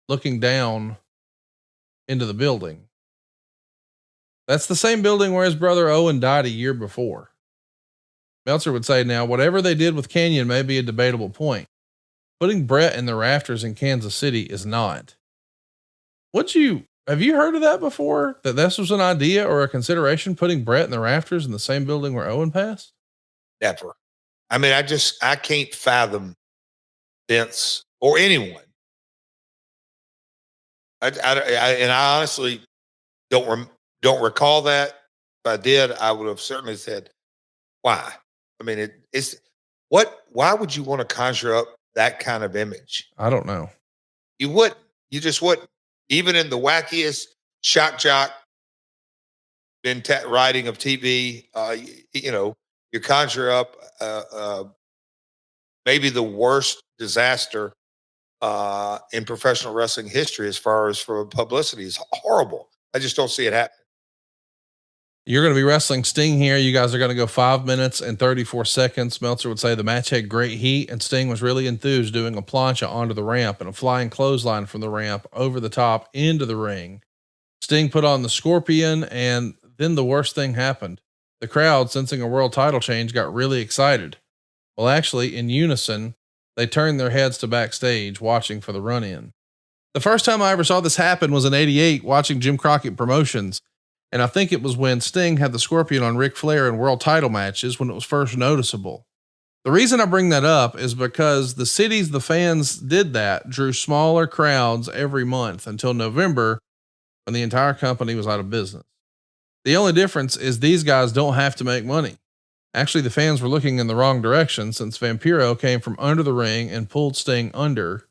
looking down into the building. That's the same building where his brother Owen died a year before. Meltzer would say, now, whatever they did with Canyon may be a debatable point. Putting Bret in the rafters in Kansas City is not. Have you heard of that before? That this was an idea or a consideration, putting Bret in the rafters in the same building where Owen passed? Never. I mean, I can't fathom Vince or anyone. I honestly don't recall that. If I did, I would have certainly said, why? I mean, why would you want to conjure up that kind of image? I don't know. You just wouldn't. even in the wackiest shock jock writing of TV, you conjure up maybe the worst disaster in professional wrestling history as far as for publicity is horrible. I just don't see it happening. You're going to be wrestling Sting here. You guys are going to go 5 minutes and 34 seconds. Meltzer would say the match had great heat, and Sting was really enthused doing a plancha onto the ramp and a flying clothesline from the ramp over the top into the ring. Sting put on the Scorpion, and then the worst thing happened. The crowd, sensing a world title change, got really excited. Well, actually, in unison, they turned their heads to backstage, watching for the run-in. The first time I ever saw this happen was in '88, watching Jim Crockett Promotions. And I think it was when Sting had the Scorpion on Ric Flair in world title matches when it was first noticeable. The reason I bring that up is because the cities the fans did that drew smaller crowds every month until November, when the entire company was out of business. The only difference is these guys don't have to make money. Actually, the fans were looking in the wrong direction since Vampiro came from under the ring and pulled Sting under.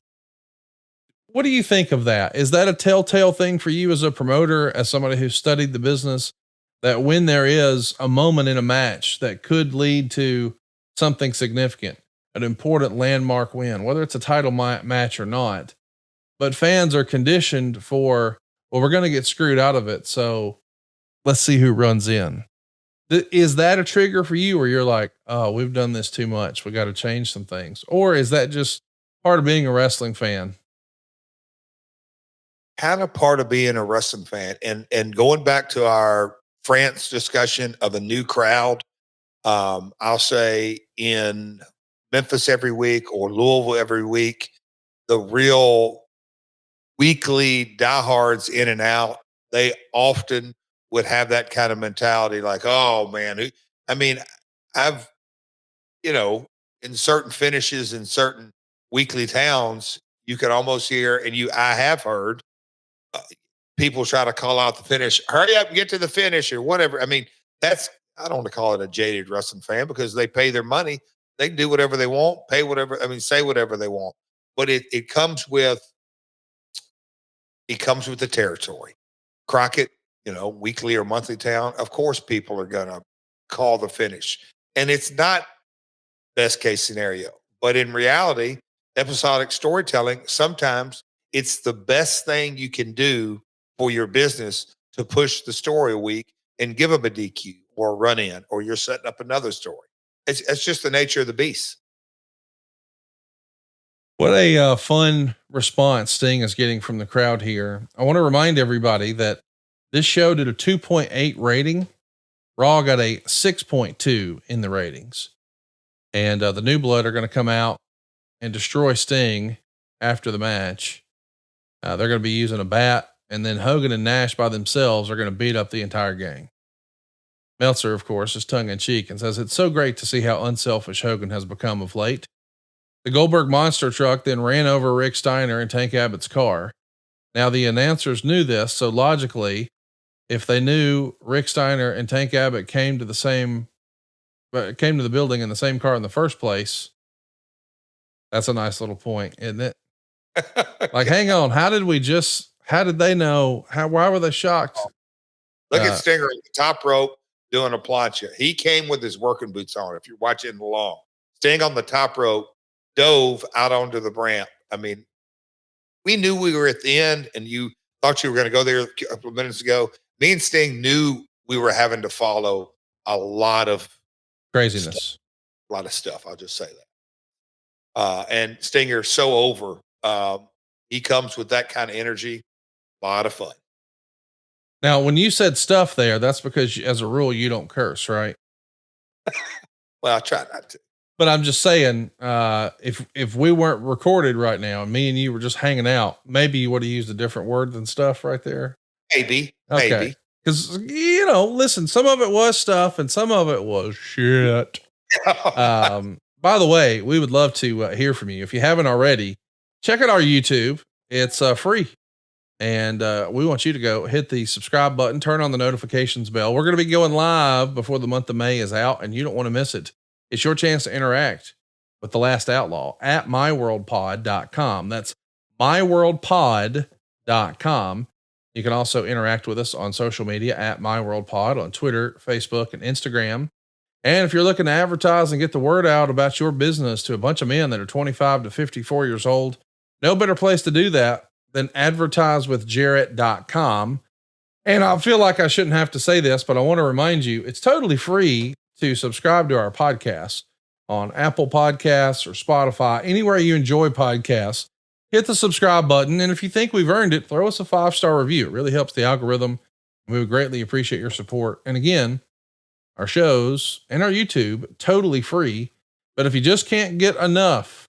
What do you think of that? Is that a telltale thing for you as a promoter, as somebody who studied the business, that when there is a moment in a match that could lead to something significant, an important landmark win, whether it's a title match or not, but fans are conditioned for, well, we're going to get screwed out of it, so let's see who runs in. Is that a trigger for you, or you're like, oh, we've done this too much, we got to change some things? Or is that just part of being a wrestling fan? Kind of part of being a wrestling fan. And going back to our France discussion of a new crowd, I'll say in Memphis every week or Louisville every week, the real weekly diehards in and out, they often would have that kind of mentality like, oh man, I've, in certain finishes in certain weekly towns, you can almost hear, I have heard people try to call out the finish, hurry up and get to the finish or whatever. I don't want to call it a jaded wrestling fan because they pay their money. They can do whatever they want, pay whatever, say whatever they want, but it comes with the territory. Crockett, weekly or monthly town, of course, people are going to call the finish, and it's not best case scenario, but in reality, episodic storytelling, sometimes it's the best thing you can do for your business to push the story a week and give them a DQ or a run in, or you're setting up another story. It's just the nature of the beast. What a fun response Sting is getting from the crowd here. I want to remind everybody that this show did a 2.8 rating. Raw got a 6.2 in the ratings. And the New Blood are going to come out and destroy Sting after the match. They're going to be using a bat, and then Hogan and Nash by themselves are going to beat up the entire gang. Meltzer, of course, is tongue in cheek and says, it's so great to see how unselfish Hogan has become of late. The Goldberg monster truck then ran over Rick Steiner and Tank Abbott's car. Now the announcers knew this. So logically, if they knew Rick Steiner and Tank Abbott came to the building in the same car in the first place, that's a nice little point, isn't it? Like, hang on. How did they know? Why were they shocked? Look at Stinger at the top rope doing a plancha. He came with his working boots on. If you're watching along, Sting on the top rope dove out onto the ramp. We knew we were at the end, and you thought you were going to go there a couple of minutes ago. Me and Sting knew we were having to follow a lot of craziness, a lot of stuff. I'll just say that. And Stinger's so over. He comes with that kind of energy. A lot of fun. Now, when you said stuff there, that's because as a rule, you don't curse, right? Well, I try not to. But I'm just saying, if we weren't recorded right now and me and you were just hanging out, maybe you would have used a different word than stuff right there. Maybe. Cause listen, some of it was stuff and some of it was shit. By the way, we would love to hear from you. If you haven't already, check out our YouTube. It's free. And we want you to go hit the subscribe button, turn on the notifications bell. We're going to be going live before the month of May is out, and you don't want to miss it. It's your chance to interact with the Last Outlaw at myworldpod.com. That's myworldpod.com. myworldpod.com. You can also interact with us on social media at myworldpod on Twitter, Facebook, and Instagram. And if you're looking to advertise and get the word out about your business to a bunch of men that are 25 to 54 years old, no better place to do that than advertisewithjarrett.com. And I feel like I shouldn't have to say this, but I want to remind you, it's totally free to subscribe to our podcast on Apple Podcasts or Spotify, anywhere you enjoy podcasts. Hit the subscribe button. And if you think we've earned it, throw us a 5-star review. It really helps the algorithm. We would greatly appreciate your support. And again, our shows and our YouTube, totally free. But if you just can't get enough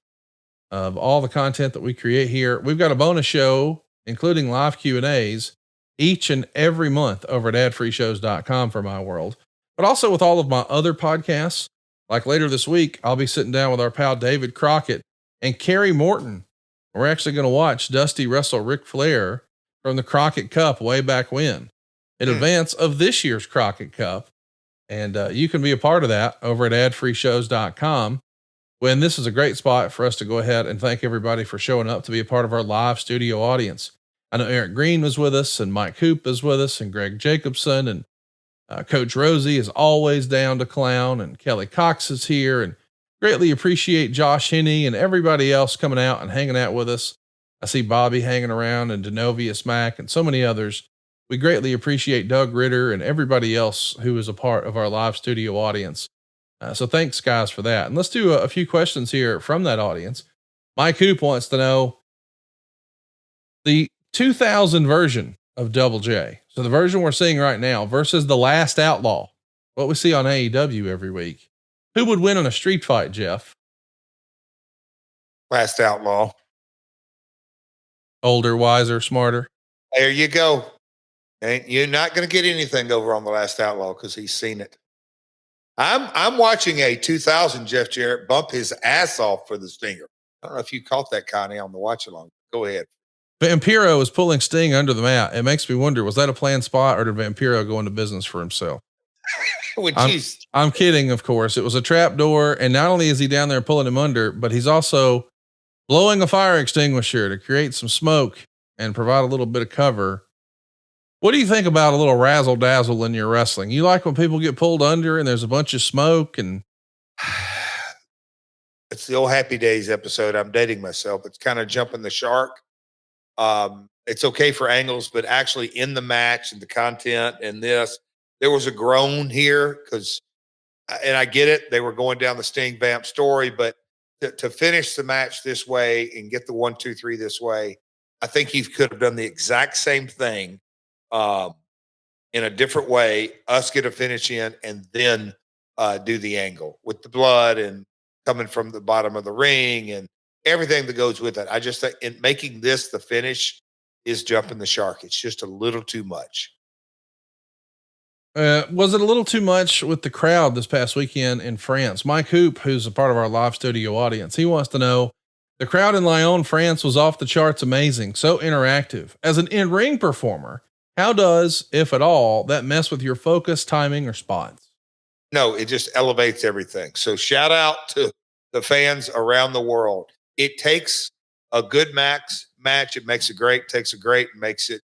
of all the content that we create here, we've got a bonus show, including live Q&As each and every month over at adfreeshows.com for my world, but also with all of my other podcasts. Like later this week, I'll be sitting down with our pal David Crockett and Kerry Morton. We're actually going to watch Dusty wrestle Ric Flair from the Crockett Cup way back when, in advance of this year's Crockett Cup. And you can be a part of that over at adfreeshows.com. When this is a great spot for us to go ahead and thank everybody for showing up to be a part of our live studio audience. I know Eric Green was with us, and Mike Hoop is with us, and Greg Jacobson, and Coach Rosie is always down to clown, and Kelly Cox is here, and greatly appreciate Josh Henney and everybody else coming out and hanging out with us. I see Bobby hanging around, and Denovius Mack and so many others. We greatly appreciate Doug Ritter and everybody else who is a part of our live studio audience. So thanks guys for that. And let's do a few questions here from that audience. Mike Hoop wants to know the 2000 version of Double J. So the version we're seeing right now versus the Last Outlaw, what we see on AEW every week. Who would win in a street fight, Jeff? Last Outlaw. Older, wiser, smarter. There you go. And you're not going to get anything over on the Last Outlaw because he's seen it. I'm watching a 2000 Jeff Jarrett bump his ass off for the Stinger. I don't know if you caught that, Connie, on the watch along. Go ahead. Vampiro is pulling Sting under the mat. It makes me wonder, was that a planned spot or did Vampiro go into business for himself? I'm kidding, of course. It was a trap door. And not only is he down there pulling him under, but he's also blowing a fire extinguisher to create some smoke and provide a little bit of cover. What do you think about a little razzle dazzle in your wrestling? You like when people get pulled under and there's a bunch of smoke and it's the old Happy Days episode. I'm dating myself. It's kind of jumping the shark. It's okay for angles, but actually in the match and the content and this, there was a groan here and I get it. They were going down the Sting Vamp story, but to finish the match this way and get the 1, 2, 3 this way, I think he could have done the exact same thing in a different way, us get a finish in and then do the angle with the blood and coming from the bottom of the ring and everything that goes with it. I just think in making this the finish is jumping the shark. It's just a little too much. Was it a little too much with the crowd this past weekend in France? Mike Hoop, who's a part of our live studio audience, he wants to know, the crowd in Lyon, France was off the charts amazing, so interactive. As an in-ring performer, how does, if at all, that mess with your focus, timing, or spots? No, it just elevates everything. So shout out to the fans around the world. It takes a good match. It makes it great, takes a great, and makes it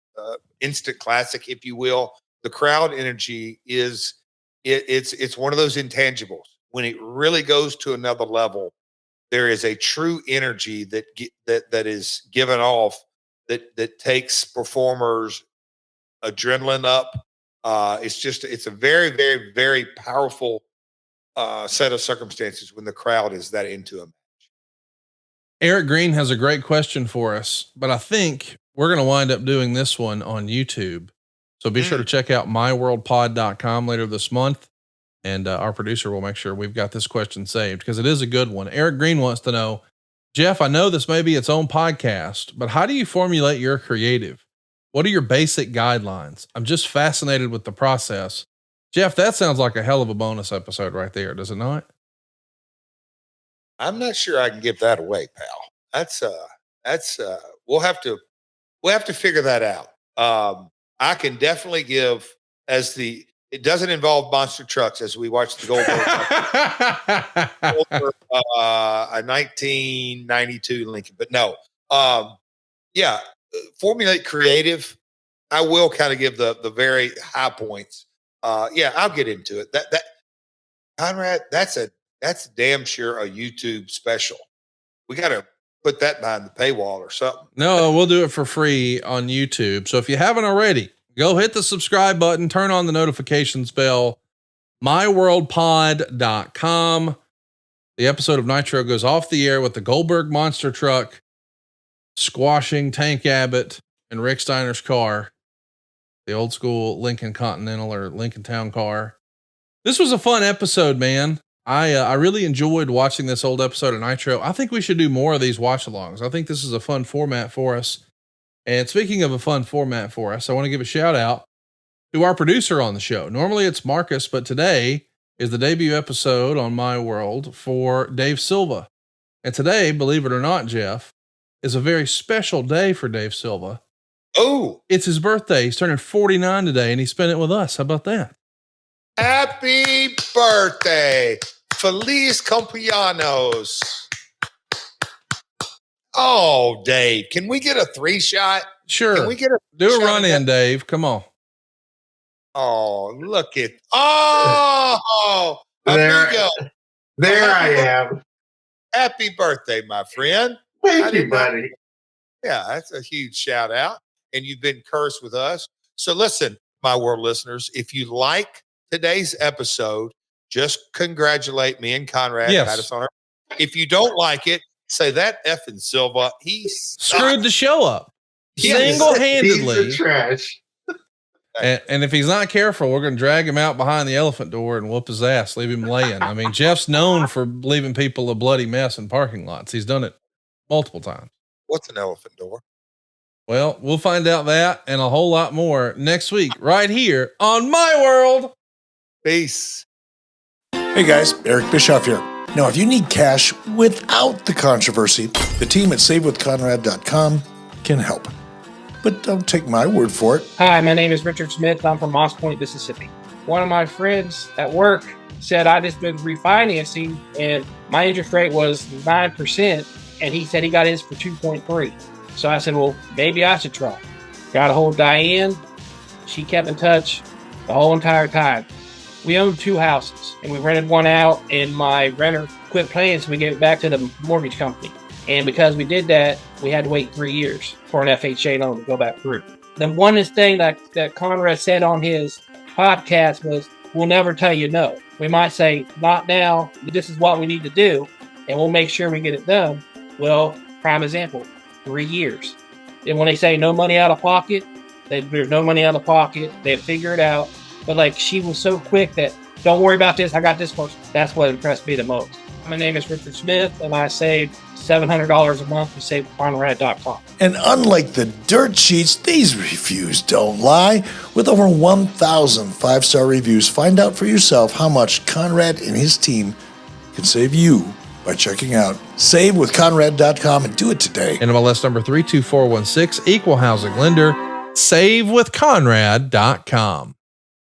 instant classic, if you will. The crowd energy is it's one of those intangibles. When it really goes to another level, there is a true energy that is given off that takes performers adrenaline up. It's a very, very, very powerful set of circumstances when the crowd is that into them. Eric Green has a great question for us, but I think we're going to wind up doing this one on YouTube. So be sure to check out myworldpod.com later this month. And our producer will make sure we've got this question saved because it is a good one. Eric Green wants to know, Jeff, I know this may be its own podcast, but how do you formulate your creative? What are your basic guidelines? I'm just fascinated with the process. Jeff, that sounds like a hell of a bonus episode right there. Does it not? I'm not sure I can give that away, pal. We'll have to figure that out. I can definitely give it doesn't involve monster trucks as we watch the Goldberg, a 1992 Lincoln, but no. Yeah, Formulate Creative, I will kind of give the very high points. Yeah, I'll get into it. That Conrad, that's damn sure a YouTube special. We got to put that behind the paywall or something. No, we'll do it for free on YouTube. So if you haven't already, go hit the subscribe button, turn on the notifications bell, myworldpod.com. The episode of Nitro goes off the air with the Goldberg monster truck squashing Tank Abbott and Rick Steiner's car, the old school Lincoln Continental or Lincoln Town car. This was a fun episode, man. I really enjoyed watching this old episode of Nitro. I think we should do more of these watch alongs. I think this is a fun format for us. And speaking of a fun format for us, I want to give a shout out to our producer on the show. Normally it's Marcus, but today is the debut episode on My World for Dave Silva. And today, believe it or not, Jeff, is a very special day for Dave Silva. Oh, it's his birthday. He's turning 49 today and he spent it with us. How about that? Happy birthday. Feliz cumpleaños. Oh, Dave, can we get a 3-shot? Sure. Can we get do a run in, Dave? Come on. Oh, look at, oh, there I am. Happy birthday, my friend. Thank you, buddy. Yeah, that's a huge shout out. And you've been cursed with us. So listen, My World listeners, if you like today's episode, just congratulate me and Conrad. Yes. Pat us on our, if you don't like it, say that effing Silva, he screwed the show up single-handedly. He's the trash. And if he's not careful, we're going to drag him out behind the elephant door and whoop his ass, leave him laying. I mean, Jeff's known for leaving people a bloody mess in parking lots. He's done it multiple times. What's an elephant door? Well, we'll find out that and a whole lot more next week, right here on My World. Peace. Hey guys, Eric Bischoff here. Now, if you need cash without the controversy, the team at SaveWithConrad.com can help. But don't take my word for it. Hi, my name is Richard Smith. I'm from Moss Point, Mississippi. One of my friends at work said I just been refinancing and my interest rate was 9%, and he said he got his for 2.3. So I said, well, maybe I should try. Got a hold of Diane. She kept in touch the whole entire time. We owned 2 houses, and we rented one out, and my renter quit paying, so we gave it back to the mortgage company. And because we did that, we had to wait 3 years for an FHA loan to go back through. The one thing that Conrad said on his podcast was, we'll never tell you no. We might say, not now, this is what we need to do, and we'll make sure we get it done. Well, prime example, 3 years. And when they say no money out of pocket, there's no money out of pocket. They figure it out. But like, she was so quick that, don't worry about this, I got this one. That's what impressed me the most. My name is Richard Smith, and I saved $700 a month with SaveWithConrad.com. And unlike the dirt sheets, these reviews don't lie. With over 1,000 5-star reviews, find out for yourself how much Conrad and his team can save you by checking out SaveWithConrad.com and do it today. NMLS number 32416, equal housing lender, SaveWithConrad.com.